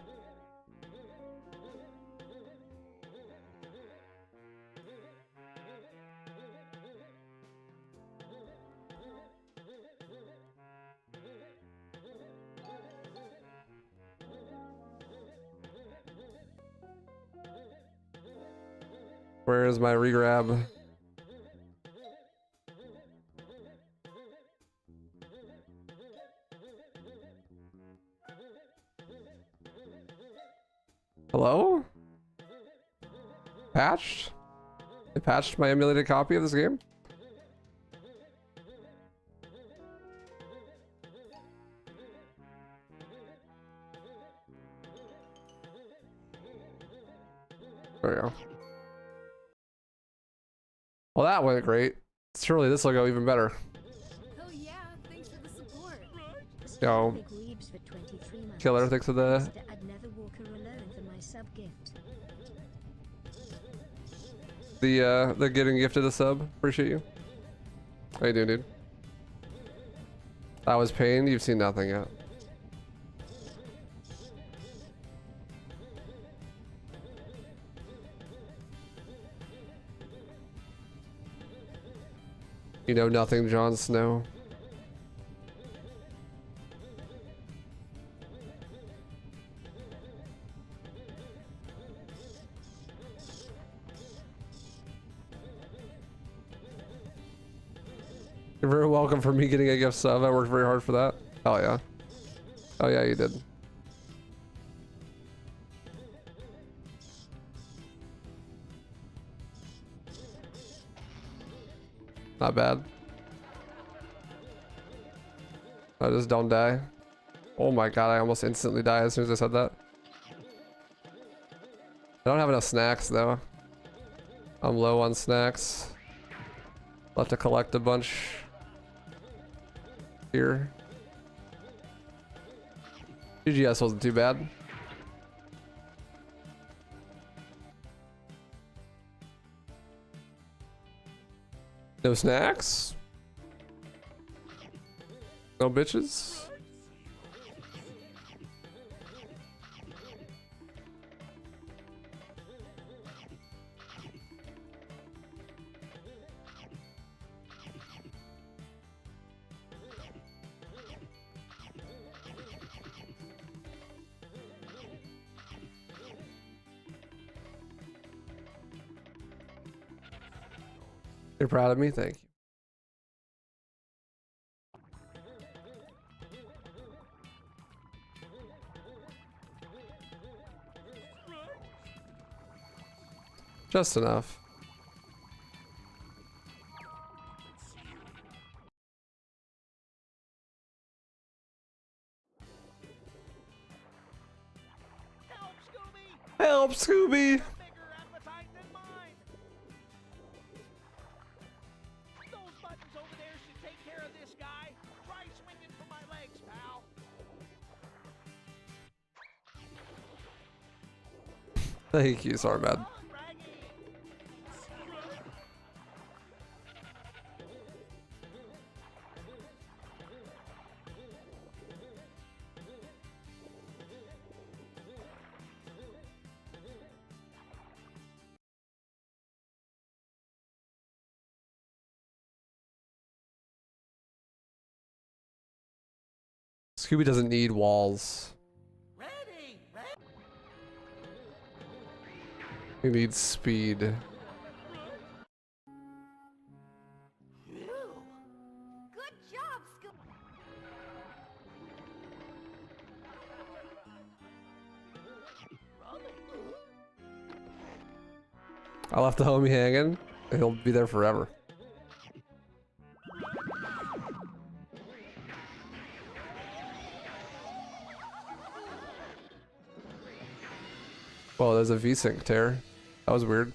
Where is my regrab? Hello? Patched? They patched my emulated copy of this game? There we go. Well, that went great. Surely this will go even better. Oh yeah, thanks for the support. Yo. Killer, thanks for the... I'd never walk her alone for my sub gift. The getting gifted a sub. Appreciate you. How you doing, dude? That was pain. You've seen nothing yet. You know nothing, Jon Snow. You're very welcome for me getting a gift sub. I worked very hard for that. Oh yeah. Oh yeah, you did. Not bad. I just don't die. Oh my god, I almost instantly die as soon as I said that. I don't have enough snacks though. I'm low on snacks. I'll have to collect a bunch here. GGS wasn't too bad. No snacks? No bitches? You're proud of me? Thank you. Just enough. Help, Scooby! Thank you, sorry, man. Scooby doesn't need walls. He needs speed. Good job, Scooby. I left the homie hanging. He'll be there forever. Whoa, there's a V-Sync tear. That was weird.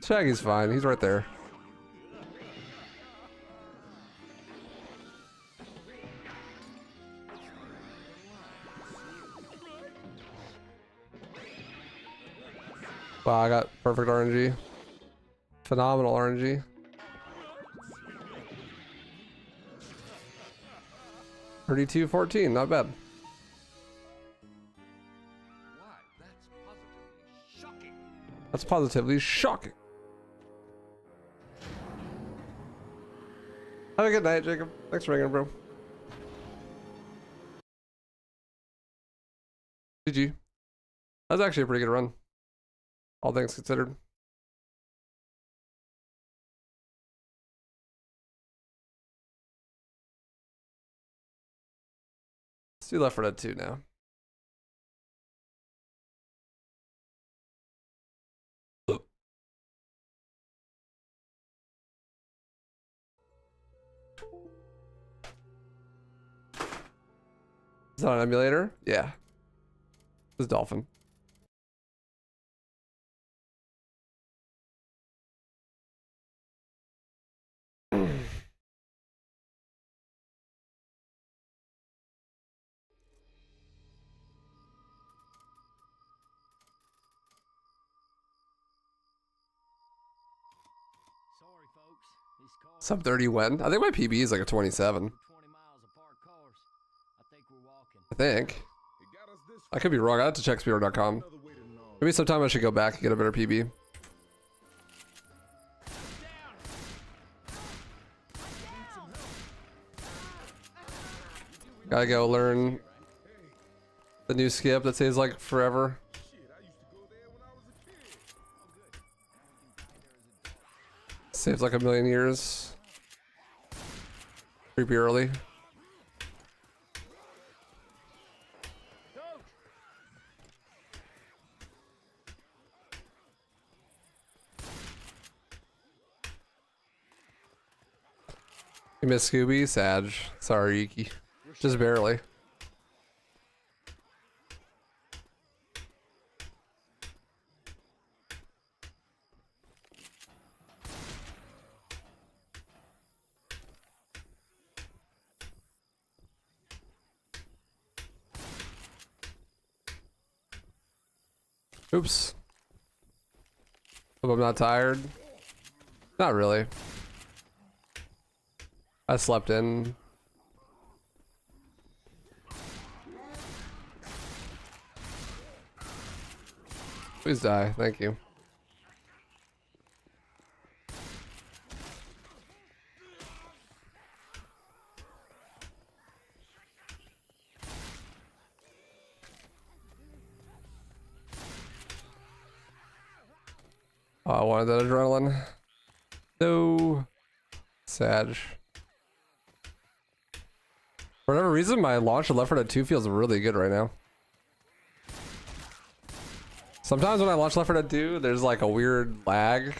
Shaggy's fine. He's right there. Wow, I got perfect RNG. Phenomenal RNG. $32.14, not bad. That's positively shocking. Have a good night, Jacob. Thanks for ringing, bro. GG. That was actually a pretty good run. All things considered. Let's do Left 4 Dead 2 now. Is that an emulator? Yeah. This is Dolphin. Sub 30 when? I think my PB is like a 27. I think. I could be wrong. I have to check speedrun.com. Maybe sometime I should go back and get a better PB. Gotta go learn the new skip that saves like forever. Saves like a million years. Creepy early. You miss Scooby? Sag. Sorry, Iki. Just barely. Oops. Hope I'm not tired. Not really. I slept in. Please die. Thank you. Oh, I wanted that adrenaline. No. Sag. For whatever reason, my launch of Left 4 Dead 2 feels really good right now. Sometimes when I launch Left 4 Dead 2, there's like a weird lag.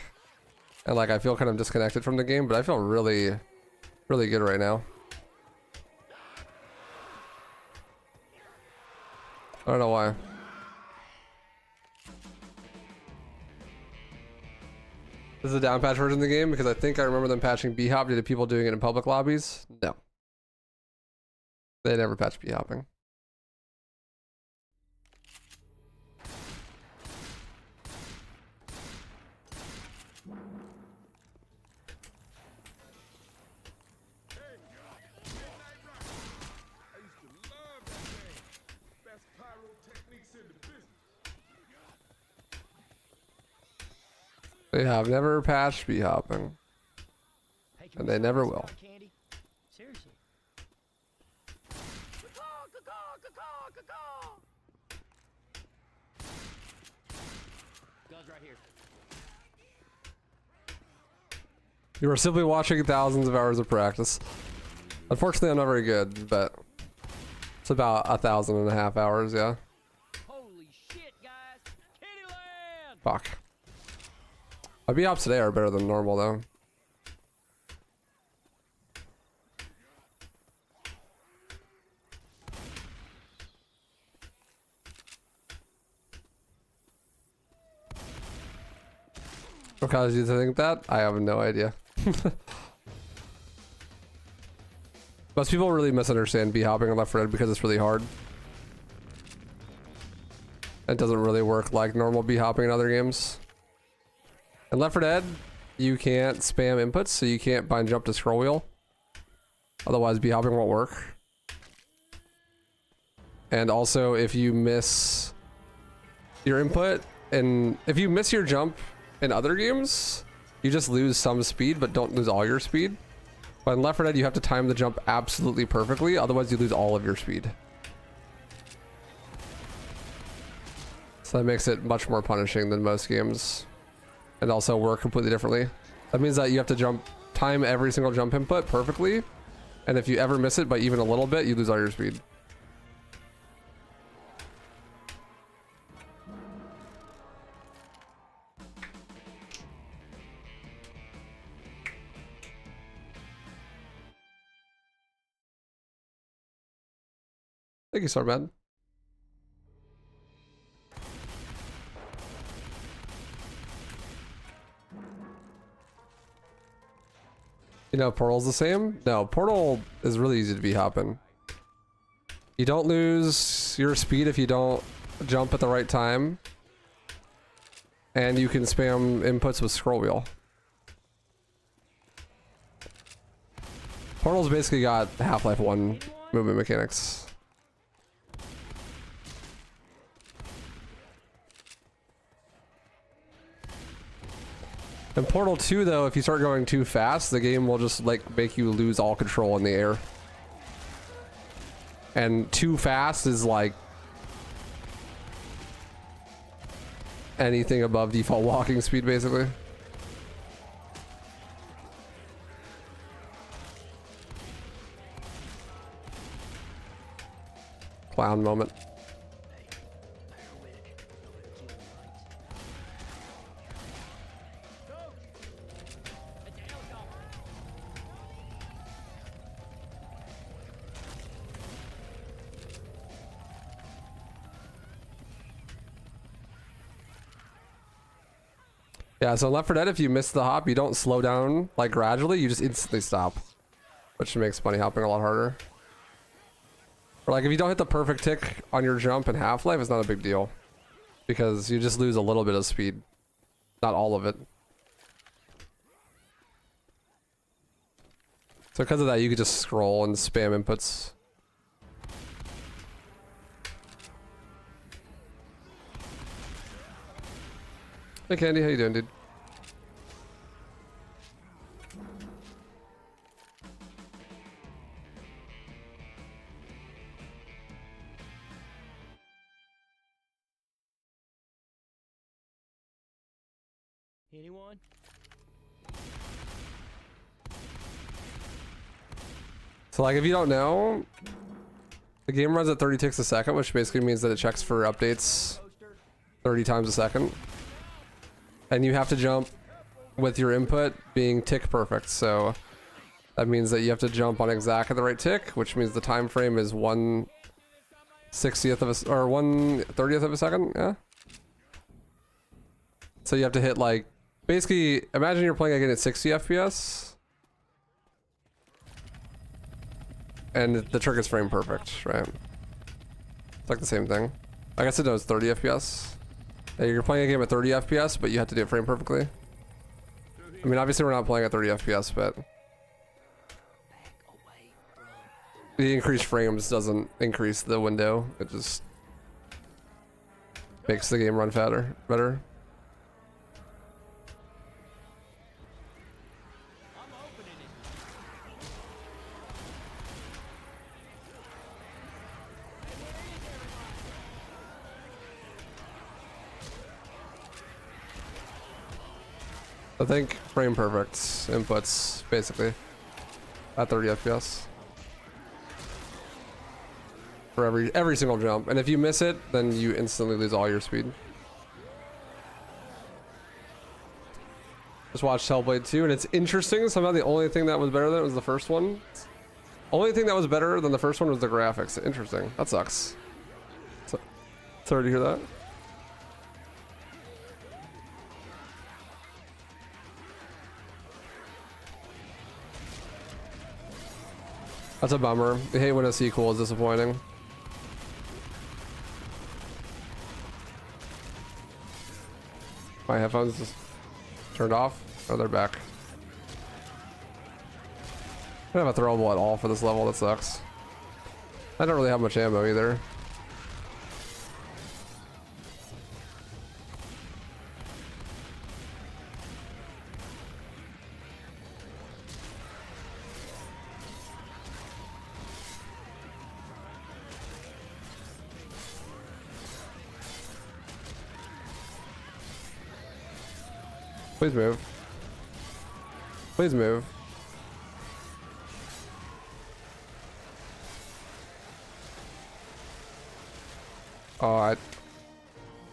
And like I feel kind of disconnected from the game, but I feel really, really good right now. I don't know why. This is a down patch version of the game because I think I remember them patching b-hop due to people doing it in public lobbies. No. They never patched b-hopping. They have never patched b-hopping. And they never will. Seriously. Guns right here. You are simply watching thousands of hours of practice. Unfortunately, I'm not very good, but it's about 1,500 hours, yeah. Holy shit, guys! Kittyland! Fuck. My b-hops today are better than normal, though. What caused you to think that? I have no idea. Most people really misunderstand b-hopping on Left 4 Dead because it's really hard. It doesn't really work like normal b-hopping in other games. In Left 4 Dead, you can't spam inputs, so you can't bind jump to scroll wheel. Otherwise, b-hopping won't work. And also, if you miss your input, and if you miss your jump in other games, you just lose some speed, but don't lose all your speed. But in Left 4 Dead, you have to time the jump absolutely perfectly, otherwise you lose all of your speed. So that makes it much more punishing than most games. And also work completely differently. That means that you have to time every single jump input perfectly. And if you ever miss it by even a little bit, you lose all your speed. Thank you, Starman. You know, Portal's the same? No, Portal is really easy to be hopping. You don't lose your speed if you don't jump at the right time. And you can spam inputs with scroll wheel. Portal's basically got Half-Life 1 movement mechanics. In Portal 2 though, if you start going too fast, the game will just like make you lose all control in the air. And too fast is like anything above default walking speed basically. Clown moment. Yeah, so Left 4 Dead, if you miss the hop, you don't slow down like gradually, you just instantly stop. Which makes bunny hopping a lot harder. Or like if you don't hit the perfect tick on your jump in Half-Life, it's not a big deal. Because you just lose a little bit of speed. Not all of it. So because of that, you could just scroll and spam inputs. Hey Candy, how you doing, dude? Anyone? So like if you don't know, the game runs at 30 ticks a second, which basically means that it checks for updates 30 times a second. And you have to jump with your input being tick perfect. So that means that you have to jump on exactly the right tick, which means the time frame is 1/60th of a, or 1/30th of a second, yeah? So you have to hit like Basically, imagine you're playing again at 60 FPS. And the trick is frame perfect, right? It's like the same thing. I guess it does 30 FPS. Yeah, you're playing a game at 30 FPS, but you have to do it frame perfectly. I mean, obviously we're not playing at 30 FPS, but the increased frames doesn't increase the window. It just makes the game run better. I think frame perfect inputs basically at 30 FPS for every single jump, and if you miss it, then you instantly lose all your speed. Just watched Hellblade 2, and it's interesting. Somehow the only thing that was better than it was the first one. Only thing that was better than the first one was the graphics. Interesting. That sucks. Sorry to hear that. That's a bummer. I hate when a sequel is disappointing. My headphones just turned off. Oh, they're back. I don't have a throwable at all for this level. That sucks. I don't really have much ammo either. Please move. Please move. Oh,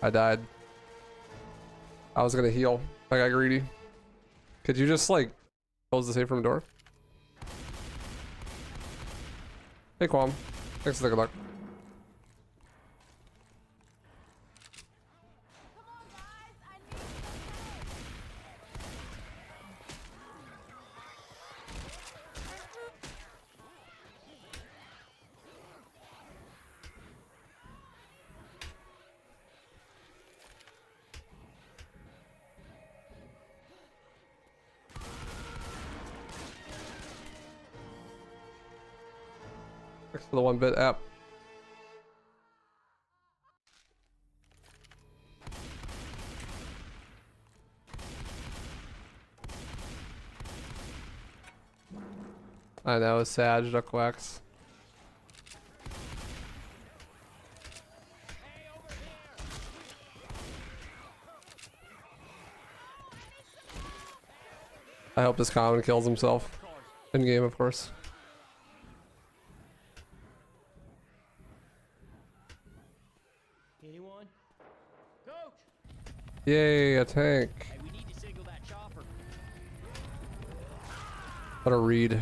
I died. I was gonna heal. I got greedy. Could you just like close the safe room door? Hey Quam. Thanks for the good luck. Thanks for the 1-bit app. I know, Sag, Duck Wax. I hope this common kills himself. In game, of course. Anyone? Coach! Yay, a tank. Hey, we need to signal that chopper. What a read.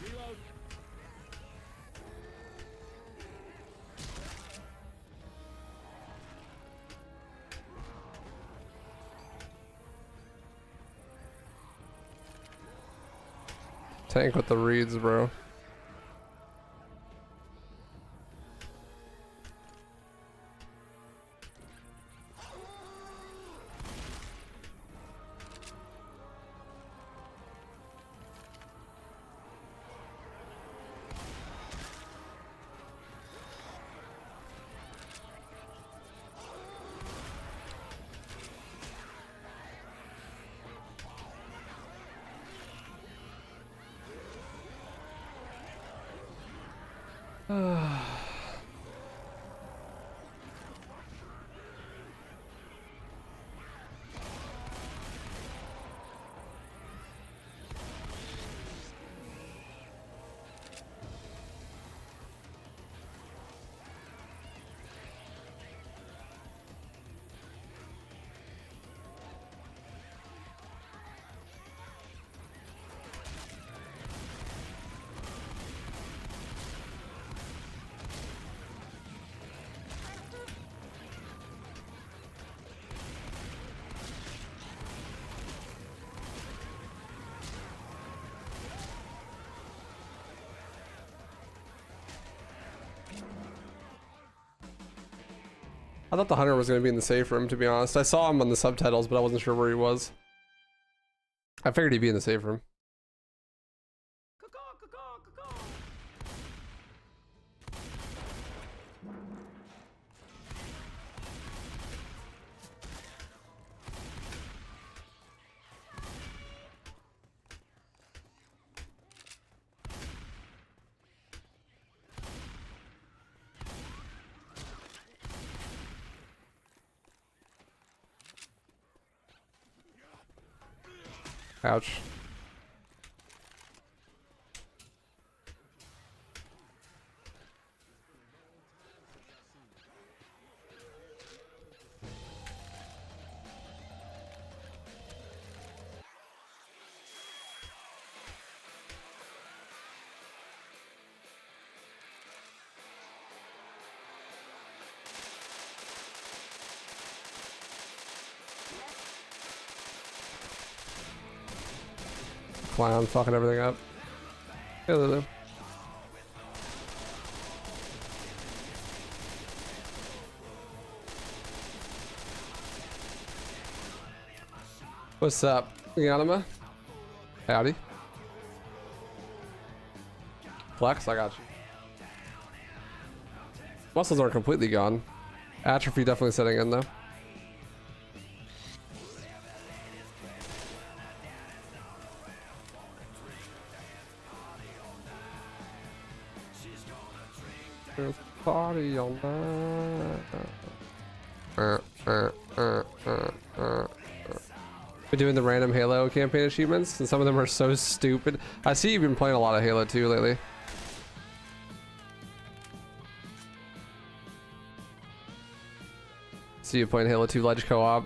Reload. Tank with the reads, bro. I thought the hunter was going to be in the safe room, to be honest. I saw him on the subtitles, but I wasn't sure where he was. I figured he'd be in the safe room. Ouch. Clown fucking everything up. Hey, Lulu. What's up, Yanima? Howdy. Flex, I got you. Muscles aren't completely gone. Atrophy definitely setting in though. There's a party all night. Been doing the random Halo campaign achievements, and some of them are so stupid. I see you've been playing a lot of Halo 2 lately. See you playing Halo 2 Ledge Co-op.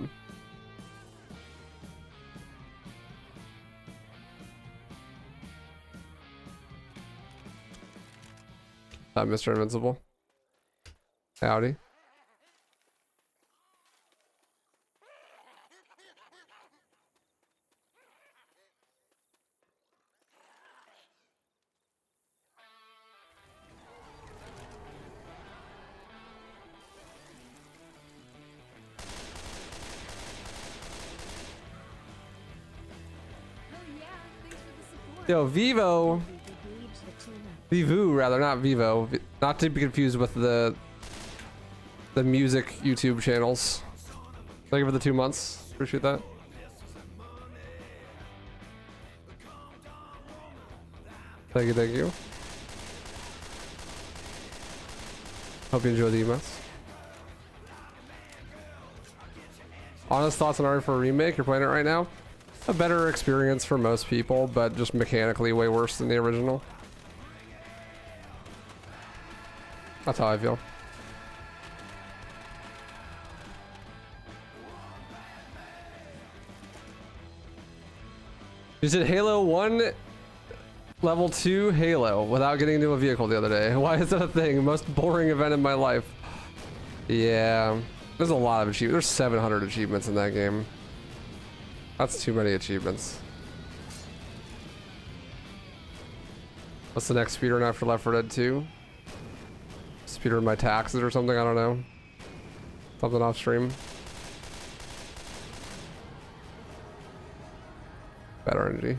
Mr. Invincible. Howdy. Yo, Vivo. Vivu, rather, not Vivo. Not to be confused with the music YouTube channels. Thank you for the 2 months. Appreciate that. Thank you, thank you. Hope you enjoy the emotes. Honest thoughts on RE for a remake? You're playing it right now? A better experience for most people, but just mechanically way worse than the original. That's how I feel. You did Halo 1 level 2 Halo without getting into a vehicle the other day. Why is that a thing? Most boring event in my life. Yeah, there's a lot of achievements. There's 700 achievements in that game. That's too many achievements. What's the next speedrun after Left 4 Dead 2? Speedrun my taxes or something, I don't know. Something off stream. Better energy.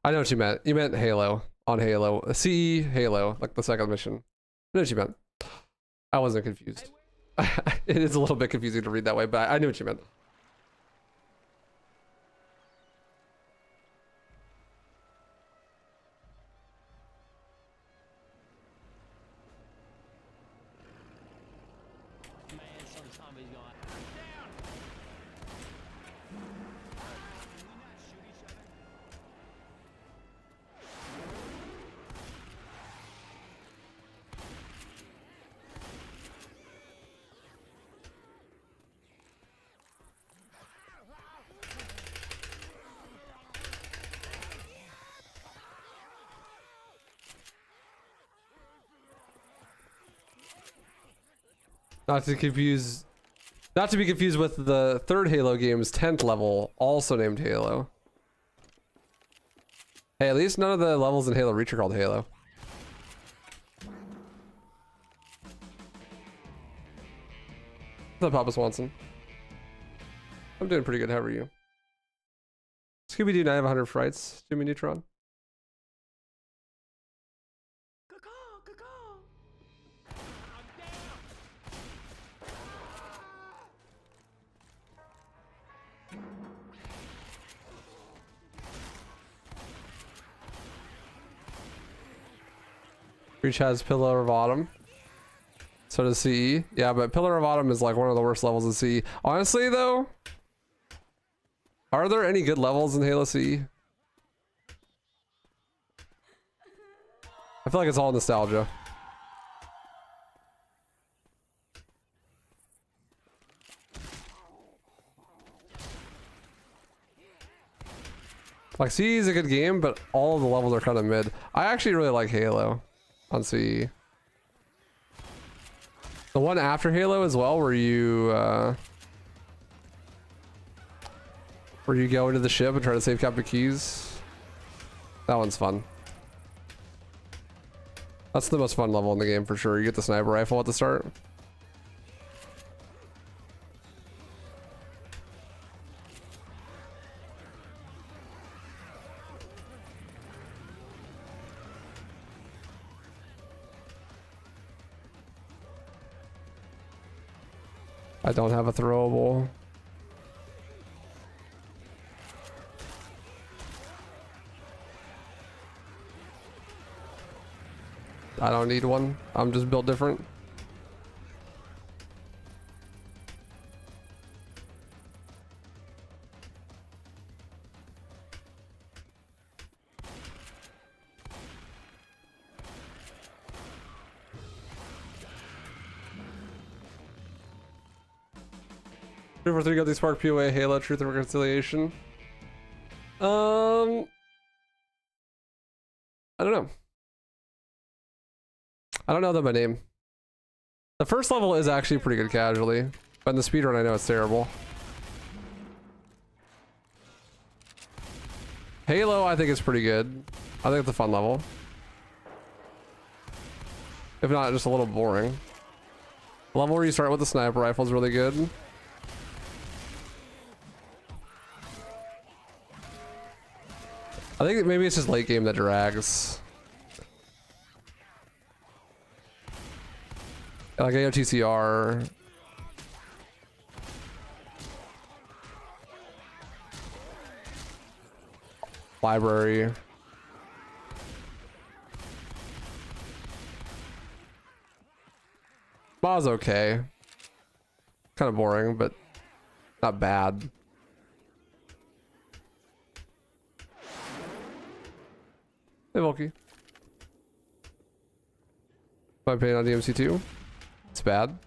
I know what you meant. You meant Halo. On Halo. CE Halo. Like the second mission. I know what you meant. I wasn't confused. It is a little bit confusing to read that way, but I knew what you meant. Not to confuse, not to be confused with the third Halo game's 10th level, also named Halo. Hey, at least none of the levels in Halo Reach are called Halo. What's up, Papa Swanson? I'm doing pretty good. How are you? Scooby-Doo 9 of 100 frights. Jimmy Neutron. Reach has Pillar of Autumn. So does CE. Yeah, but Pillar of Autumn is like one of the worst levels of CE. Honestly, though, are there any good levels in Halo CE? I feel like it's all nostalgia. Like, CE is a good game, but all of the levels are kind of mid. I actually really like Halo on CE. The one after Halo as well, where you go into the ship and try to save Captain Keys. That one's fun. That's the most fun level in the game for sure. You get the sniper rifle at the start. I don't have a throwable. I don't need one. I'm just built different. Over 3 got the Spark POA Halo Truth and Reconciliation. I don't know. I don't know them by name. The first level is actually pretty good casually, but in the speedrun I know it's terrible. Halo I think is pretty good. I think it's a fun level. If not, just a little boring. The level where you start with the sniper rifle is really good. I think maybe it's just late game that drags. Like AOTCR. Library. Baw's okay. Kind of boring, but not bad. Hey, Volky. My opinion on DMC2. It's bad.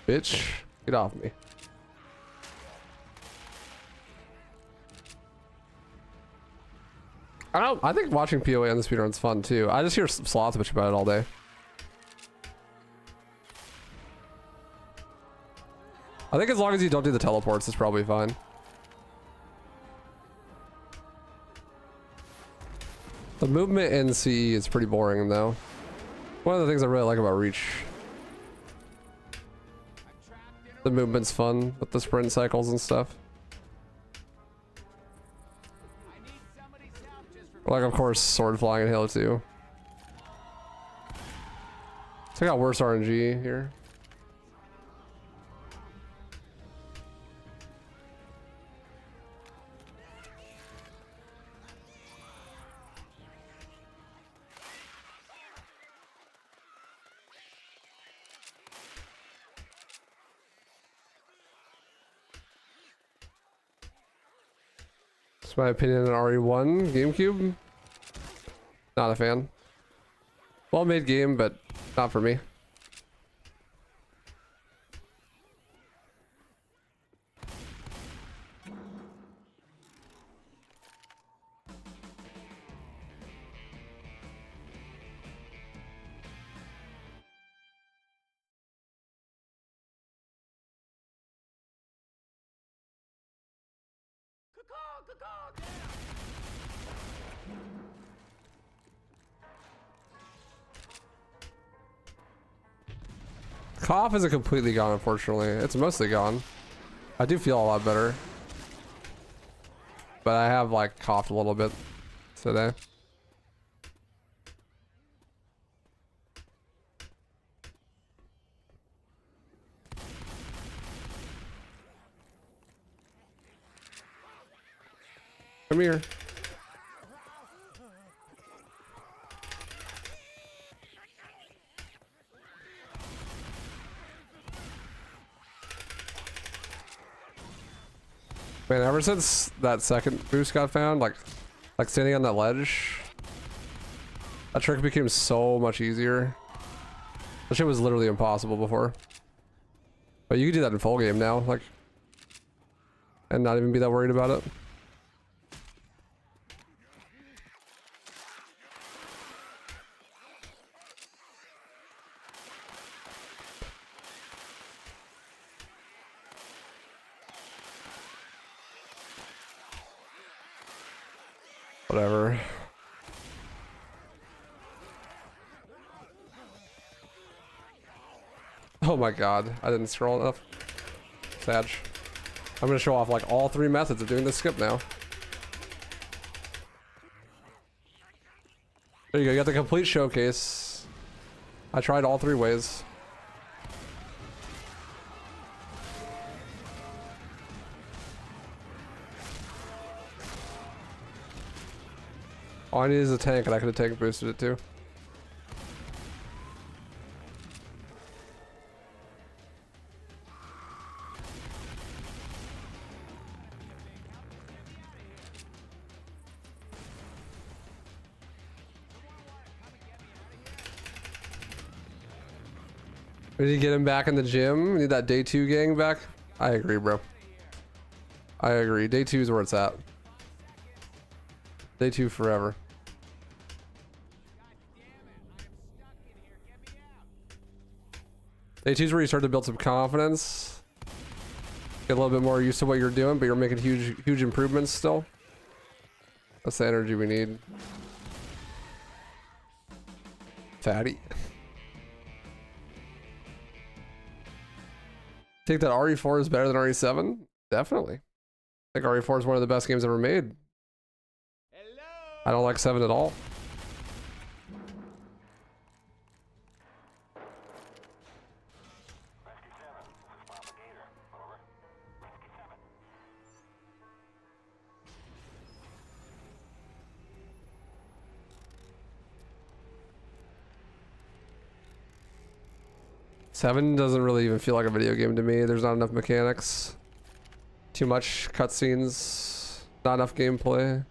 Bitch, get off me. I think watching POA on the speedrun's fun too. I just hear Sloth bitch about it all day. I think as long as you don't do the teleports, it's probably fine. The movement in CE is pretty boring though. One of the things I really like about Reach. The movement's fun with the sprint cycles and stuff. Like, of course, sword flying in Halo 2. So I got worse RNG here. That's my opinion on RE1 GameCube. Not a fan. Well made game, but Not for me. Cough isn't completely gone, unfortunately. It's mostly gone. I do feel a lot better. But I have like coughed a little bit today. Come here. Man, ever since that second boost got found, like standing on that ledge, that trick became so much easier. That shit was literally impossible before. But you can do that in full game now, like, and not even be that worried about it. Whatever. Oh my god, I didn't scroll enough. Sad. I'm gonna show off like all 3 methods of doing this skip now. There you go, you got the complete showcase. I tried all 3 ways. All I need is a tank, and I could have tank boosted it too. We need to get him back in the gym. We need that day 2 gang back. I agree, bro. I agree. Day 2 is where it's at. Day 2 forever. Day 2 is where you start to build some confidence. Get a little bit more used to what you're doing, but you're making huge improvements still. That's the energy we need. Fatty. Think that RE4 is better than RE7? Definitely. I think RE4 is one of the best games ever made. I don't like 7 at all. Seven doesn't really even feel like a video game to me. There's not enough mechanics. Too much cutscenes. Not enough gameplay.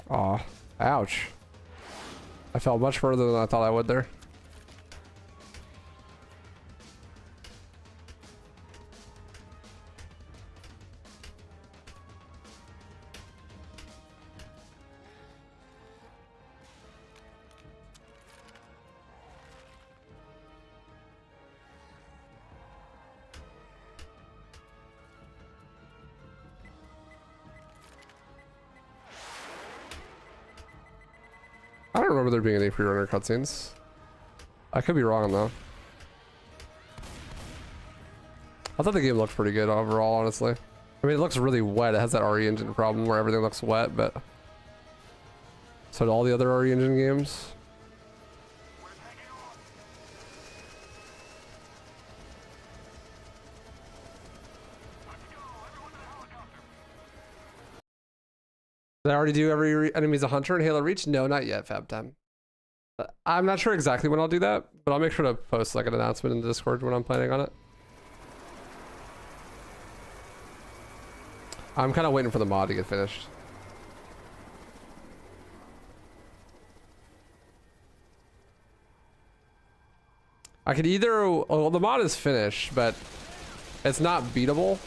Aw, ouch. I fell much further than I thought I would there. don't remember there being any pre-runner cutscenes. I could be wrong though. I thought the game looked pretty good overall, honestly. I mean, it looks really wet. It has that RE Engine problem where everything looks wet, but so do all the other RE Engine games. Did I already do every enemy's a hunter in Halo Reach? No, not yet, Fab Time. I'm not sure exactly when I'll do that, but I'll make sure to post like an announcement in the Discord when I'm planning on it. I'm kind of waiting for the mod to get finished. I could either, well, the mod is finished, but it's not beatable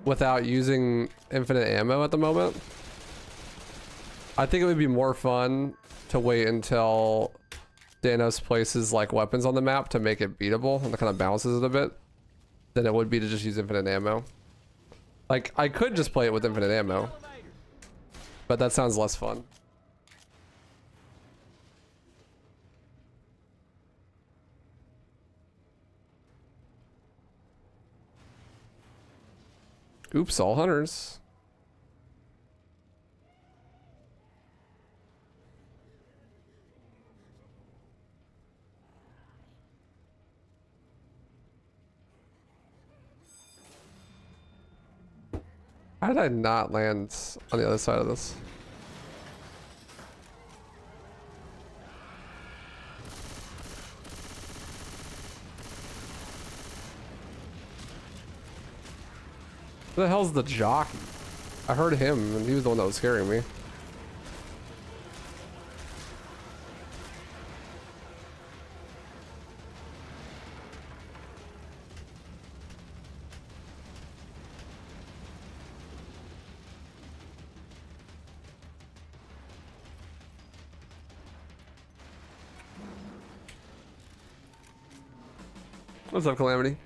without using infinite ammo at the moment. I think it would be more fun to wait until Danos places like weapons on the map to make it beatable and it kind of balances it a bit than it would be to just use infinite ammo. Like, I could just play it with infinite ammo, but that sounds less fun. Oops, all hunters. How did I not land on the other side of this? Who the hell's the jockey? I heard him and he was the one that was scaring me. What's up, Calamity?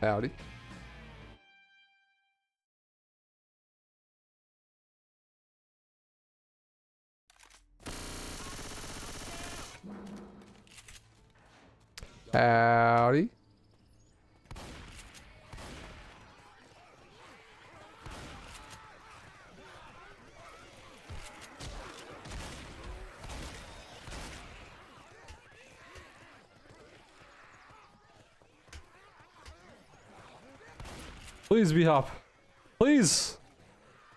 Howdy. Howdy. Please, B-Hop. Please.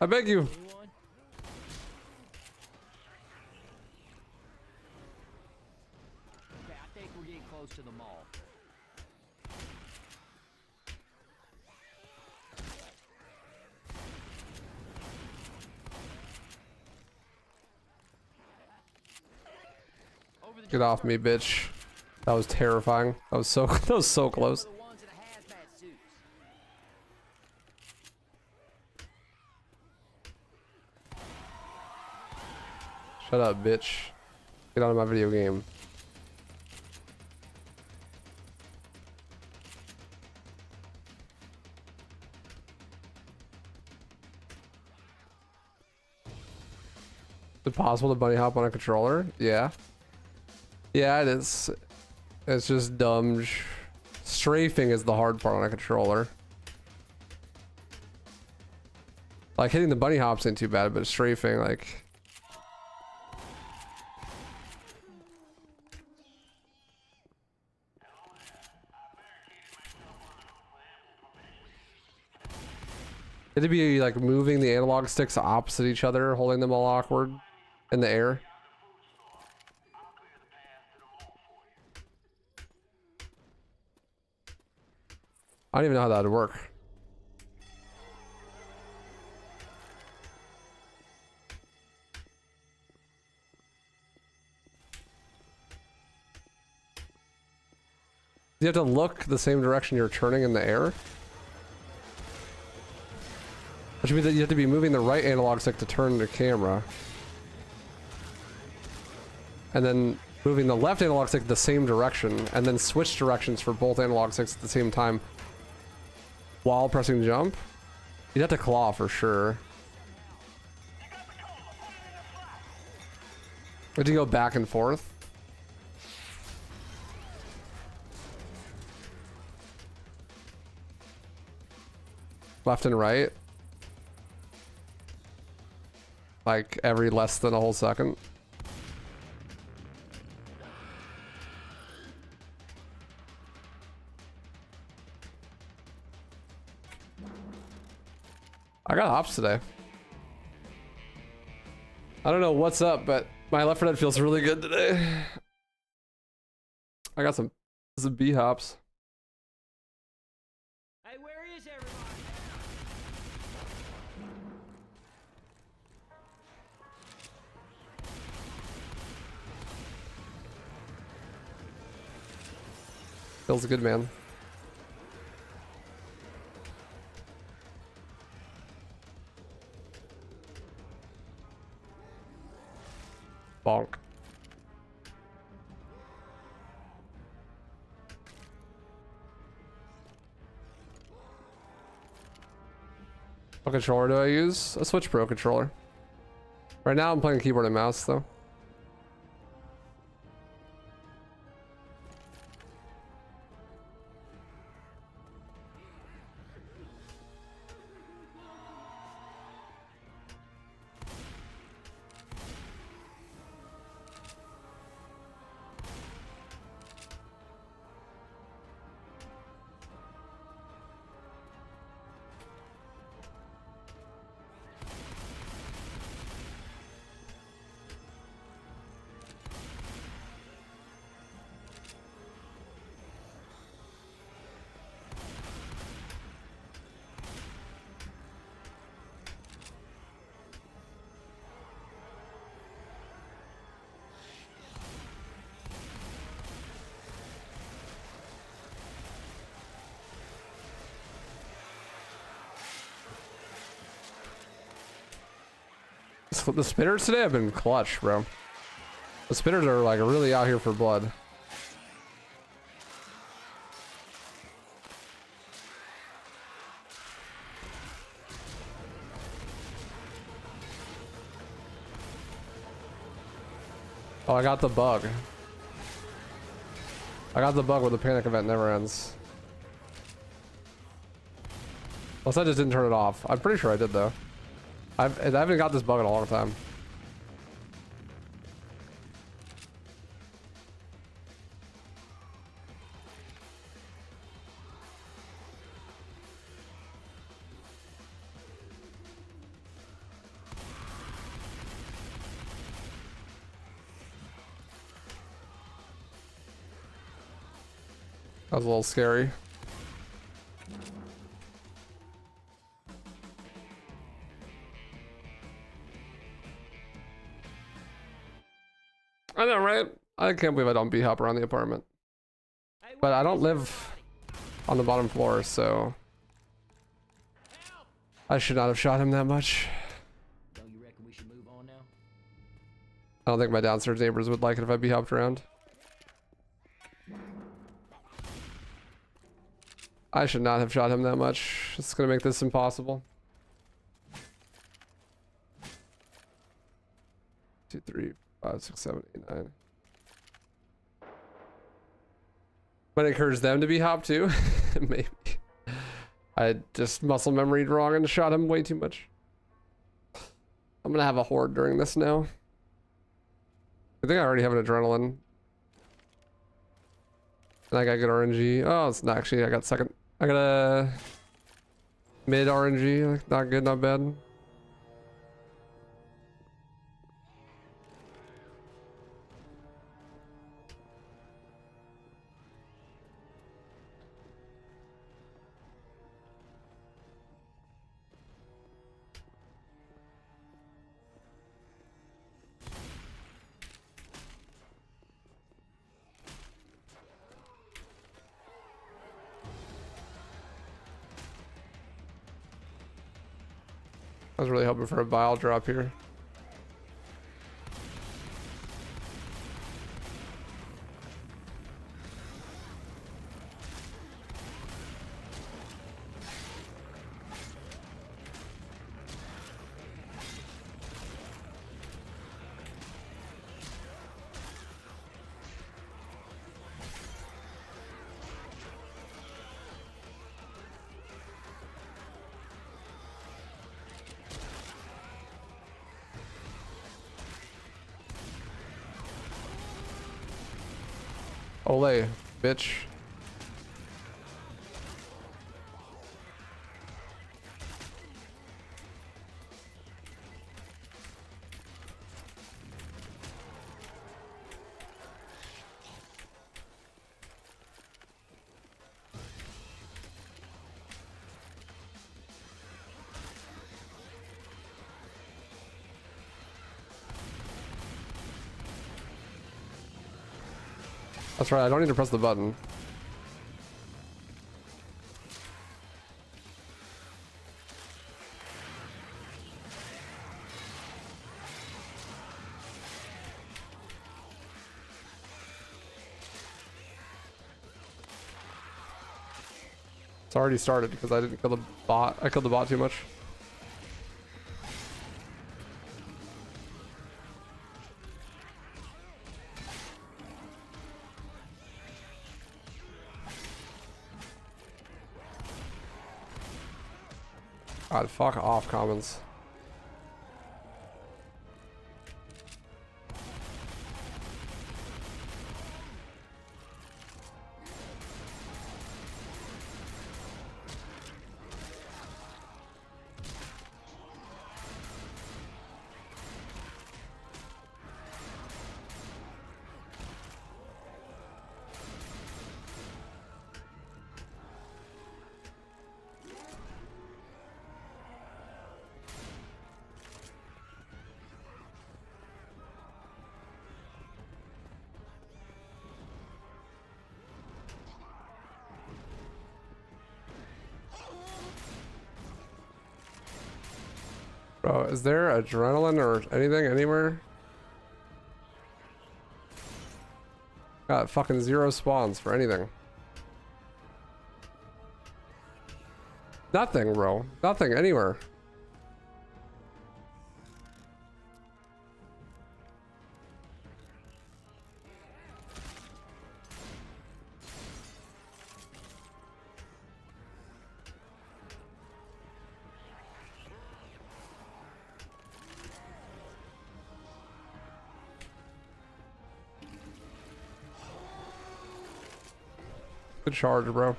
I beg you. Anyone? Okay, I think we're getting close to the mall. Get off me, bitch. That was terrifying. That was so close. The ones in the hazmat suits. Shut up, bitch. Get out of my video game. Is it possible to bunny hop on a controller? Yeah. Yeah, it is. It's just dumb. Strafing is the hard part on a controller. Like, hitting the bunny hops ain't too bad, but strafing, like... It'd be like moving the analog sticks opposite each other, holding them all awkward in the air. I don't even know how that would work. Do you have to look the same direction you're turning in the air? Which means that you have to be moving the right analog stick to turn the camera. And then moving the left analog stick the same direction, and then switch directions for both analog sticks at the same time while pressing jump. You'd have to claw for sure. We have to go back and forth. Left and right. Like every less than a whole second. I got hops today. I don't know what's up, but my left foot feels really good today. I got some B hops. Hey, where is everybody? Feels good, man. Bonk. What controller do I use? A Switch Pro controller. Right now I'm playing keyboard and mouse though. The spinners today have been clutch, bro. The spinners are like really out here for blood. Oh, I got the bug. I got the bug where the panic event never ends. Unless I just didn't turn it off. I'm pretty sure I did though. I haven't got this bug in a long time. That was a little scary. I know, right? I can't believe I don't B-hop around the apartment. But I don't live on the bottom floor, so I should not have shot him that much. Don't you reckon we should move on now? I don't think my downstairs neighbors would like it if I B-hopped around. I should not have shot him that much. It's gonna make this impossible. 2, 3, 5, 6, 7, 8, 9. Might encourage them to be hop too. Maybe. I just muscle memoried wrong and shot him way too much. I'm gonna have a horde during this now. I think I already have an adrenaline. And I got good RNG. Oh, it's not actually. I got second. I got a mid RNG. Not good, not bad. I was really hoping for a bile drop here. Ole, bitch. That's right, I don't need to press the button. It's already started because I didn't kill the bot. I killed the bot too much. God, fuck off, Commons. Bro, is there adrenaline or anything anywhere? Got fucking 0 spawns for anything. Nothing, bro. Nothing anywhere. Good charge, bro.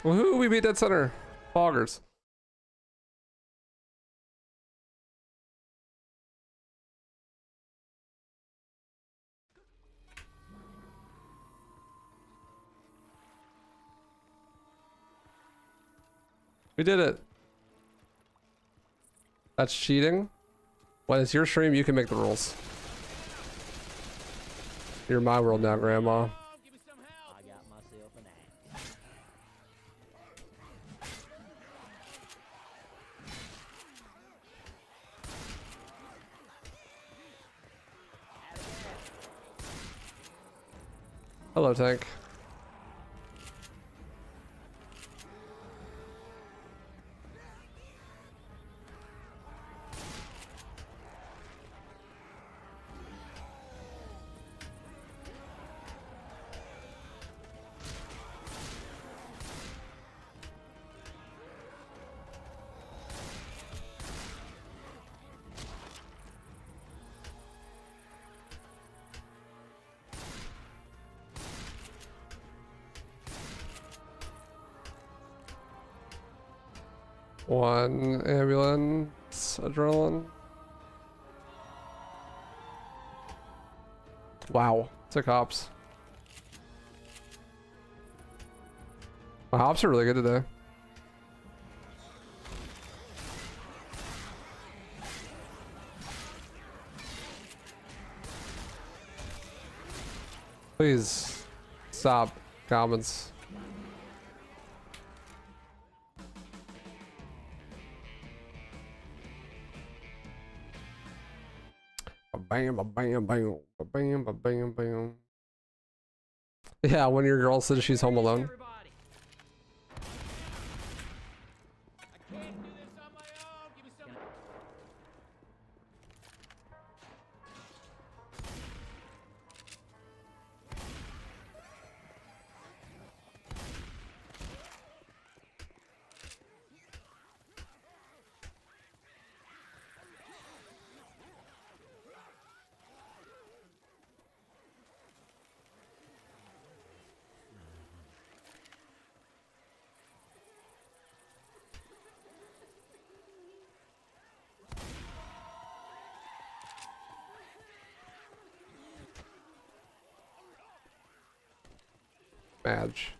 Woohoo, we beat Dead Center. Foggers. We did it. That's cheating. When it's your stream, you can make the rules. You're my world now, Grandma. I got myself an axe. Hello, Tank. One ambulance adrenaline. Wow, took hops. My hops are really good today. Please stop comments. Bam, bam, bam, bam, bam, bam. Yeah, when your girl says she's home alone. Everybody. I can't do this on my own. Give me some. Madge.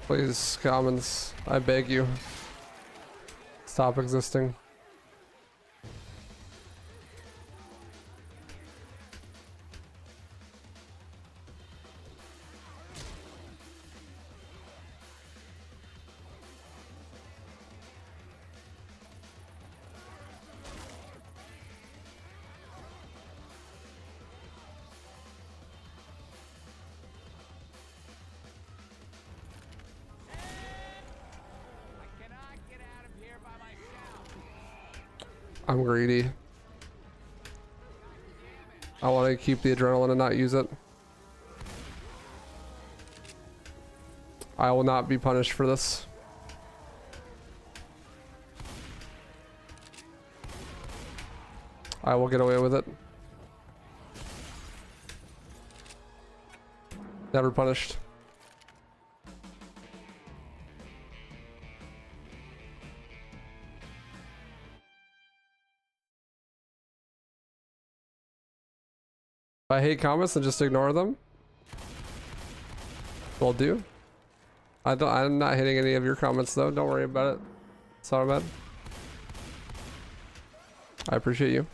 Please, commons, I beg you. Stop existing. I cannot get out of here by myself. I'm greedy. I want to keep the adrenaline and not use it. I will not be punished for this. I will get away with it. Never punished. If I hate comments, then just ignore them. Will do. I'm not hitting any of your comments though. Don't worry about it. Sorry, man. I appreciate you.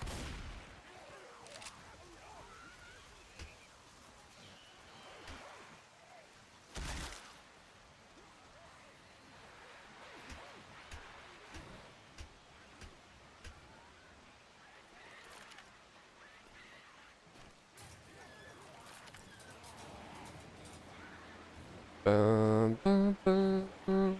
Bum, bum, bum, bum.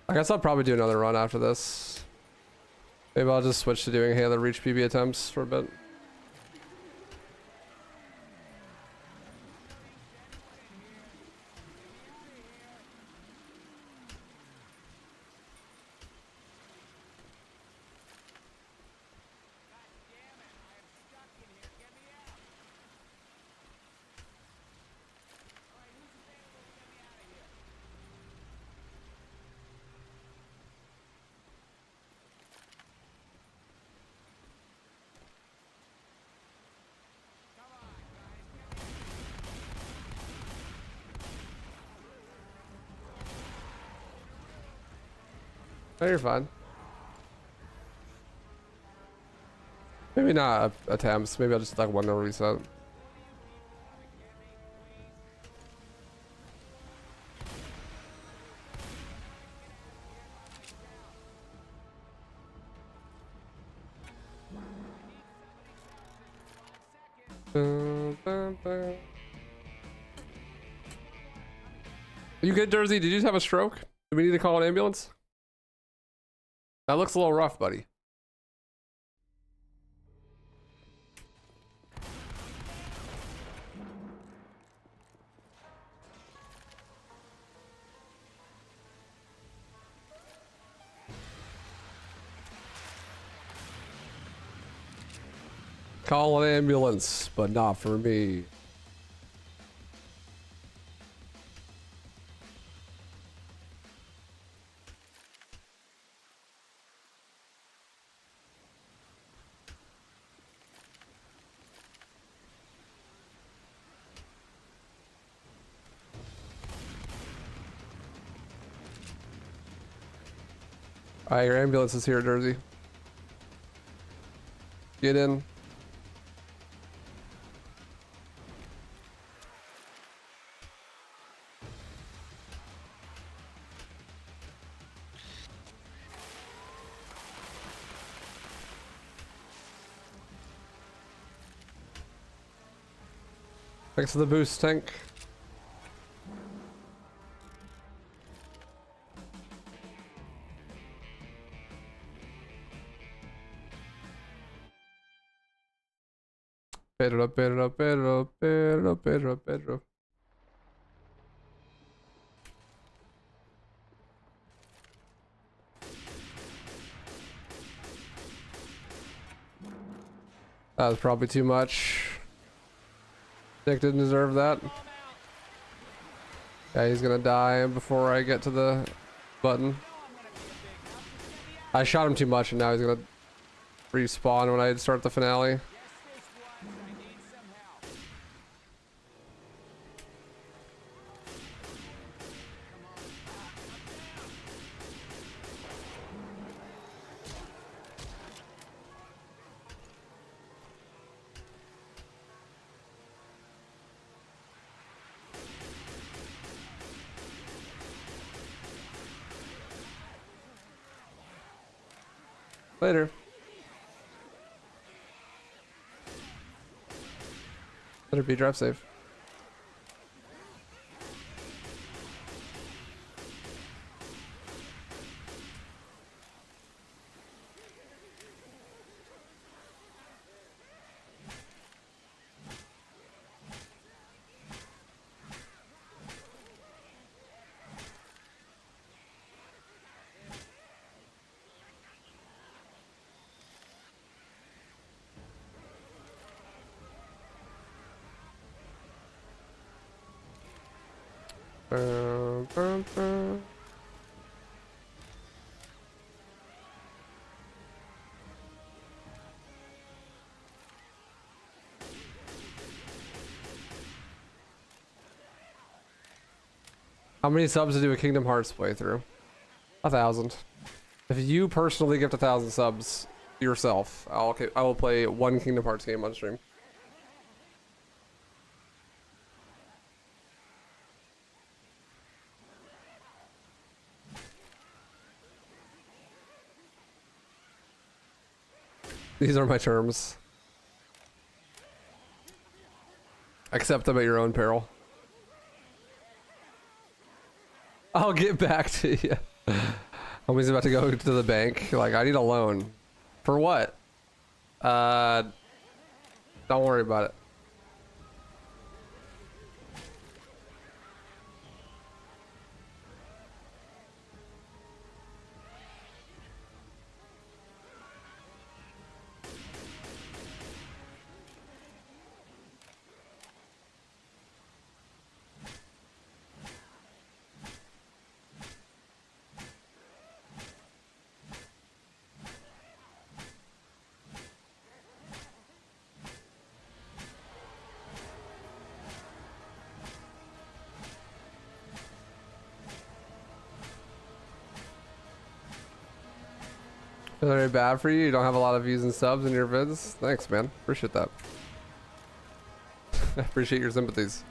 I guess I'll probably do another run after this. Maybe I'll just switch to doing Halo Reach PB attempts for a bit. No, you're fine. Maybe not attempts. Maybe I'll just like one no reset. Bum, bum, bum. You good, Jersey? Did you just have a stroke? Do we need to call an ambulance? That looks a little rough, buddy. Call an ambulance, but not for me. Alright, your ambulance is here, Jersey. Get in. Thanks for the boost, tank. Pedro, Pedro, Pedro, Pedro, Pedro, Pedro. That was probably too much. Nick didn't deserve that. Yeah, he's gonna die before I get to the button. I shot him too much and now he's gonna respawn when I start the finale. Later. Better be drive safe. How many subs to do a Kingdom Hearts playthrough? 1,000. If you personally gift 1,000 subs yourself, I will play one Kingdom Hearts game on stream. These are my terms. Accept them at your own peril. I'll get back to you. Homie's about to go to the bank. Like, I need a loan. For what? Don't worry about it. Is that very bad for you? You don't have a lot of views and subs in your vids? Thanks, man. Appreciate that. I appreciate your sympathies.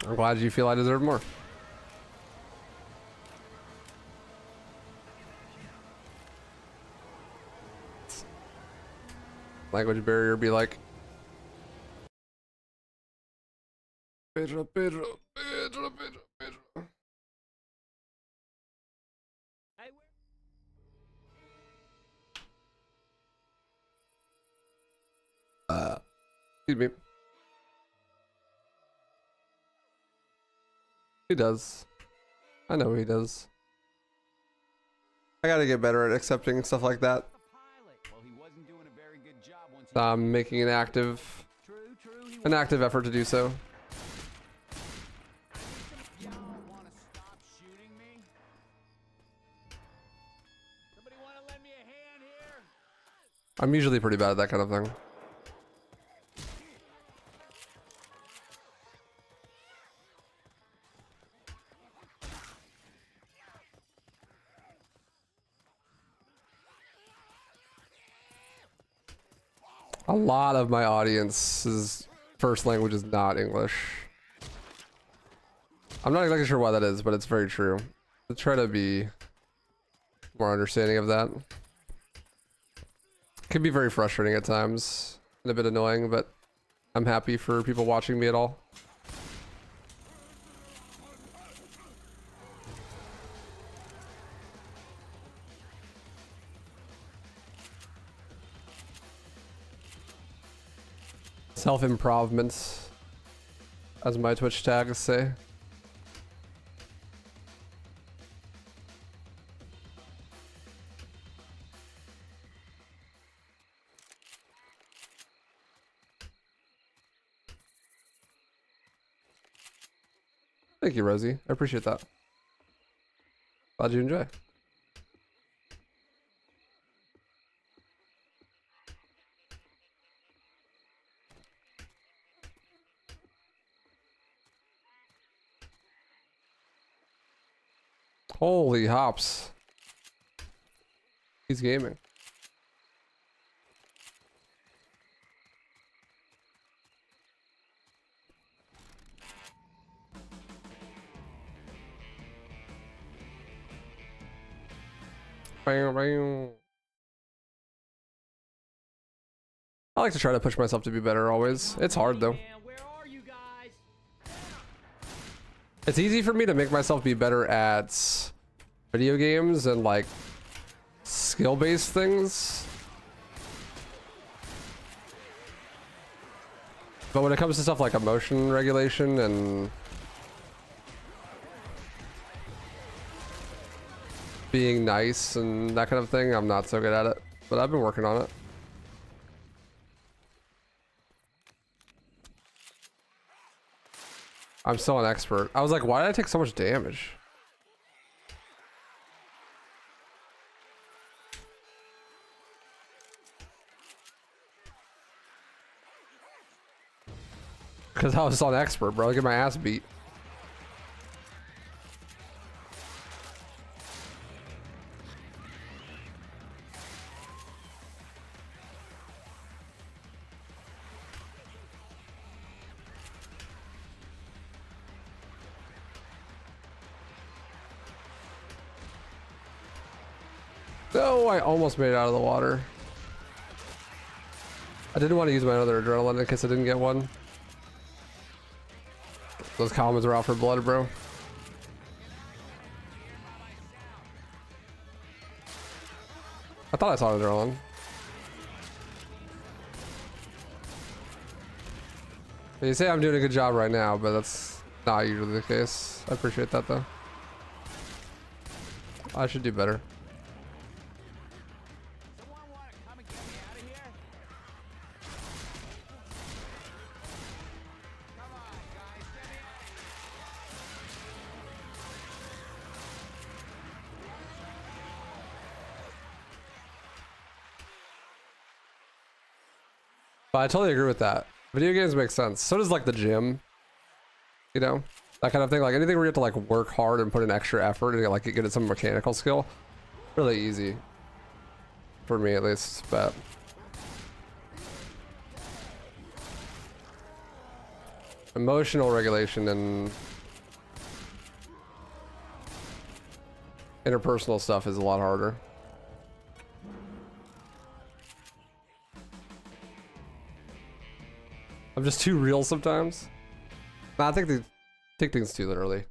I'm glad you feel I deserve more. Language barrier be like. Pedro, Pedro, Pedro, Pedro, Pedro. Excuse me. He does. I know he does. I gotta get better at accepting stuff like that. I'm making an active effort to do so. I'm usually pretty bad at that kind of thing. A lot of my audience's first language is not English. I'm not exactly sure why that is, but it's very true. I try to be more understanding of that. It can be very frustrating at times and a bit annoying, but I'm happy for people watching me at all. Self-improvements, as my Twitch tags say. Thank you, Rosie. I appreciate that. Glad you enjoy. Holy hops. He's gaming. Bam, bam. I like to try to push myself to be better always. It's hard though. Man, where are you guys? It's easy for me to make myself be better at video games and like skill-based things. But when it comes to stuff like emotion regulation and being nice and that kind of thing, I'm not so good at it. But I've been working on it. I'm still an expert. I was like, why did I take so much damage? Because I was on expert, bro. Get my ass beat. No, I almost made it out of the water. I didn't want to use my other adrenaline in case I didn't get one. Those comments are out for blood, bro. I thought I saw an adrenaline. You say I'm doing a good job right now, but that's not usually the case. I appreciate that though. I should do better. Someone want to come and get me out of here? Come on, guys, get me out of here. But I totally agree with that. Video games make sense. So does like the gym. You know? That kind of thing. Like anything where you have to like work hard and put in extra effort and like get good at some mechanical skill. Really easy. For me at least, but emotional regulation and interpersonal stuff is a lot harder. I'm just too real sometimes. Nah, I think they take things too literally.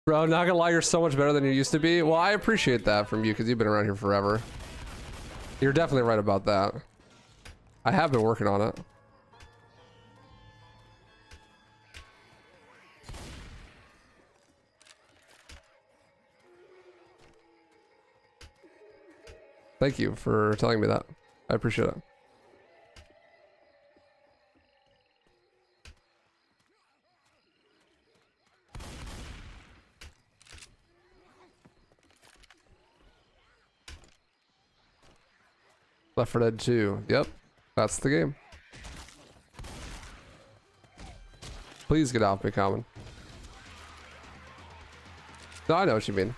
Bro, not gonna lie, you're so much better than you used to be. Well, I appreciate that from you because you've been around here forever. You're definitely right about that. I have been working on it. Thank you for telling me that. I appreciate it. Left 4 Dead 2. Yep. That's the game. Please get off me, Common. No, I know what you mean.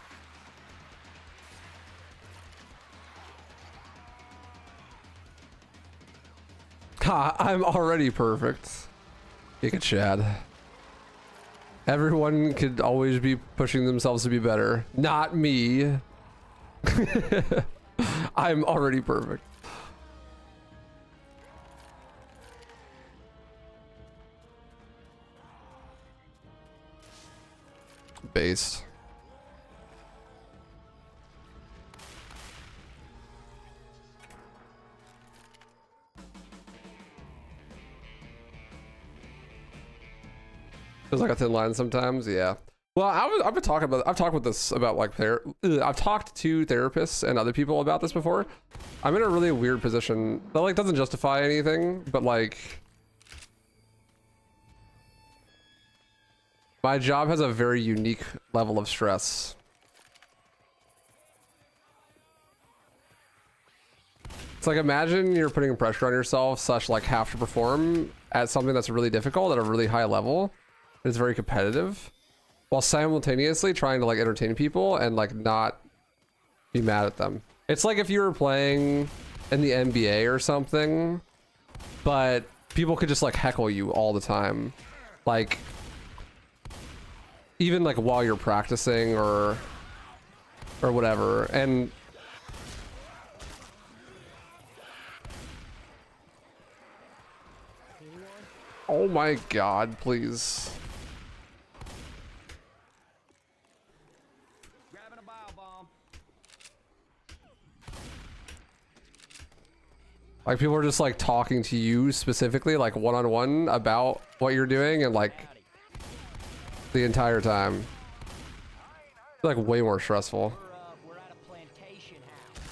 Ha, I'm already perfect. You can Chad. Everyone could always be pushing themselves to be better. Not me. I'm already perfect. Based. There's like a thin line sometimes, yeah. Well, I've been talking about, I've talked with this about like I've talked to therapists and other people about this before. I'm in a really weird position that like doesn't justify anything, but like my job has a very unique level of stress. It's like, imagine you're putting pressure on yourself such like have to perform at something that's really difficult at a really high level. It's very competitive while simultaneously trying to like entertain people and like not be mad at them. It's like if you were playing in the NBA or something, but people could just like heckle you all the time. Like even like while you're practicing or whatever. And oh my God, please. Grabbing a bio bomb. Like people are just like talking to you specifically, like one-on-one about what you're doing and like the entire time. It's like way more stressful. We're at a plantation house.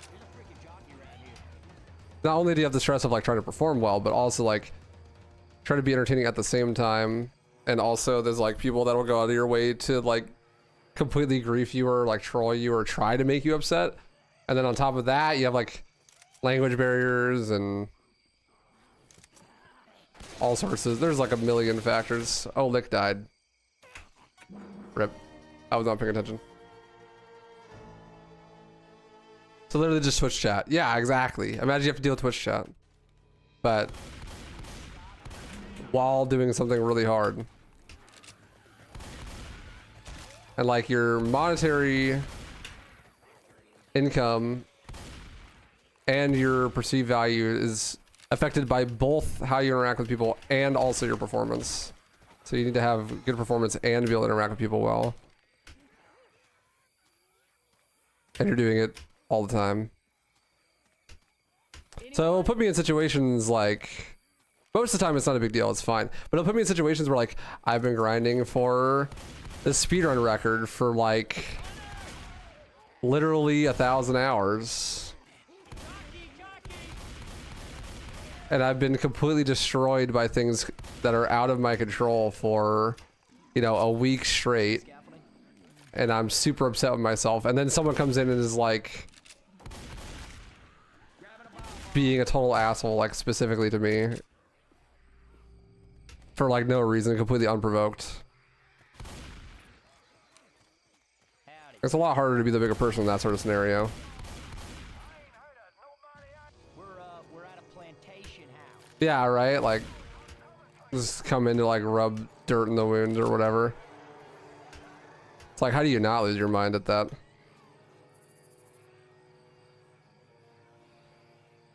There's a freaking jockey around here. Not only do you have the stress of like trying to perform well, but also like try to be entertaining at the same time. And also there's like people that will go out of your way to like completely grief you or like troll you or try to make you upset. And then on top of that, you have like language barriers and all sorts of, there's like a million factors. Oh, Lick died. Rip. I was not paying attention. So literally just Twitch chat. Yeah, exactly. Imagine you have to deal with Twitch chat, but while doing something really hard. And like your monetary income and your perceived value is affected by both how you interact with people and also your performance. So you need to have good performance and be able to interact with people well. And you're doing it all the time. So it'll put me in situations like, most of the time it's not a big deal, it's fine. But it'll put me in situations where like, I've been grinding for the speedrun record for like, literally 1,000 hours. And I've been completely destroyed by things that are out of my control for, you know, a week straight. And I'm super upset with myself. And then someone comes in and is like being a total asshole, like specifically to me. For like no reason, completely unprovoked. It's a lot harder to be the bigger person in that sort of scenario. We're at a plantation house. Yeah, right? Like, just come in to like rub dirt in the wound or whatever. It's like, how do you not lose your mind at that?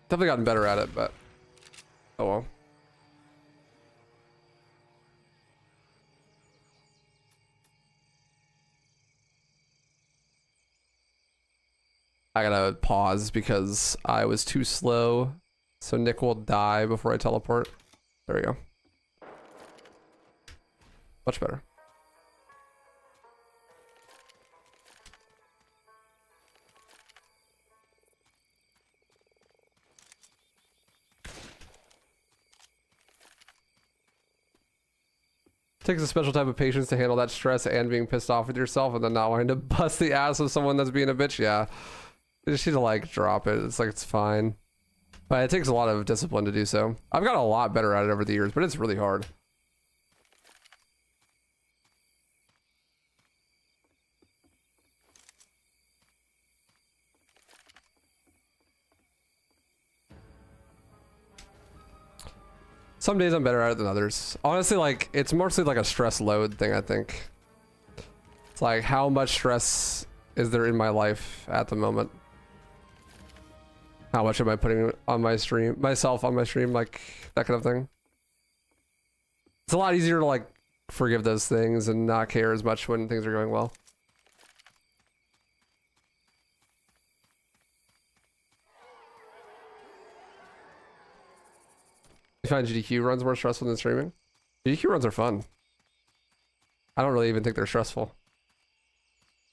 Definitely gotten better at it, but oh well. I gotta pause because I was too slow. So Nick will die before I teleport. There we go. Much better. Takes a special type of patience to handle that stress and being pissed off with yourself and then not wanting to bust the ass of someone that's being a bitch. Yeah. You just need to like drop it. It's like, it's fine. But it takes a lot of discipline to do so. I've got a lot better at it over the years, but it's really hard. Some days I'm better at it than others. Honestly, like, it's mostly like a stress load thing, I think. It's like, how much stress is there in my life at the moment? How much am I putting on my stream, myself on my stream, like that kind of thing. It's a lot easier to like forgive those things and not care as much when things are going well. You find GDQ runs more stressful than streaming? GDQ runs are fun. I don't really even think they're stressful.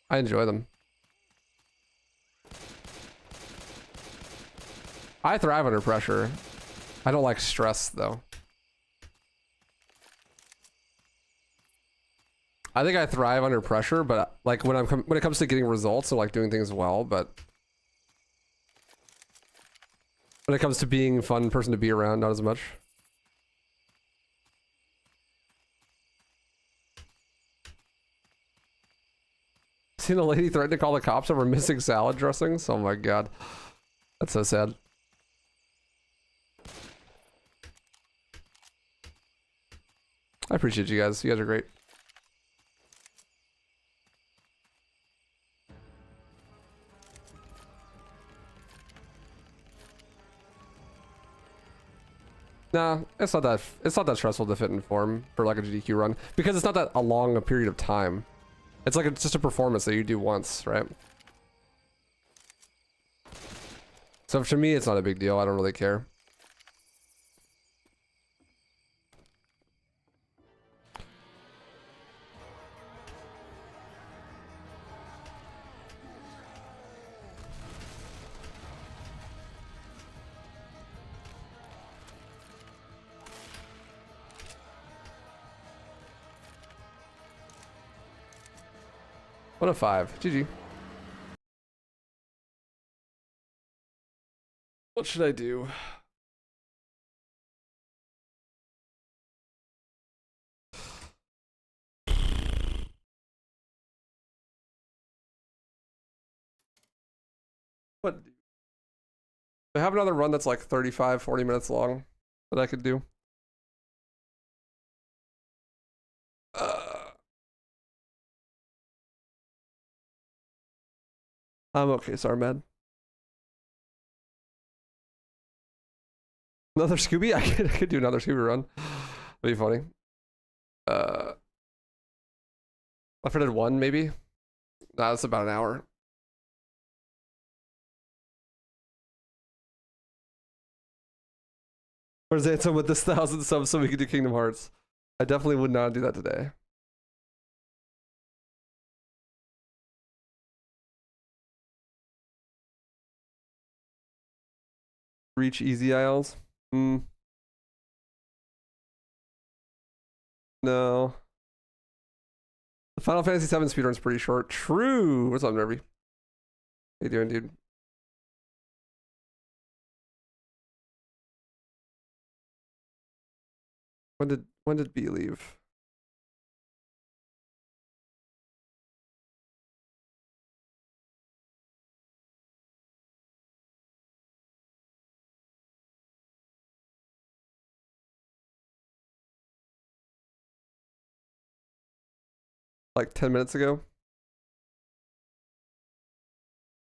I enjoy them. I thrive under pressure. I don't like stress though. I think I thrive under pressure, but like when it comes to getting results and like doing things well, but when it comes to being a fun person to be around, not as much. Seen a lady threaten to call the cops over missing salad dressings? Oh my god. That's so sad. I appreciate you guys. You guys are great. Nah, it's not that stressful to fit in form for like a GDQ run because it's not that a long a period of time. It's like it's just a performance that you do once, right? So to me, it's not a big deal. I don't really care. What a 5. GG. What should I do? What? I have another run that's like 35, 40 minutes long that I could do. I'm okay, sorry, man. Another Scooby? I could do another Scooby run. That'd be funny. If I did one, maybe? Nah, that's about an hour. Where's Anton with this 1,000 subs so we can do Kingdom Hearts? I definitely would not do that today. Reach easy aisles? No. The Final Fantasy VII speedrun's pretty short. True. What's up, Nervy? How you doing, dude? When did B leave? Like 10 minutes ago.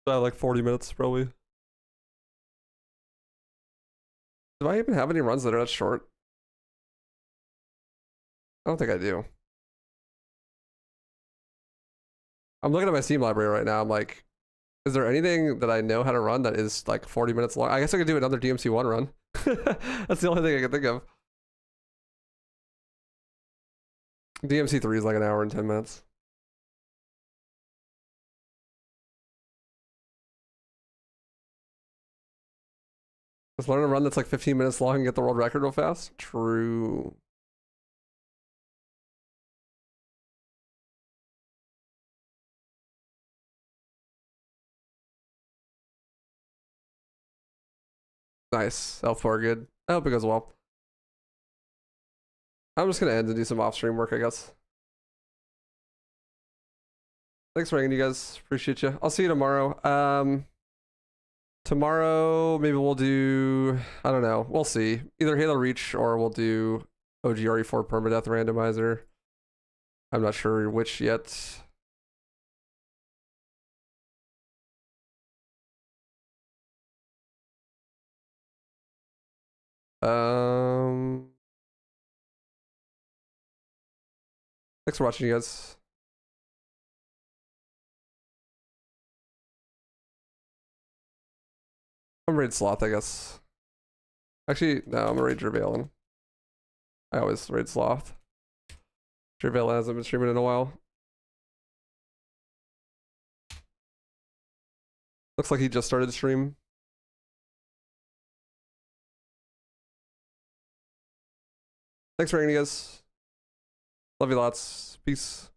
Like 40 minutes probably. Do I even have any runs that are that short? I don't think I do. I'm looking at my Steam library right now. I'm like, is there anything that I know how to run that is like 40 minutes long? I guess I could do another DMC1 run. That's the only thing I can think of. DMC3 is like an hour and 10 minutes. Let's learn a run that's like 15 minutes long and get the world record real fast. True. Nice. Self-pour good. I hope it goes well. I'm just gonna end and do some off-stream work, I guess. Thanks for hanging, you guys. Appreciate you. I'll see you tomorrow. Tomorrow, maybe we'll do, I don't know. We'll see. Either Halo Reach or we'll do OGRE4 Permadeath Randomizer. I'm not sure which yet. Thanks for watching, you guys. I'm raid Sloth, I guess. Actually, no, I'm gonna raid Jervalen. I always raid Sloth. Jervalen hasn't been streaming in a while. Looks like he just started the stream. Thanks for hanging, guys. Love you lots. Peace.